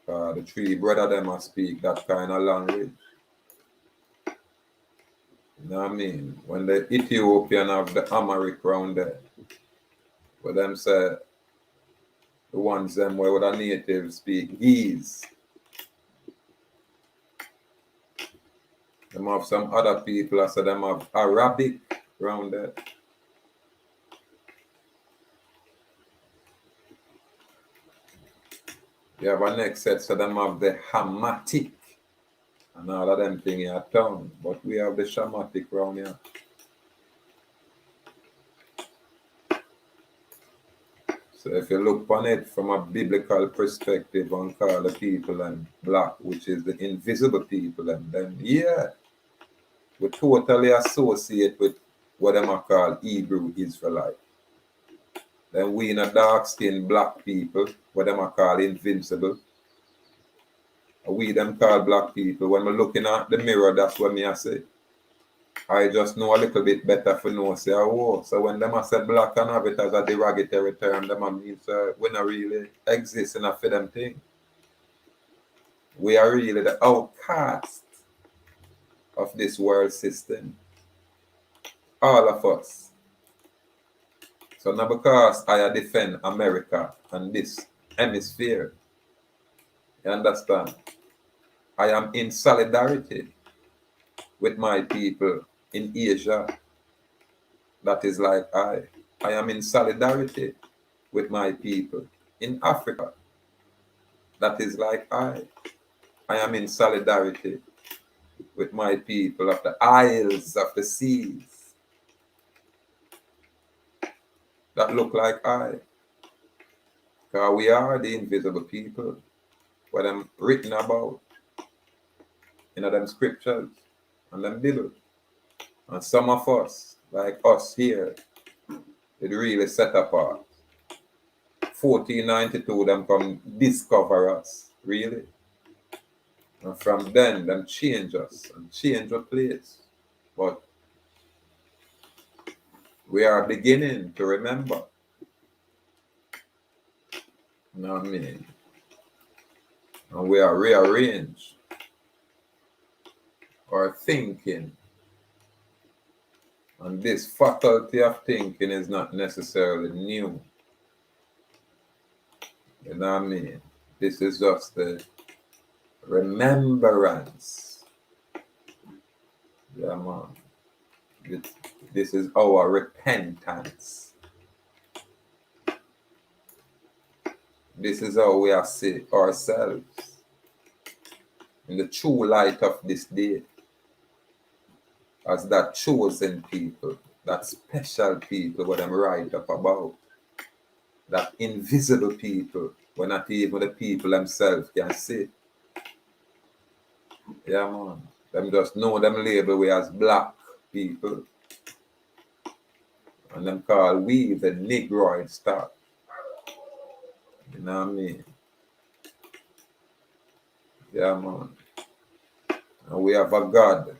The three brother them a speak that kind of language. You know what I mean? When the Ethiopian have the Amharic round there, where them say the ones them where the natives speak Geese. Them have some other people, I say them have Arabic round there. You have a next set, so them have the Hamatic and all of them thing in a town. But we have the Shamatic round here. So if you look on it from a biblical perspective and call the people and black, which is the invisible people, and then yeah, we totally associate with what them are called Hebrew Israelite. Then we in a dark skinned black people, what them are called invincible. We them call black people. When we're looking at the mirror, that's what me I say. I just know a little bit better for know say oh. So when them I say black and have it as a derogatory term, them I mean so we not really exist in a for them thing. We are really the outcast of this world system. All of us. So now because I defend America and this hemisphere, you understand? I am in solidarity with my people in Asia. That is like I am in solidarity with my people in Africa that is like I. I am in solidarity with my people of the isles of the seas that look like I. Because we are the invisible people, what I'm written about in them scriptures and them Bible. And some of us, like us here, it really set apart. 1492, them come discover us, really. And from then, them change us and change our place. But we are beginning to remember. You know what I mean? And we are rearranged our thinking. And this faculty of thinking is not necessarily new. You know what I mean? This is just the remembrance. Yeah, man. This is our repentance. This is how we are see ourselves in the true light of this day as that chosen people, that special people what I'm right up about, that invisible people when not even the people themselves can see. Yeah, man. Them just know them label we as black people. And them call we the Negroid stock. You know what I mean? Yeah, man. And we have a God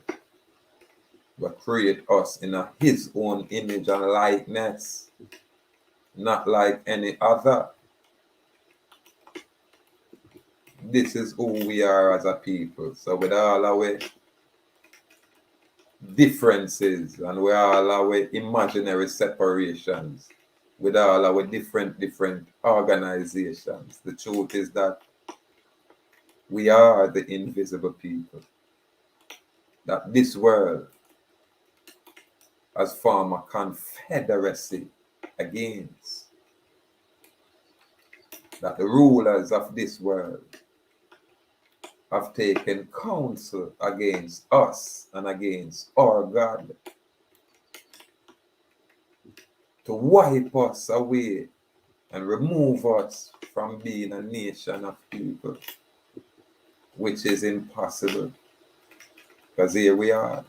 who create us in his own image and likeness, not like any other. This is who we are as a people. So with all our differences and with all our imaginary separations, with all our different organizations, the truth is that we are the invisible people. That this world has formed a confederacy against. That the rulers of this world have taken counsel against us and against our God to wipe us away and remove us from being a nation of people, which is impossible. Because here we are.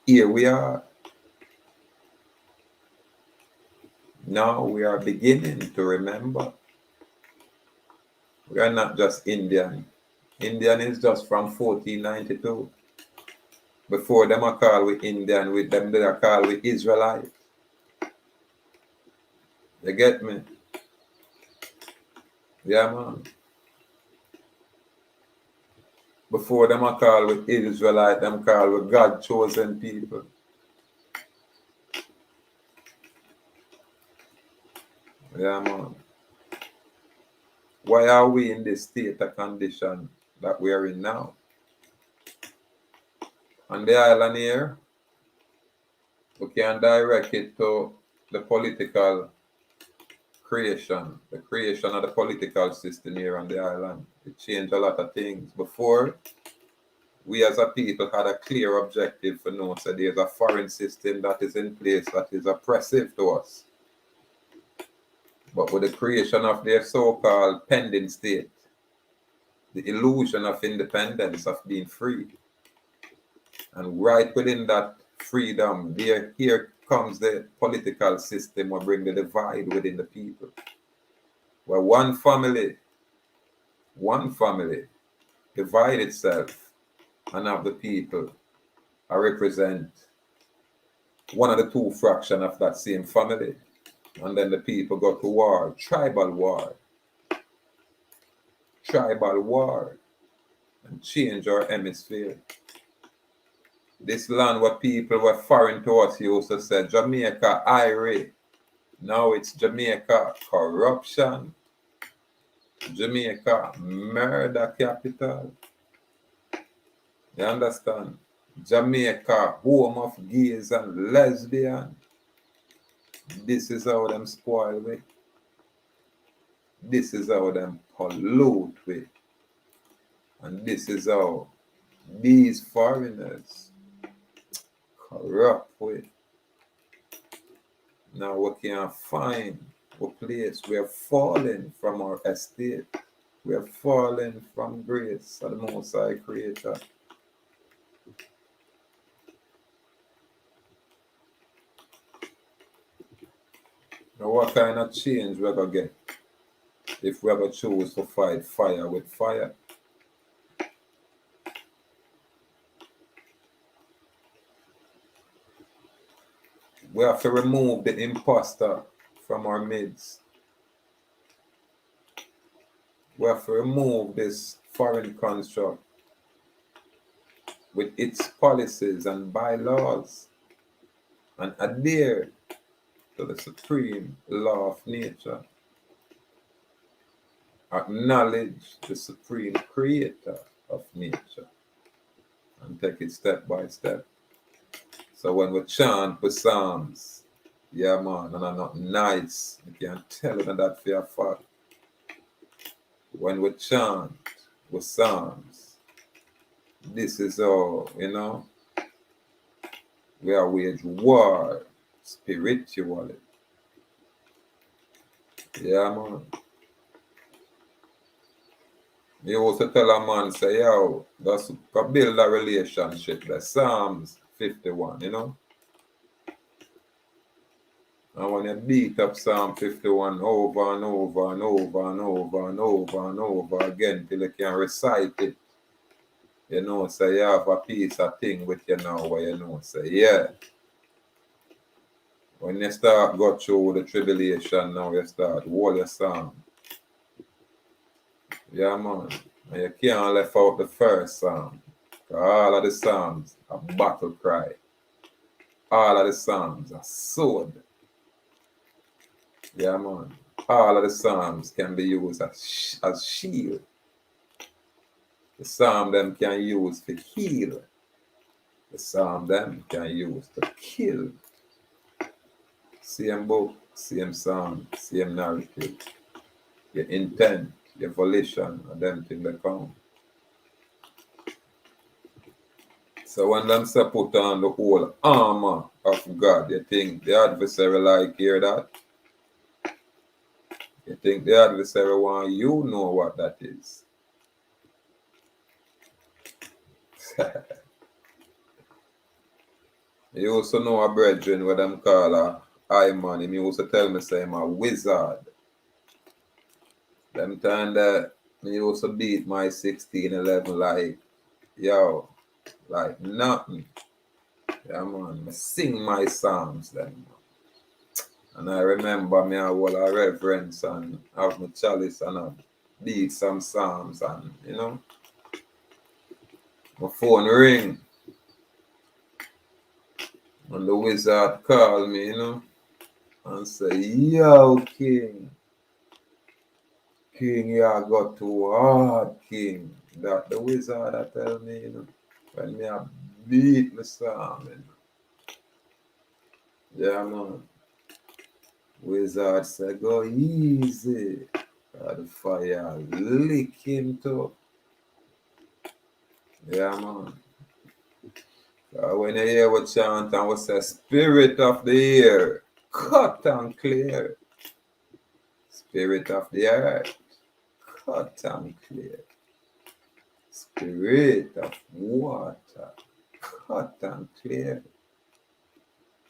Here we are. Now we are beginning to remember. We are not just Indian. Indian is just from 1492. Before them are called we Indian, with them they are called we Israelite. You get me? Yeah, man. Before them are called we Israelite, them called we God chosen people. Yeah, man. Why are we in this state of condition that we are in now? On the island here, we can direct it to the political creation, the creation of the political system here on the island. It changed a lot of things. Before, we as a people had a clear objective for know that there's a foreign system that is in place that is oppressive to us. But with the creation of their so-called pending state, the illusion of independence, of being free, and right within that freedom, here comes the political system will bring the divide within the people. Where one family divide itself and have the people I represent one of the two fractions of that same family. And then the people go to war, tribal war, and change our hemisphere. This land where people were foreign to us used to say Jamaica Irie. Now it's Jamaica corruption, Jamaica murder capital. You understand? Jamaica home of gays and lesbians. This is how them spoil me. This is how them pollute with. And this is how these foreigners corrupt with. Now we can't find a place. We are falling from our estate. We are falling from grace of the Most High Creator. Now what kind of change we're going to get if we ever choose to fight fire with fire? We have to remove the imposter from our midst. We have to remove this foreign construct with its policies and bylaws and adhere to the supreme law of nature. Acknowledge the supreme creator of nature and take it step by step. So when we chant the Psalms, yeah man, and I'm not nice, you can tell them that for a fact. When we chant the Psalms, this is how, we are wage war spiritually. Yeah man. You also tell a man, say, yo, that's to build a relationship. The Psalms 51, And when you beat up Psalm 51 over and over and over and over and over and over again till you can recite it, say you have a piece of thing with you now where say, yeah. When you start go through the tribulation now, you start hold your psalm. Yeah, man. And you can't left out the first psalm. All of the psalms are battle cry. All of the psalms are sword. Yeah, man. All of the psalms can be used as shield. The psalm them can use to heal. The psalm them can use to kill. Same book, same psalm, same narrative. Your intent, your volition, and them things that come. So when them say put on the whole armor of God, you think the adversary like hear that? You think the adversary want you know what that is? You also know a brethren what them call a I man. He used to tell me say I'm a wizard. Them time that me used to beat my 16-11 like, yo, like nothing. Yeah man, I sing my psalms then. And I remember me I hold a reverence and have my chalice and I beat some psalms and my phone ring. And the wizard called me, and say, yo, King, you got too hard, King. That the wizard I tell me, when me I beat my psalm, Yeah, man. Wizard say, go easy. The fire lick him too. Yeah, man. When you hear what chant and we say, spirit of the air, cut and clear. Spirit of the earth, cut and clear. Spirit of water, cut and clear.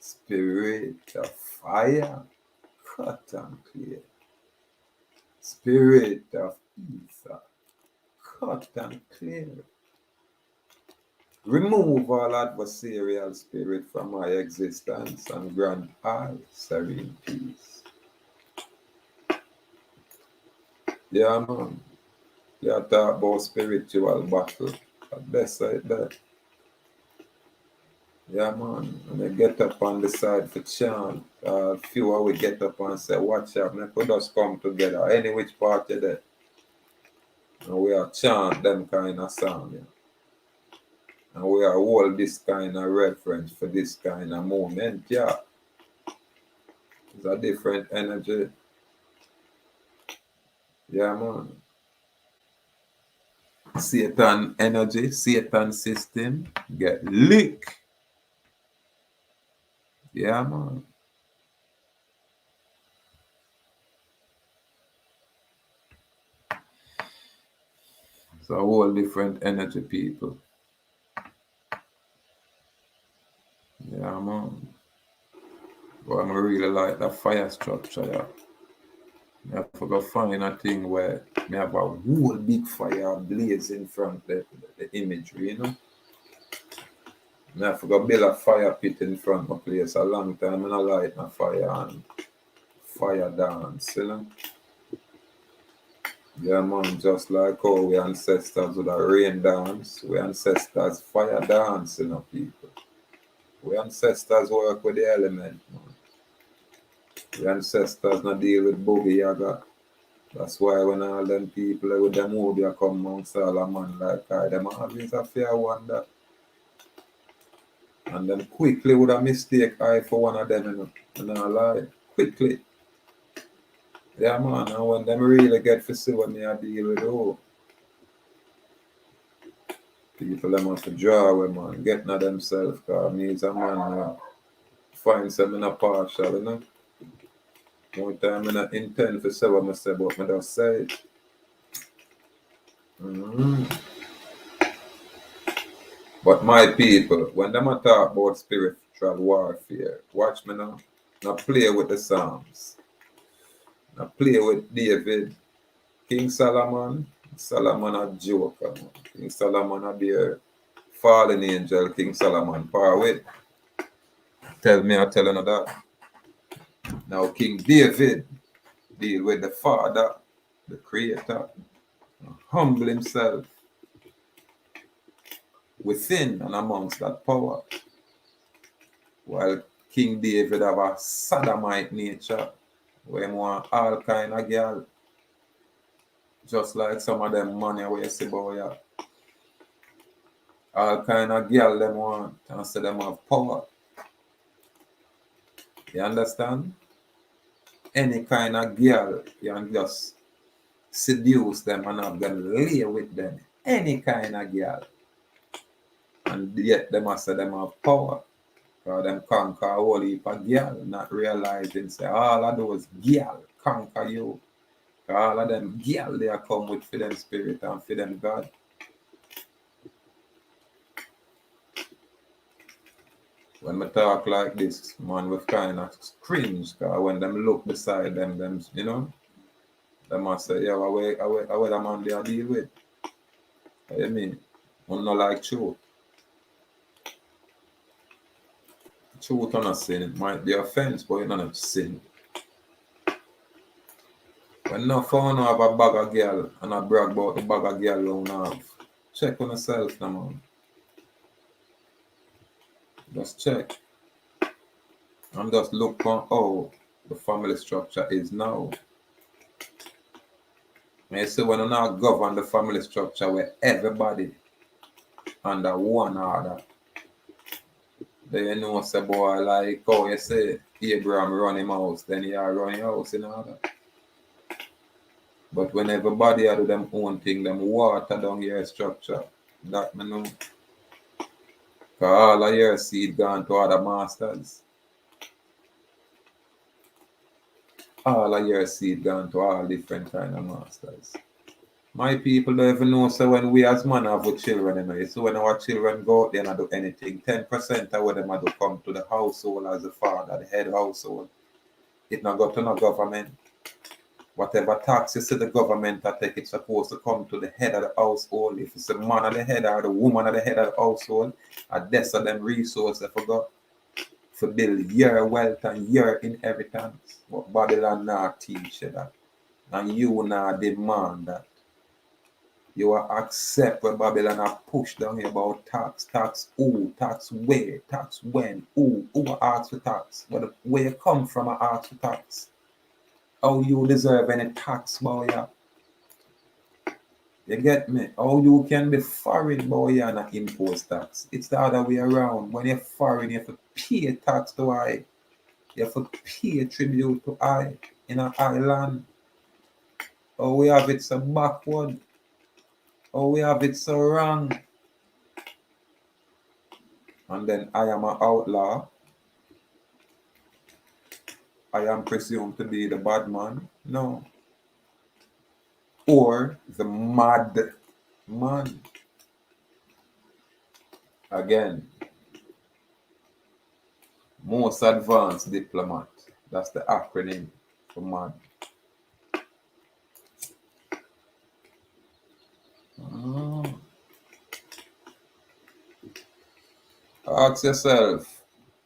Spirit of fire, cut and clear. Spirit of ether, cut and clear. Remove all adversarial spirit from my existence and grant I serene peace. Yeah, man. You talk about spiritual battle. That's right there. Yeah, man. And I get up on the side for chant. Few we get up and say, watch out, we could just come together. Any which part you there. And we are chant them kind of song. Yeah. And we are hold this kind of reference for this kind of moment. Yeah. It's a different energy. Yeah, man. Satan energy, Satan system get licked. Yeah, man. It's a whole different energy, people. Yeah, man. But I really like the fire structure. Yeah. I forgot find a thing where me have a whole big fire blaze in front of the imagery, you know. Me I forgot build a fire pit in front of my place a long time and I light a fire and fire dance, you know. Yeah, man, just like how we ancestors would have rain dance, we ancestors fire dance, you know, people. We ancestors work with the element, man. We ancestors not deal with boogie yaga. That's why when all them people with them movie come Mount Solomon like I, them always a fear one that. And them quickly would have mistake I for one of them, you know. And I lie. Quickly. Yeah, man, and when them really get to see what me I deal with, oh, people them have to draw away, man, get na themselves, cause me is a man find some in a partial, you know. One time I not intend to say what I say, but I just say it. Mhm. But my people, when them a talk about spiritual warfare, watch me now. Now play with the Psalms. Now play with David. King Solomon, Solomon a joker, man. King Solomon a be a fallen angel, King Solomon power with. Tell me I tell another that. Now King David deal with the Father, the Creator, humble himself within and amongst that power. While King David have a sodomite nature, where he want all kind of girl, just like some of them money where you see about ya. All kind of girl them want, and so them have power. You understand? Any kind of girl, you can just seduce them and have them lay with them. Any kind of girl. And yet them must say them have power. Because them conquer a whole heap of girl, not realizing say all of those girl conquer you. All of them girl they are come with for them spirit and for them God. When we talk like this, man, we kind of cringe because when them look beside them, you know, they must say, yeah, what the man they are deal with. What you mean? I'm not like truth. Truth on a sin, it might be offense, but it's not a sin. When no phone have a bag of girl and I brag about the bag of girl you have, check on yourself now, man. Just check. And just look on how the family structure is now. And you see when you now govern the family structure where everybody under one order, then you know say boy like how you say Abraham run him house, then you run your house in order. But when everybody do them own thing, them water down your structure. That me know. Cause all of your seed gone to other masters. All of your seed gone to all different kind of masters. My people don't even know so when we as man have with children anyway. So when our children go out there and do anything, 10% of what them do come to the household as the father, the head household. It not go to no government. Whatever tax you see the government I take, it's supposed to come to the head of the household. If it's the man at the head or the woman at the head of the household, that's of them resources forgot to build your wealth and your inheritance. But Babylon now teach you that. And you now demand that. You will accept what Babylon have pushed down here about tax. Tax who, tax where, tax when, who asks for tax. Where you come from I ask for tax. How you deserve any tax, boy? Yeah. You get me? How you can be foreign, boy, and not impose tax? It's the other way around. When you're foreign, you have to pay tax to I. You have to pay tribute to I in an island. Oh, we have it so backward. Oh, we have it so wrong. And then I am an outlaw. I am presumed to be the bad man. No. Or the mad man. Again, most advanced diplomat. That's the acronym for mad. Oh. Ask yourself,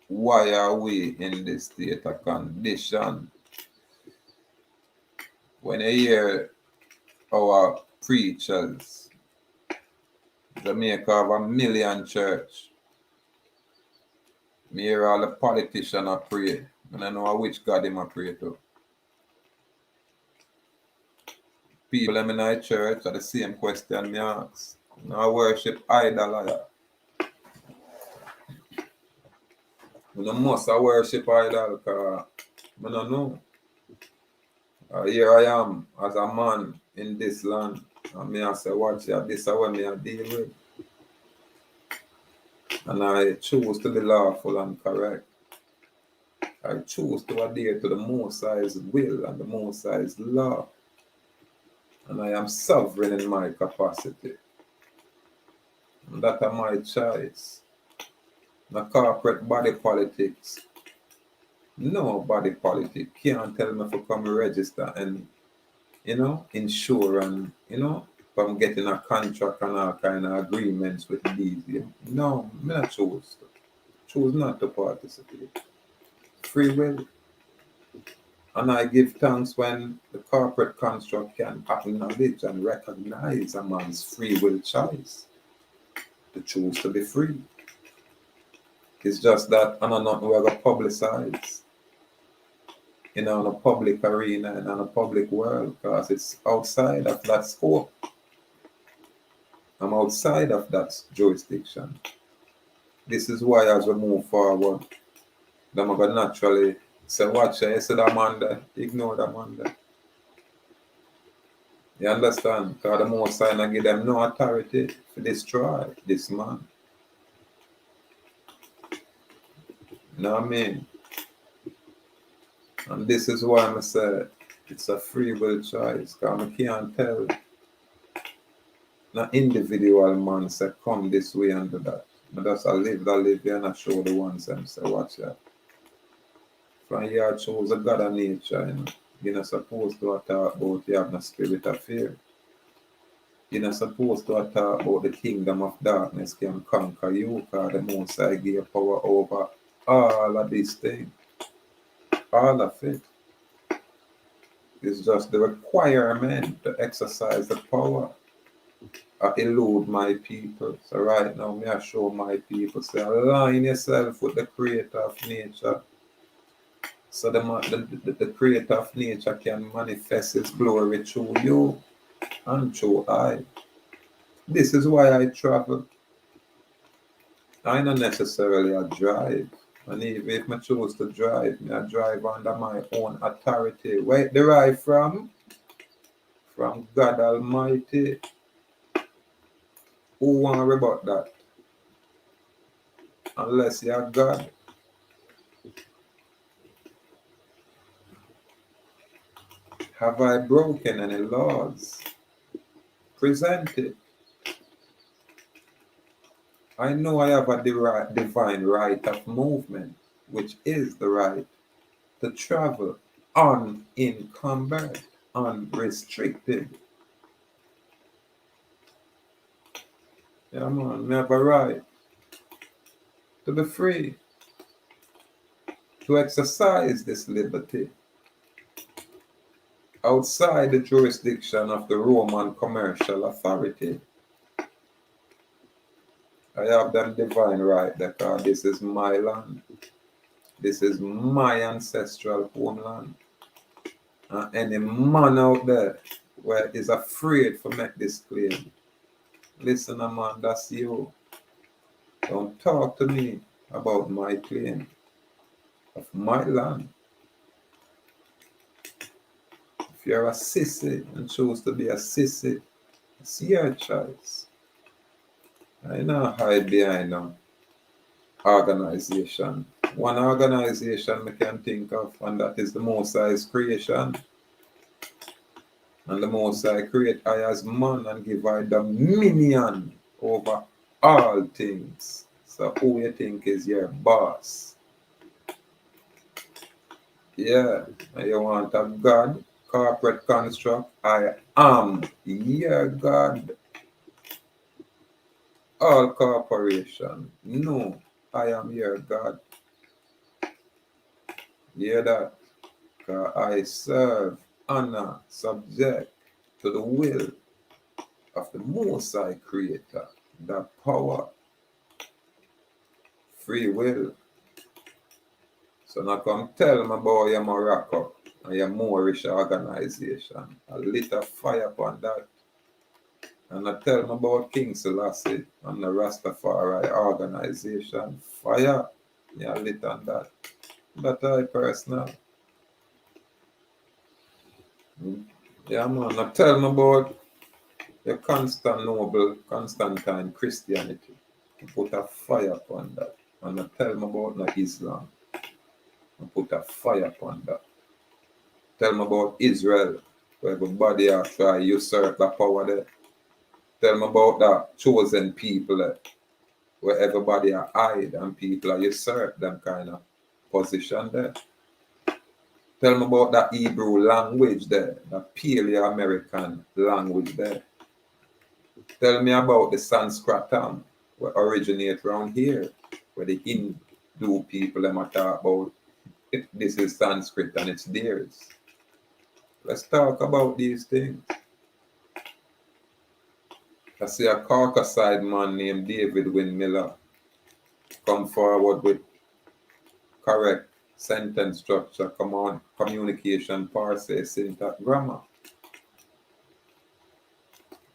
why are we in this state of condition? When you hear our preachers, Jamaica have 1,000,000 church. Me hear all the politicians are pray. And I know which God them a pray to. People them in the church are the same question me ask. Now worship idol. You must worship idol because I don't know. Here I am as a man in this land. And me I say, watch ya, this is what me I deal with. And I choose to be lawful and correct. I choose to adhere to the Most High's will and the Most High's law. And I am sovereign in my capacity. And that is my choice. The corporate body politics. No body politics can't tell me to come register and, insure and, from getting a contract and all kind of agreements with these. No, me not choose. Choose not to participate. Free will. And I give thanks when the corporate construct can acknowledge and recognize a man's free will choice to choose to be free. It's just that I know nothing we're going to publicize in a public arena and in a public world because it's outside of that scope. I'm outside of that jurisdiction. This is why as we move forward, I'm going to naturally say, watch it, you see that man there, ignore that man there. You understand? Because the Most High give them no authority to destroy this man. You know what I mean? And this is why I say it's a free will choice. Because I can't tell no individual man say come this way and do that. But that's I live here and I show the ones and say watch that. From here I chose a God of nature, You're not supposed to talk about you have no spirit of fear. You're not supposed to talk about the kingdom of darkness can conquer you because the Most High gave power over all of these things. All of it. It's just the requirement to exercise the power. I elude my people. So right now, me I show my people, say align yourself with the creator of nature. So the creator of nature can manifest his glory through you and through I. This is why I travel. I not necessarily a drive. And even if I choose to drive, I drive under my own authority. Where it derive from? From God Almighty. Who want to rebut that? Unless you are God. Have I broken any laws? Present it. I know I have a divine right of movement, which is the right to travel unencumbered, unrestricted. Yeah, man, I have a right to be free, to exercise this liberty outside the jurisdiction of the Roman commercial authority. I have that divine right because this is my land. This is my ancestral homeland. And any man out there where is afraid to make this claim, listen, man, that's you. Don't talk to me about my claim of my land. If you're a sissy and choose to be a sissy, it's your choice. I not hide behind no organization. One organization I can think of, and that is the Most High's creation. And the Most High create I as man and give I dominion over all things. So who you think is your boss? Yeah, and you want a God, corporate construct? I am your God. All corporation. No, I am your God. Hear that? 'Cause I serve, honor, subject to the will of the Most High Creator. That power, free will. So now come tell me about your Morocco and your Moorish organization. A little fire upon that. And I tell me about King Selassie and the Rastafari organization. Fire. Yeah, lit on that. That I personal. Yeah, man. Now tell me about your Constantinople, Constantine Christianity. Put a fire upon that. And I tell me about no Islam. And put a fire upon that. Tell me about Israel, where everybody are try usurp the power there. Tell me about that chosen people there, where everybody are hide and people are usurp them kind of position there. Tell me about that Hebrew language there, that Paleo-American language there. Tell me about the Sanskritam, where originate around here, where the Hindu people them are talk about this is Sanskrit and it's theirs. Let's talk about these things. I see a Caucaside man named David Wynn-Miller come forward with correct sentence structure, command, communication, parsing, syntax, grammar.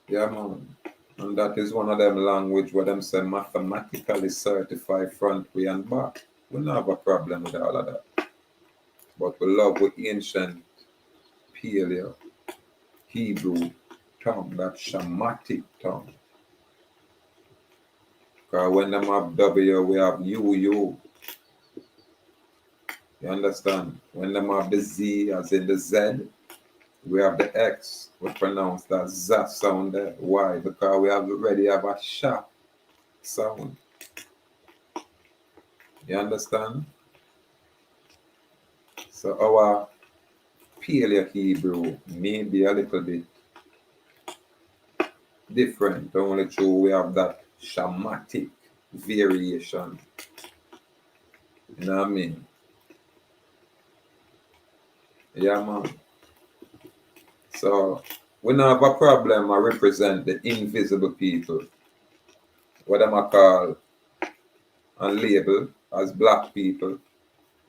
Yeah, man. And that is one of them language where them say mathematically certified front, way, and back. We don't have a problem with all of that. But we love with ancient Paleo, Hebrew tongue, that Shamatic tongue. Because when them have W, we have U. You understand? When them have the Z, as in the Z, we have the X. We pronounce that Z sound there. Why? Because we already have a sha sound. You understand? So our Paleo Hebrew may be a little bit different, only true we have that Shamatic variation. You know what I mean? Yeah, man. So we don't have a problem. I represent the invisible people, what am I call and label as black people,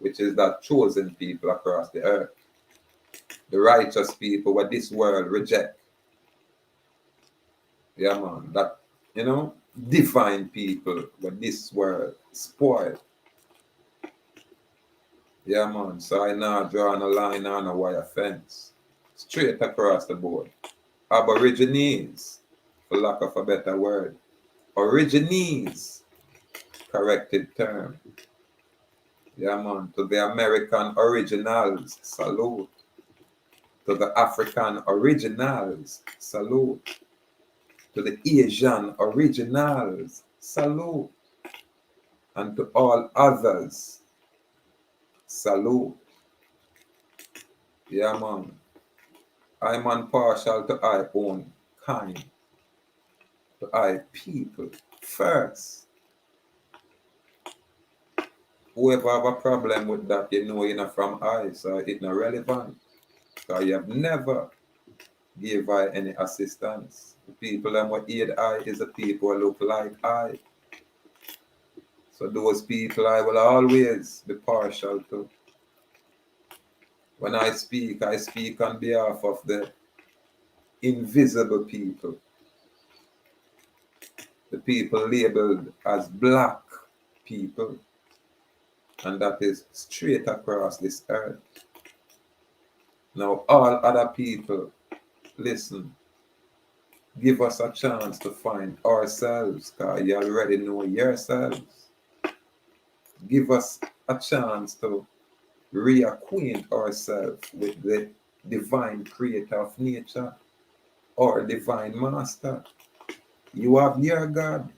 which is that chosen people across the earth, the righteous people what this world reject. Yeah, man. That divine people what this world spoil. Yeah, man. So I now draw a line on a wire fence, straight across the board. Aborigines, for lack of a better word. Origines, corrected term. Yeah, man. To the American originals, salute. To the African originals, salute. To the Asian originals, salute. And to all others, salute. Yeah, man. I'm impartial to I own kind, to I people first. Whoever have a problem with that, you know from I, so it's not relevant. Because you have never give I any assistance. The people that will aid I is the people who look like I. So those people I will always be partial to. When I speak on behalf of the invisible people. The people labeled as black people. And that is straight across this earth. Now, all other people, listen, give us a chance to find ourselves, because you already know yourselves. Give us a chance to reacquaint ourselves with the divine creator of nature or divine master. You have your God.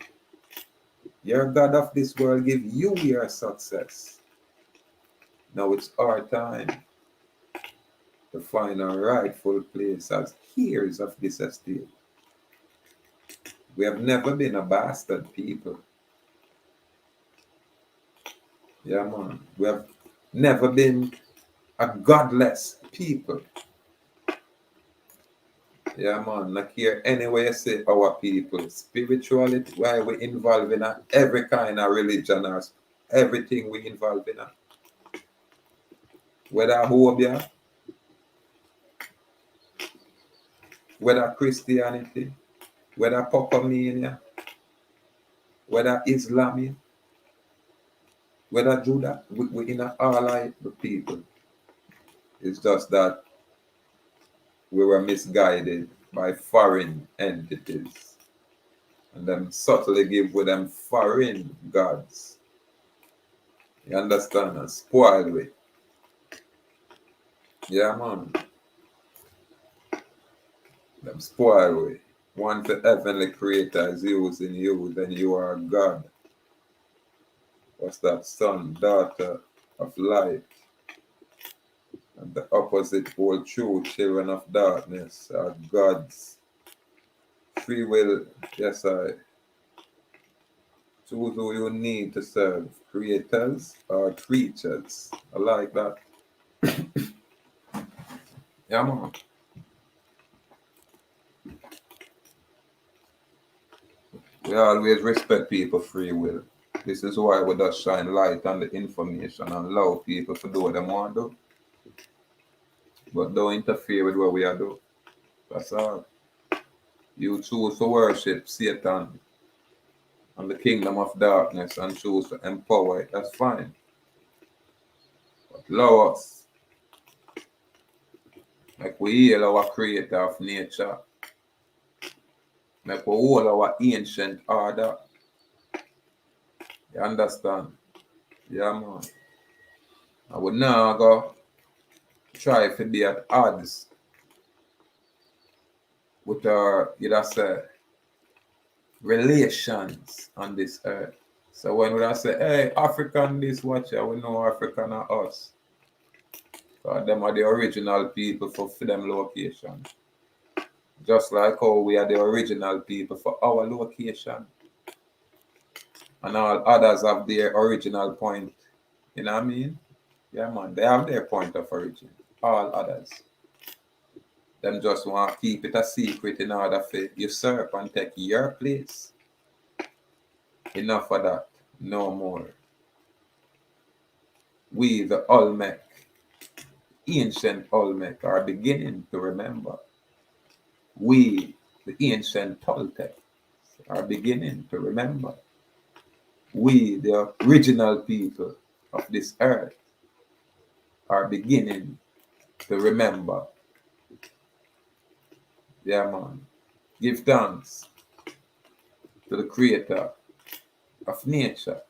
Your God of this world give you your success. Now it's our time to find our rightful place as heirs of this estate. We have never been a bastard people. Yeah, man. We have never been a godless people. Yeah, man. Like here, anyway, you say our people. Spirituality, why we involved in every kind of religion or everything we involved in. Whether Hobia, whether Christianity, whether Pocomania, whether Islam, whether Judah, we in all like the people. It's just that we were misguided by foreign entities. And them subtly give with them foreign gods. You understand? And spoiled with. Yeah, man. Them spoiled with. Once the heavenly creator is using you, then you are God. What's that? Son, daughter of light. And the opposite hold true, children of darkness are gods. Free will, yes, I. Choose who you need to serve, creators or creatures. I like that. Yeah, man. We always respect people free will. This is why we just shine light on the information and allow people to do what they want to do. But don't interfere with what we are doing. That's all. You choose to worship Satan and the kingdom of darkness and choose to empower it. That's fine. But allow us, like we heal our creator of nature, like we hold our ancient order. You understand? Yeah, man. I would now go try to be at odds with our, you say, relations on this earth. So when we say, hey, African this, watch it, we know African are us. So them are the original people for them location. Just like how we are the original people for our location. And all others have their original point. You know what I mean? Yeah, man. They have their point of origin. All others. Them just want to keep it a secret in order to usurp and take your place. Enough of that. No more. We, the Olmec, ancient Olmec, are beginning to remember. We, the ancient Toltecs, are beginning to remember. We, the original people of this earth, are beginning to remember. Yeah, man. Give thanks to the creator of nature